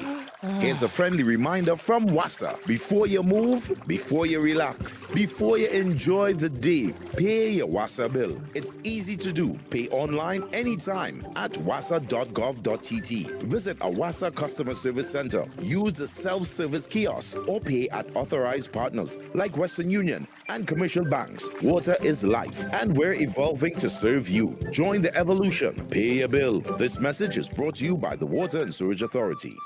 Here's a friendly reminder from WASA. Before you move, before you relax, before you enjoy the day, pay your WASA bill. It's easy to do. Pay online anytime at wasa.gov.tt. Visit a WASA customer service center. Use the self-service kiosk or pay at authorized partners like Western Union and commercial banks. Water is life, and we're evolving to serve you. Join the evolution. Pay your bill. This message is brought to you by the Water and Sewage Authority.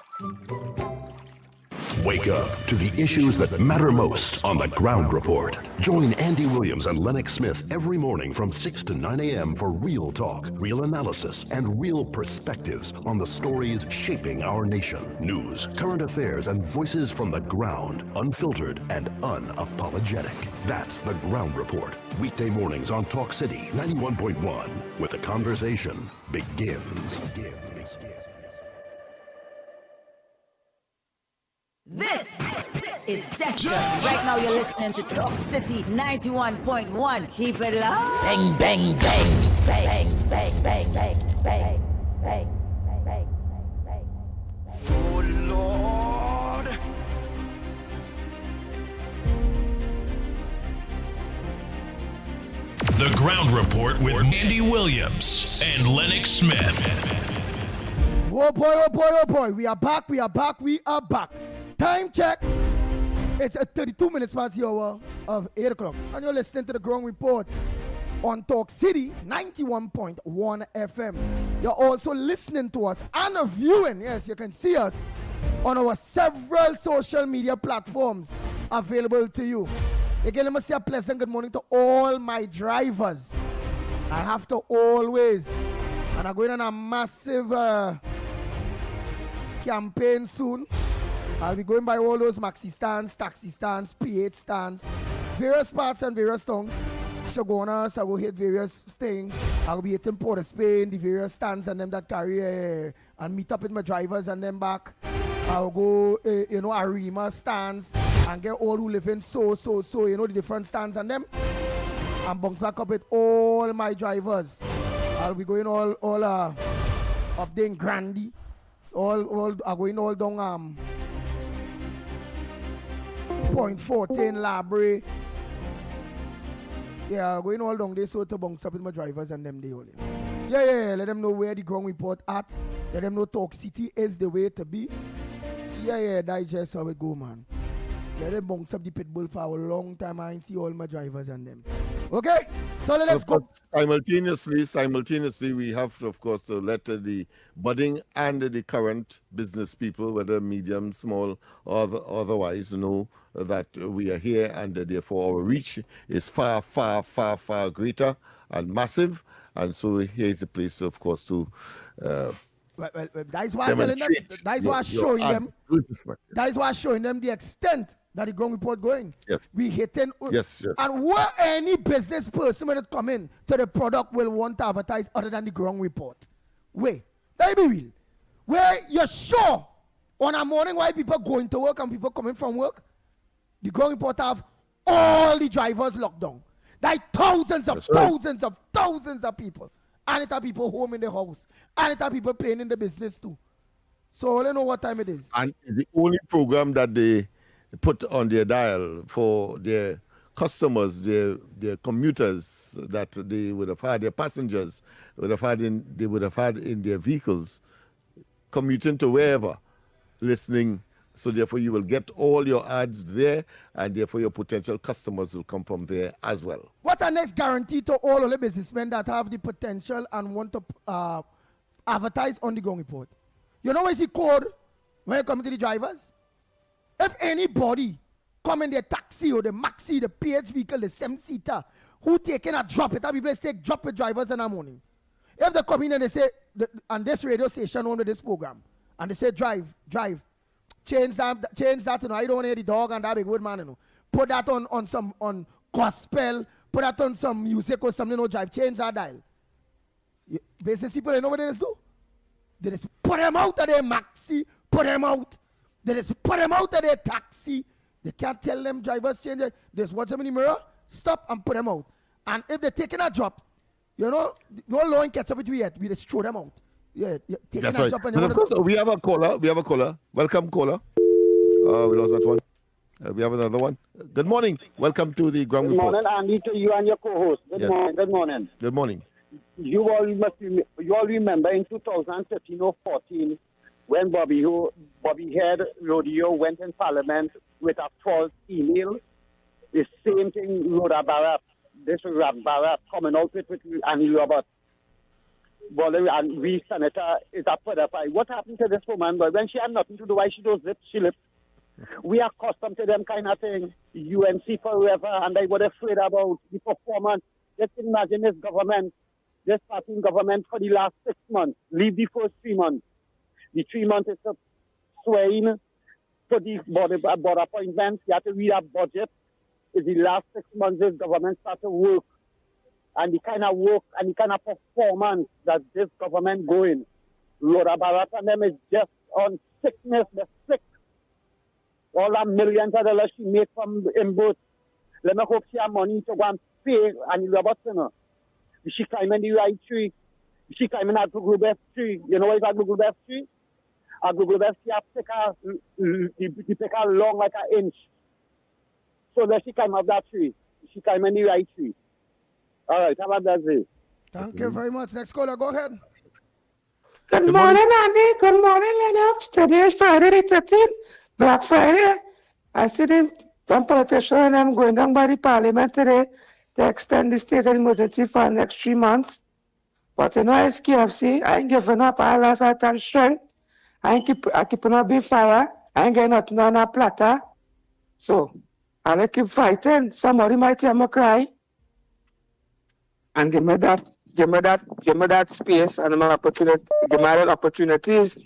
Wake up to the issues that matter most on the Ground Report. Join Andy Williams and Lennox Smith every morning from 6 to 9 a.m. for real talk, real analysis, and real perspectives on the stories shaping our nation. News, current affairs, and voices from the ground, unfiltered and unapologetic. That's the Ground Report. Weekday mornings on Talk City 91.1, where the conversation begins.
This is Destin. Right now you're listening to Talk City 91.1. Keep it loud.
Bang, bang, bang. Bang, bang, bang, bang, bang, bang, bang, bang. Oh, Lord.
The Ground Report with Andy Williams and Lennox Smith.
Oh boy, oh boy, oh boy. We are back, we are back, we are back. Time check. It's 32 minutes past the hour of 8 o'clock. And you're listening to the Ground Report on Talk City 91.1 FM. You're also listening to us and viewing. Yes, you can see us on our several social media platforms available to you. Again, let me say a pleasant good morning to all my drivers. I have to always, and I'm going on a massive campaign soon. I'll be going by all those maxi stands, taxi stands, P8 stands, various parts and various tongues. So go on us, I will hit various things. I'll be hitting Port of Spain, the various stands and them that carry and meet up with my drivers and them back. I'll go, Arima stands and get all who live in the different stands and them. And bounce back up with all my drivers. I'll be going all up there in Grandy. All are going all down Point 14 Library. Yeah, going all down there so to bounce up with my drivers and them they only. Yeah. Let them know where the Ground Report at. Let them know Talk City is the way to be. Yeah, that's just how it go, man. Let them bounce up the pit bull for a long time. I ain't see all my drivers and them. Okay, so let's go.
Simultaneously, we have to, of course, to let the budding and the current business people, whether medium, small, or otherwise, know that we are here, and therefore our reach is far, far, far, far greater and massive. And so here's the place, of course, to
that's why I'm telling them. That's why I'm showing them. That's why I'm showing them the extent that the Ground Report going.
Yes.
We hitting.
Yes.
And where any business person when it come in to the product will want to advertise other than the Ground Report. Wait, that be real. Where you're sure on a morning while people going to work and people coming from work, the Ground Report have all the drivers locked down. Like thousands of people. And it have people home in the house. And it have people playing in the business too. So I don't know what time it is.
And the only program that they put on their dial for their customers, their commuters that they would have had, their passengers they would have had in their vehicles, commuting to wherever, listening. So therefore you will get all your ads there, and therefore your potential customers will come from there as well.
What's our next guarantee to all of the businessmen that have the potential and want to advertise on the Ground Report? You know what's the code when you come to the drivers? If anybody come in their taxi or the maxi, the PH vehicle, the 7-seater, who taking a drop, it have people take drop with drivers in the morning. If they come in and they say, on this radio station under this program, and they say drive, change that, you know. I don't want to hear the dog and that big word, man, you know. Put that on gospel, put that on some music or something, you know, drive, change that dial. Business people, you know what they just do? They just put them out of their maxi, put them out. They just put them out of their taxi. They can't tell them drivers change it. They just watch them in the mirror, stop and put them out. And if they're taking a drop, you know, no law and catch up with you yet. We just throw them out. Yeah, taking
That's
a
right.
drop and
But of course, we have a caller. Welcome, caller. We lost that one. We have another one. Good morning. Welcome to the Ground Report.
Good morning, Andy, to you and your co-host. Good morning. Good morning.
Good morning.
You all remember in 2013 or 14 when Bobby Head Rodeo went in Parliament with a false email. The same thing Rhoda Barrett, this Barrett coming out with Annie Roberts. And we senator is a pedophile. What happened to this woman? But when she had nothing to do, why she does it? She left. We are accustomed to them kind of thing. UNC forever, and they were afraid about the performance. Just imagine this government, this party government for the last 6 months. Leave the first 3 months. The 3 months is a swaying for the board appointments. You have to read a budget. Is the last 6 months this government started to work. And the kind of work and the kind of performance that this government going. Laura Barrett and them is just on sickness, the sick. All that millions of dollars she made from inputs. Let me hope she have money to go and pay and Roberts, you know. She climb in the right tree. She climb in a Google Best tree. You know what is a Google Best tree? A Google Best tree pick her long like an inch. So let she climb up that tree. She climb in the right tree. All right, have a blessed day.
Thank you very much. Next caller, go ahead.
Good morning, Andy. Good morning, Lennox. Today is Friday the 13th, Black Friday. I see some politicians and them going down by the parliament today to extend the state of emergency for the next 3 months. But you know, as KFC, I ain't giving up. I have life and strength. I keeping up big fire. I ain't getting nothing on a platter. So, I'll keep fighting. Somebody might hear me cry. And give me that space and my opportunity, give me that opportunities,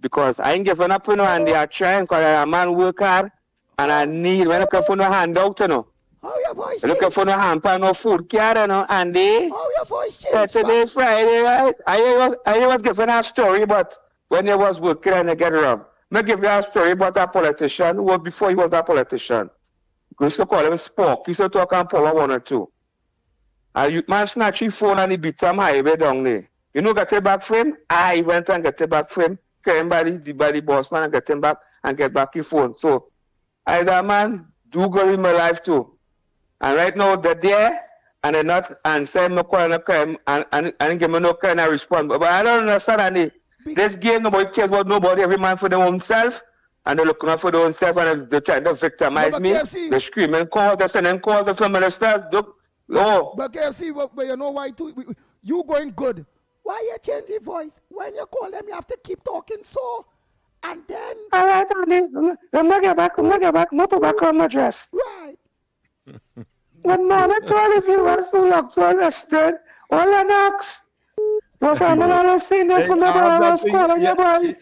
because I ain't giving up, you know, and they are trying, because I'm a man work hard, and I need, when I look for no handout, you know.
How your voice
I look for no hamper, no food card, you know, and they,
how your voice changed?
Saturday, Friday, right? I was giving a story, but when I was working and I get robbed. I give you a story about a politician, who before he was a politician. We used to call him Spock. He used to talk on Power 1 or 2. A youth man snatch his phone and he beat him highway down there. You know, get it back for him? I went and get it back for him, carry him by the boss man and get him back and get back his phone. So, I that man do go in my life too. And right now, they're there and they're not answering my call and give me no kind of response. But I don't understand, Andy. This game, nobody cares about nobody, every man for their own self. And they're looking out for their own self and they're trying to victimize me. KFC. They're screaming calls, they're sending calls to ministers.
But KFC, but you know why too? You going good. Why you change your voice? When you call them, you have to keep talking so. And then...
All right, Andy. I'm going to get back. I'm put back on my dress.
Right.
Good morning to all of you who love to understand. All Lennox. Was I'm not seeing them from the boys.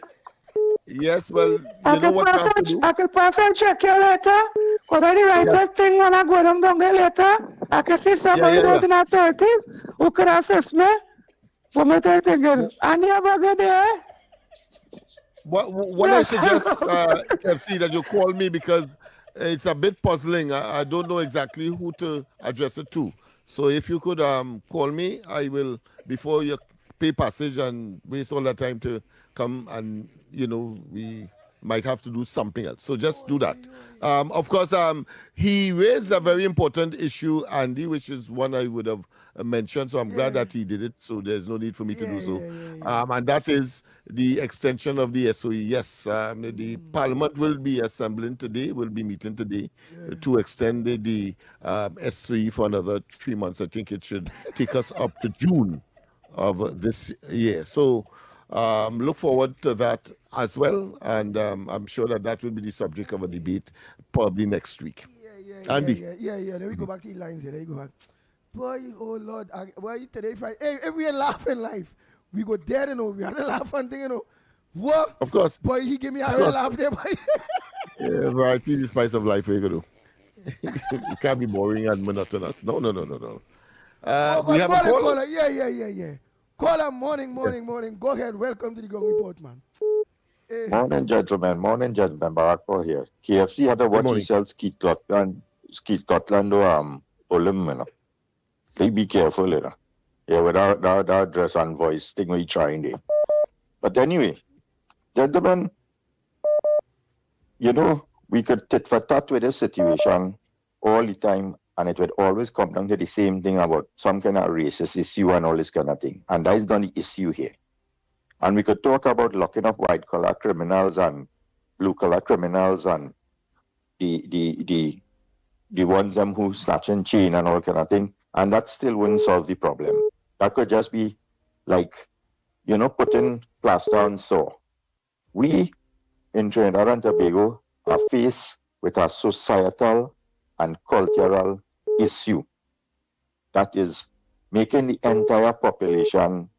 Yes, well, you know what you have to do?
I can pass and check you later. But I write that thing when I go down there later. I can see somebody who's in her 30s who could assist me. For me to think, and you have a good day.
What I suggest, KFC, that you call me because it's a bit puzzling. I don't know exactly who to address it to. So if you could call me, I will, before you pay passage and waste all that time to come and, you know, we might have to do something else. So just do that. Of course, he raised a very important issue, Andy, which is one I would have mentioned. So I'm glad that he did it. So there's no need for me to do so. And that is the extension of the SOE. Yes, the Parliament will be assembling today, will be meeting today to extend the SOE for another 3 months. I think it should take us up to June of this year. So look forward to that as well, and I'm sure that will be the subject of a debate probably next week. Andy.
Yeah. There we go back to the lines here. There you go back. Boy, oh Lord, boy, today Friday. Hey, we are laughing life. We go there, you know. We had a laugh and thing, you know. What?
Of course.
Boy, he give me a real laugh there, boy.
Yeah, variety is the spice of life, we go. It can't be boring and monotonous. No. We have a caller.
Caller. Yeah. Caller, morning. Go ahead. Welcome to the Gong Report, man. Hey.
Morning, gentlemen. Barack Paul here. KFC had a watch himself, Skeet Scotland, Olim, you know. So be careful, you know. Yeah, with our dress and voice, thing we trying there. But anyway, gentlemen, you know, we could tit for tat with this situation all the time, and it would always come down to the same thing about some kind of racist issue and all this kind of thing. And that is not the issue here. And we could talk about locking up white-collar criminals and blue-collar criminals and the ones them who snatch and chain and all kind of thing, and that still wouldn't solve the problem. That could just be like, you know, putting plaster on sore. We in Trinidad and Tobago are faced with a societal and cultural issue that is making the entire population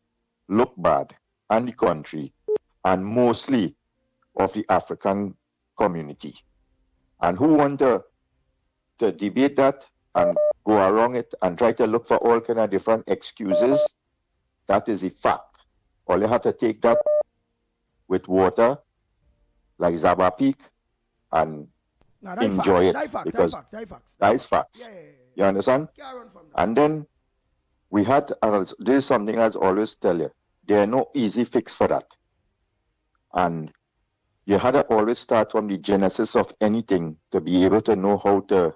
look bad, and the country, and mostly of the African community. And who want to debate that and go around it and try to look for all kind of different excuses, that is a fact. All you have to take that with water, like Zaba Peak, and enjoy it. Because that is facts.
Yeah.
You understand? And then we had, there is something I always tell you, there are no easy fix for that. And you had to always start from the genesis of anything to be able to know how to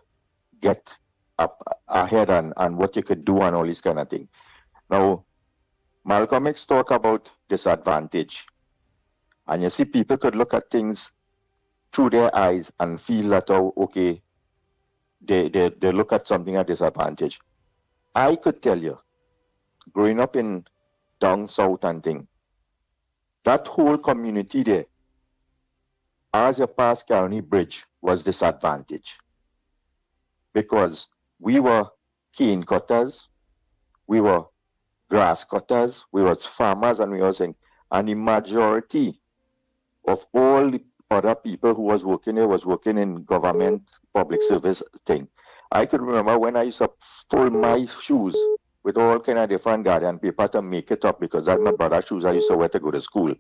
get up ahead and what you could do and all this kind of thing. Now, Malcolm X talk about disadvantage. And you see, people could look at things through their eyes and feel that, oh, okay, they look at something at disadvantage. I could tell you, growing up in down south and thing, that whole community there, as you pass Caroni Bridge, was disadvantaged. Because we were cane cutters, we were grass cutters, we were farmers, and we were saying, and the majority of all the other people who was working there was working in government public service thing. I could remember when I used to fold my shoes with all kind of different guardian paper to make it up, because that's my brother's shoes I used to wear to go to school.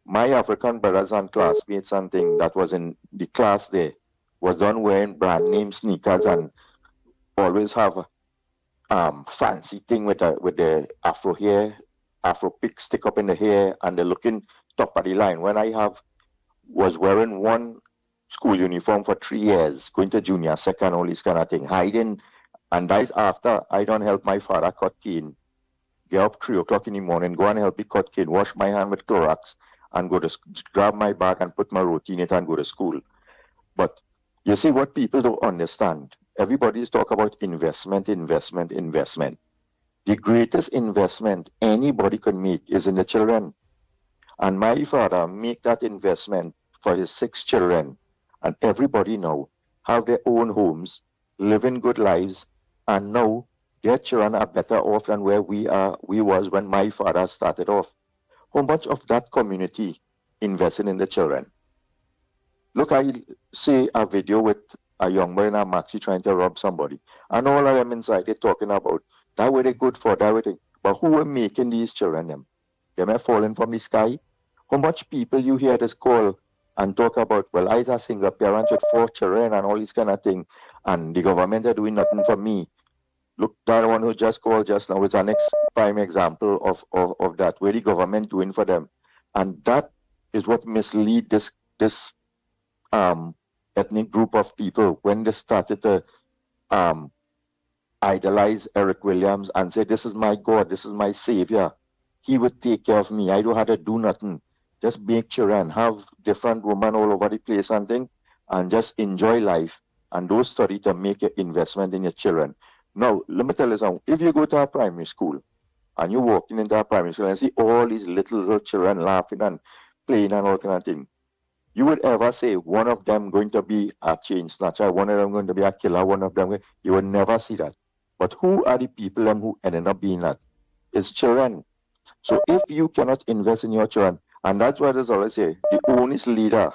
My African brothers and classmates and thing that was in the class there was done wearing brand name sneakers and always have fancy thing with the afro hair, afro pick stick up in the hair, and they're looking top of the line. When I was wearing one school uniform for 3 years, going to junior, second, all this kind of thing, hiding. And that is after I don't help my father cut cane. Get up 3 o'clock in the morning, go and help me cut cane, wash my hand with Clorox, and go to grab my bag and put my roti in it and go to school. But you see what people don't understand. Everybody's talk about investment. The greatest investment anybody can make is in the children. And my father make that investment for his 6 children. And everybody now have their own homes, living good lives, and now their children are better off than where we was when my father started off. How much of that community invested in the children? Look, I see a video with a young boy in a maxi trying to rob somebody, and all of them inside they're talking about that way they good for, that way they, but who are making these children them? They may falling from the sky. How much people you hear this call and talk about, well, I was a single parent with 4 children and all this kind of thing, and the government are doing nothing for me. Look, that one who just called just now is an prime example of that, where the government doing for them. And that is what mislead this ethnic group of people when they started to idolize Eric Williams and say, this is my God, this is my savior. He would take care of me. I don't have to do nothing. Just make children, have different women all over the place and thing, and just enjoy life. And don't study to make an investment in your children. Now, let me tell you something. If you go to a primary school and you're walking into a primary school and see all these little children laughing and playing and all kind of thing, you would ever say one of them going to be a chain snatcher, one of them going to be a killer, one of them, you would never see that. But who are the people who ended up being that? It's children. So if you cannot invest in your children, And that's why there's always say the honest leader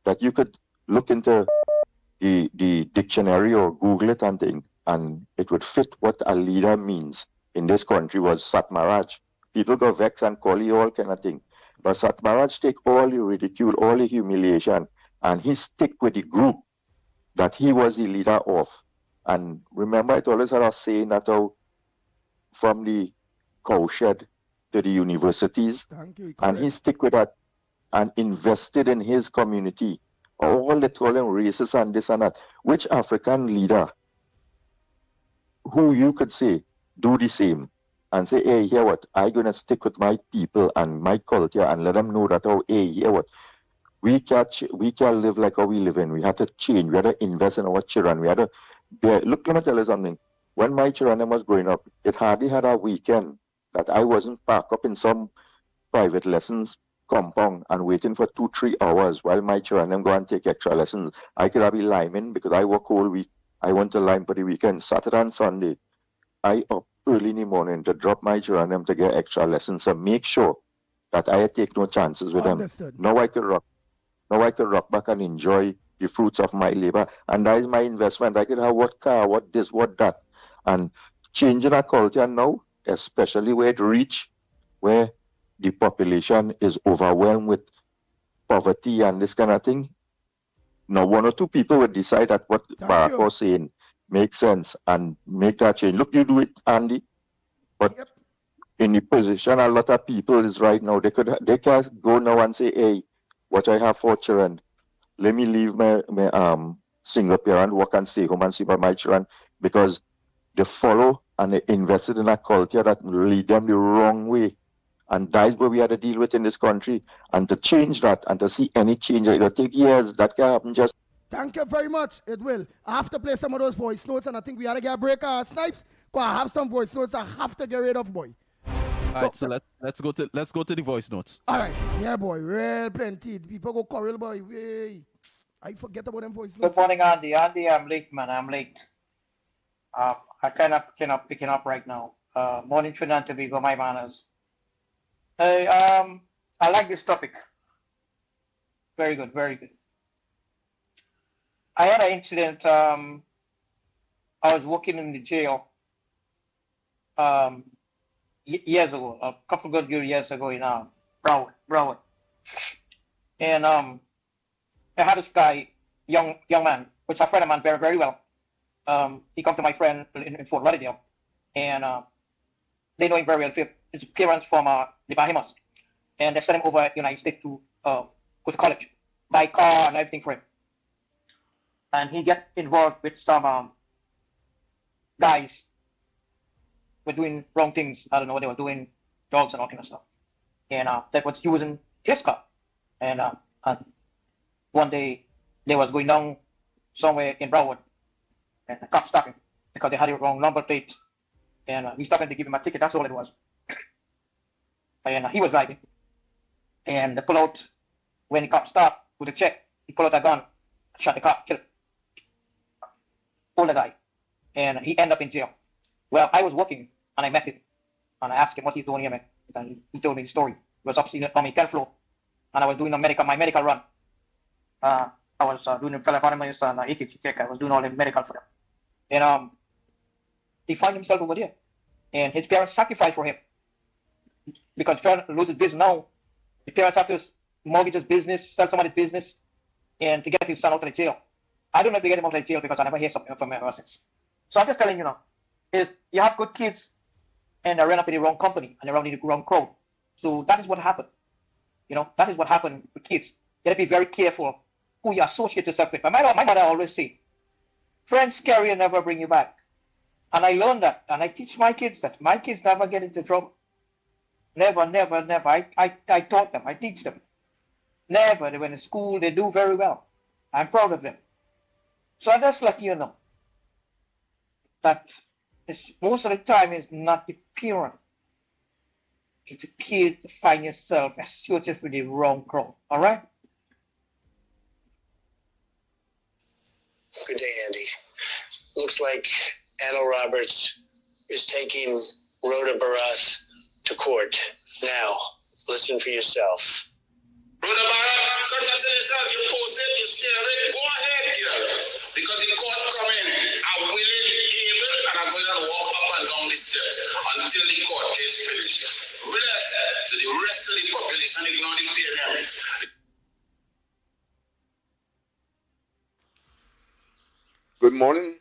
that you could look into the dictionary or Google it and thing, and it would fit what a leader means in this country was Satmaraj. People go vex and call you all kind of thing. But Satmaraj take all the ridicule, all the humiliation, and he stick with the group that he was the leader of. And remember, it always had a saying that from the cowshed to the universities, and he stick with that and invested in his community. All they call him racist and this and that. Which African leader who you could say do the same and say, hey, hear what, I'm gonna stick with my people and my culture and let them know that, oh, hey, hear what, we can't live like how we live in. We have to change. We have to invest in our children. We have to look, let me tell you something. When my children was growing up, it hardly had a weekend that I wasn't parked up in some private lessons compound and waiting for 2-3 hours while my children go and take extra lessons. I could have been liming because I work whole week. I went to lime for the weekend, Saturday and Sunday. I up early in the morning to drop my children to get extra lessons and make sure that I take no chances with them. Now I could rock back and enjoy the fruits of my labor. And that is my investment. I could have what car, what this, what that. And changing our culture now, especially where it reach, where the population is overwhelmed with poverty and this kind of thing. Now, 1 or 2 people would decide that what Barack was saying makes sense and make that change. Look, you do it, Andy, but in the position a lot of people is right now, they can't go now and say, hey, what I have 4 children, let me leave my single parent work and stay home and see about my children, because they follow and they invested in a culture that lead them the wrong way. And that's what we had to deal with in this country. And to change that and to see any change, it'll take years. That can happen just.
Thank you very much. It will. I have to play some of those voice notes, and I think we had to get a break. Snipes, because I have some voice notes I have to get rid of, boy.
All right, so let's go to the voice notes.
All right, yeah, boy, real plenty. People go quarrel, boy. Hey, I forget about them voice notes.
Good morning, Andy. Andy, I'm late, man. I'm late. I cannot picking up right now. Morning, Trinidad and Tobago, my manners. Hey, I like this topic. Very good, very good. I had an incident. I was working in the jail years ago, a couple of good years ago in Broward. And I had this guy, young man, which is a friend of mine very, very well. He come to my friend in Fort Lauderdale, and they know him very well. His parents from the Bahamas, and they sent him over to the United States to go to college, buy a car and everything for him. And he get involved with some guys who were doing wrong things. I don't know what they were doing, drugs and all kind of stuff. And that was using his car. And one day they was going down somewhere in Broward, and the cops stopped him because they had the wrong number plate. And he stopped him to give him a ticket. That's all it was. And he was driving. And they pull out, when the cop stopped with a check, he pulled out a gun, shot the cop, killed him. Pulled the guy. And he ended up in jail. Well, I was working, and I met him. And I asked him what he's doing here, man. And he told me the story. He was upstairs on the 10th floor. And I was doing my medical run. I was doing the phlebotomist and EKG check. I was doing all the medical for them. And he found himself over there. And his parents sacrificed for him. Because if he loses business now, the parents have to mortgage his business, sell somebody's business, and to get his son out of the jail. I don't know if they get him out of the jail because I never hear something from him ever since. So I'm just telling you now, is you have good kids and they run up in the wrong company and they run in the wrong crowd. So that is what happened. You know, that is what happened with kids. You have to be very careful who you associate yourself with. My mother always say, friends carry and never bring you back. And I learned that, and I teach my kids that. My kids never get into trouble. Never, never, never. I taught them. I teach them. Never. They went to school. They do very well. I'm proud of them. So I just let you know that most of the time is not the parent. It's a kid to find yourself associated with the wrong crowd. All right?
Good day, Andy. Looks like Anna Roberts is taking Rhoda Barath to court now. Listen for yourself.
Brother Barak, congratulations, you posted, you share it. Go ahead, girl. Because the court coming, I'm willing, able, and I'm going to walk up and down the steps until the court case finished. Bless to the rest of the population, ignore the PNM.
Good morning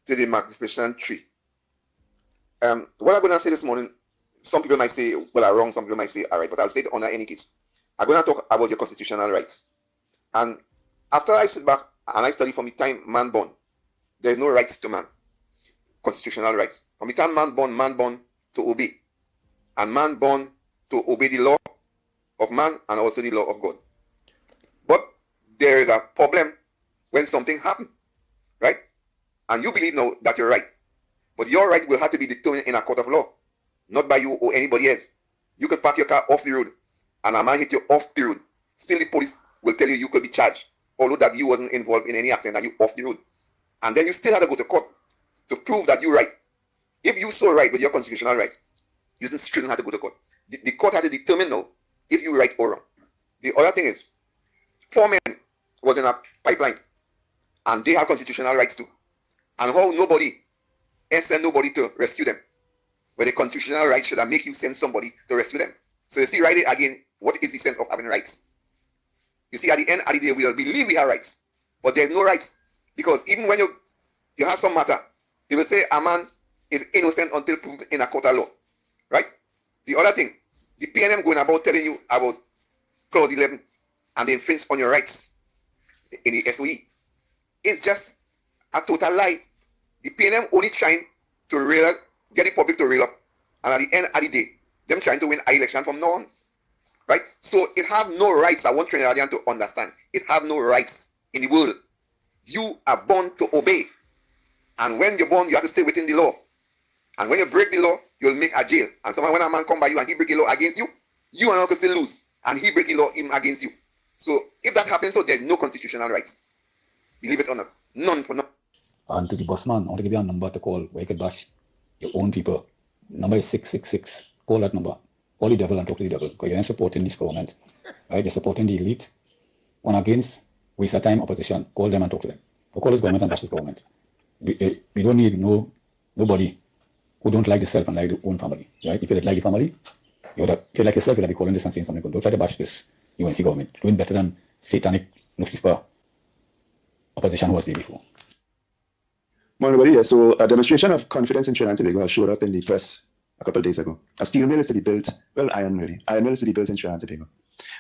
to the Magnificent Tree. What I'm going to say this morning, some people might say, well, I'm wrong, some people might say, all right, but I'll state it under any case. I'm going to talk about your constitutional rights. And after I sit back and I study from the time man born, there is no rights to man. Constitutional rights. From the time man born to obey. And man born to obey the law of man and also the law of God. But there is a problem when something happens, right? And you believe now that you're right. But your right will have to be determined in a court of law, not by you or anybody else. You can park your car off the road and a man hit you off the road. Still the police will tell you you could be charged, although that you wasn't involved in any accident, that you off the road. And then you still have to go to court to prove that you're right. If you so right with your constitutional rights, you still don't have to go to court. The court has to determine now if you're right or wrong. The other thing is, 4 men was in a pipeline and they have constitutional rights too. And how nobody send nobody to rescue them. But the constitutional right should have make you send somebody to rescue them. So you see right there again, what is the sense of having rights? You see, at the end of the day, we will believe we have rights, but there's no rights. Because even when you have some matter, they will say a man is innocent until proven in a court of law. Right? The other thing, the PNM going about telling you about clause 11 and the infringe on your rights in the SOE. It's just a total lie. The PNM only trying to get the public to rail up. And at the end of the day, them trying to win an election from now on. Right? So it have no rights. I want Trinidadian to understand. It have no rights in the world. You are born to obey. And when you're born, you have to stay within the law. And when you break the law, you'll make a jail. And someone, when a man come by you and he break the law against you, you and uncle still lose. And he break the law him against you. So if that happens, so there's no constitutional rights. Believe it or not. None for none.
And to the bossman, I want to give you a number to call where you can bash your own people. Number is 666. Call that number. Call the devil and talk to the devil. Because you're not supporting this government. Right? You're supporting the elite. One against, waste of time, opposition. Call them and talk to them. Or call this government and bash this government. We don't need nobody who don't like themselves and like their own family. Right? If you like the family, if you like yourself, you'll be calling this and saying something good. Don't try to bash this UNC government. Doing better than satanic Lucifer opposition who was there before.
Morning, yeah. So a demonstration of confidence in Trinidad and Tobago showed up in the press a couple of days ago. A steel mill is to be built, iron mill is to be built in Trinidad and Tobago.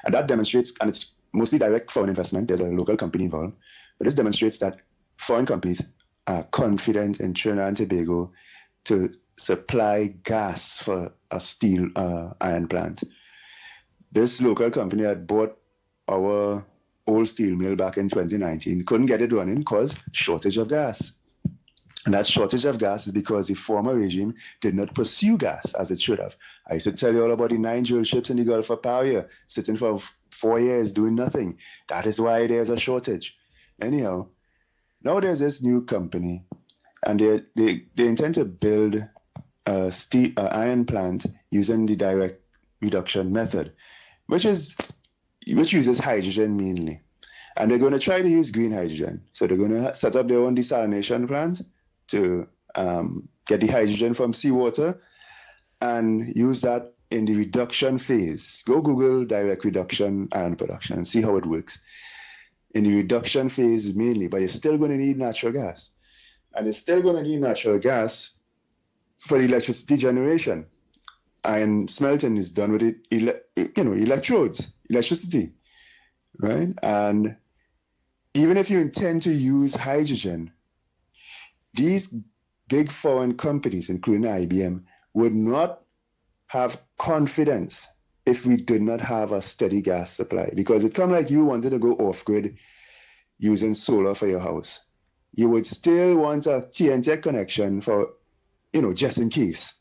And that demonstrates, and it's mostly direct foreign investment, there's a local company involved, but this demonstrates that foreign companies are confident in Trinidad and Tobago to supply gas for a steel iron plant. This local company had bought our old steel mill back in 2019, couldn't get it running because shortage of gas. And that shortage of gas is because the former regime did not pursue gas as it should have. I used to tell you all about the 9 drill ships in the Gulf of Paria sitting for 4 years doing nothing. That is why there's a shortage. Anyhow, now there's this new company, and they intend to build a iron plant using the direct reduction method, which uses hydrogen mainly. And they're going to try to use green hydrogen. So they're going to set up their own desalination plant to get the hydrogen from seawater and use that in the reduction phase. Go Google direct reduction iron production and see how it works. In the reduction phase mainly, but you're still going to need natural gas. And you're still going to need natural gas for electricity generation. Iron smelting is done with electrodes, electricity, right? And even if you intend to use hydrogen, these big foreign companies, including IBM, would not have confidence if we did not have a steady gas supply. Because it come like you wanted to go off-grid using solar for your house. You would still want a TNT connection for, just in case.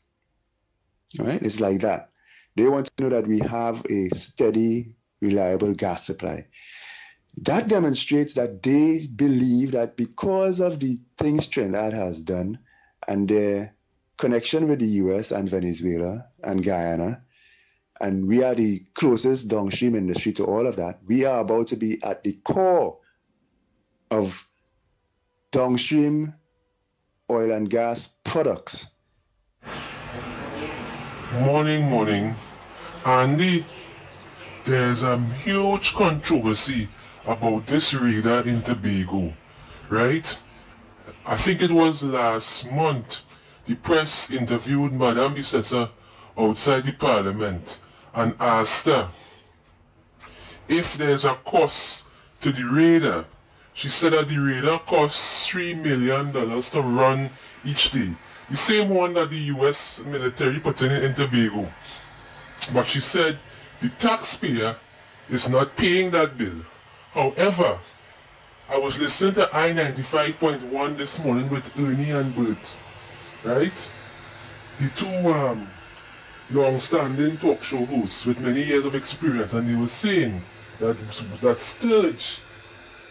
Right? It's like that. They want to know that we have a steady, reliable gas supply. That demonstrates that they believe that because of the things Trinidad has done and their connection with the US and Venezuela and Guyana and we are the closest downstream industry to all of that. We are about to be at the core of downstream oil and gas products.
Morning. Andy, there's a huge controversy about this raider in Tobago, right? I think it was last month. The press interviewed Madame Bissessa outside the parliament and asked her if there's a cost to the raider. She said that the raider costs $3 million to run each day. The same one that the US military put in Tobago. But she said the taxpayer is not paying that bill. However, I was listening to I-95.1 this morning with Ernie and Bert, right? The two long-standing talk show hosts with many years of experience, and they were saying that Sturge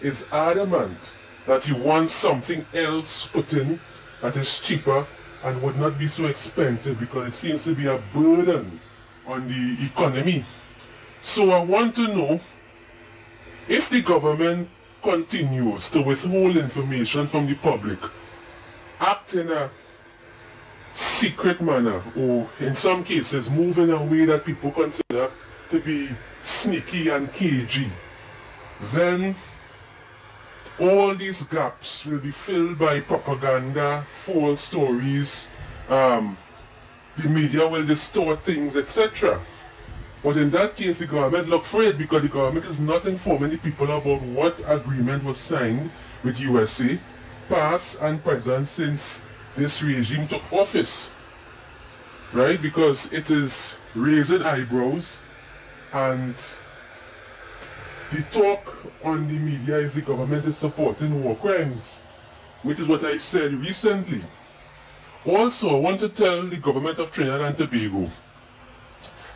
is adamant that he wants something else put in that is cheaper and would not be so expensive because it seems to be a burden on the economy. So I want to know if the government continues to withhold information from the public, act in a secret manner, or in some cases move in a way that people consider to be sneaky and cagey, then all these gaps will be filled by propaganda, false stories, the media will distort things, etc. But in that case, the government look for it because the government is not informing the people about what agreement was signed with USA, past and present since this regime took office, right? Because it is raising eyebrows, and the talk on the media is the government is supporting war crimes, which is what I said recently. Also, I want to tell the government of Trinidad and Tobago,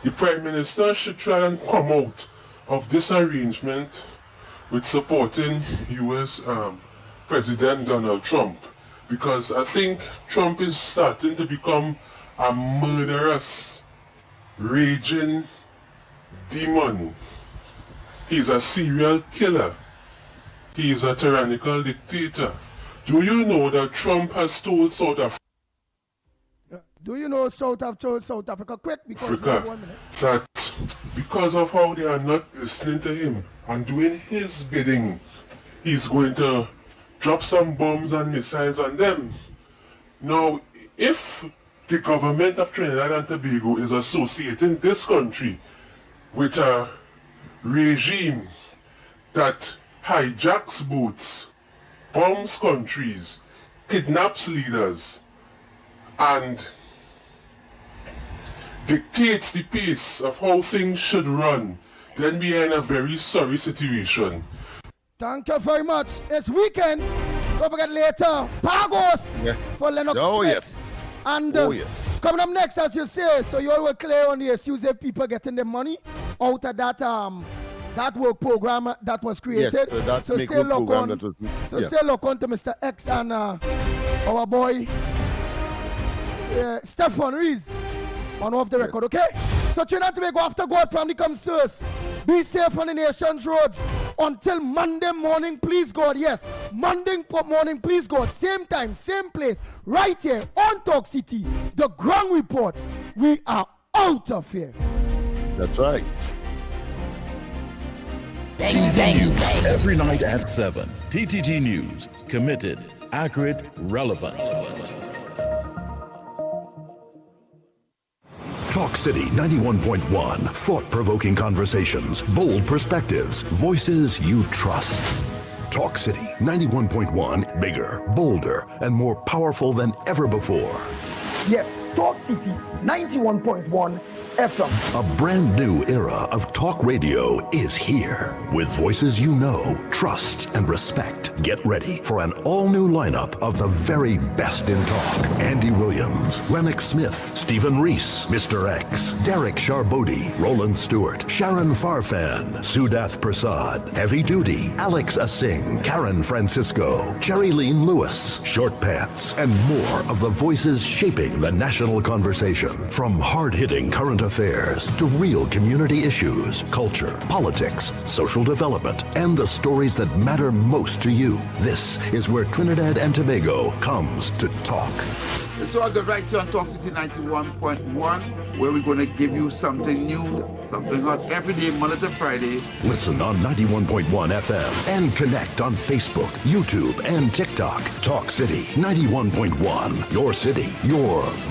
the Prime Minister should try and come out of this arrangement with supporting US President Donald Trump, because I think Trump is starting to become a murderous, raging demon. He's a serial killer. He is a tyrannical dictator. Do you know that Trump has told South Africa?
Do you know South Africa? Quick, because
Africa,
1 minute.
That because of how they are not listening to him and doing his bidding, he's going to drop some bombs and missiles on them. Now, if the government of Trinidad and Tobago is associating this country with a regime that hijacks boats, bombs countries, kidnaps leaders, and dictates the pace of how things should run, then we are in a very sorry situation.
Thank you very much. It's weekend. Don't forget later, Pagos for Lennox.
Oh,
Smith.
yes.
And
Coming
up next, as you say, so you all were clear on the issues of people getting the money out of that work program that was created.
Yes, that
so
make
stay
work
locked
program
on.
that was,
Stay locked on to Mr. X and our boy Stefan Rees on off the record, okay? So Trinidad to go after God from the concerns. Be safe on the nation's roads until Monday morning, please God. Yes, Monday morning, please God. Same time, same place, right here on Talk City. The Ground Report. We are out of here.
That's right.
TTT News every night at 7. TTT News, committed, accurate, relevant.
Talk City 91.1. Thought-provoking conversations, bold perspectives, voices you trust. Talk City 91.1. Bigger, bolder, and more powerful than ever before.
Yes, Talk City 91.1 FM.
A brand new era of talk radio is here with voices you know, trust, and respect. respect. Get ready for an all-new lineup of the very best in talk. Andy Williams, Lennox Smith, Stephen Reese, Mr. X, Derek Charbodi, Roland Stewart, Sharon Farfan, Sudath Prasad, Heavy Duty, Alex Asing, Karen Francisco, Cherry-Leen Lewis, Short Pants, and more of the voices shaping the national conversation. From hard-hitting current affairs to real community issues, culture, politics, social development, and the stories that matter most to you. This is where Trinidad and Tobago comes to talk.
It's all good right here on Talk City 91.1, where we're going to give you something new, something hot every day, Monday to Friday.
Listen on 91.1 FM and connect on Facebook, YouTube, and TikTok. Talk City 91.1. Your city, your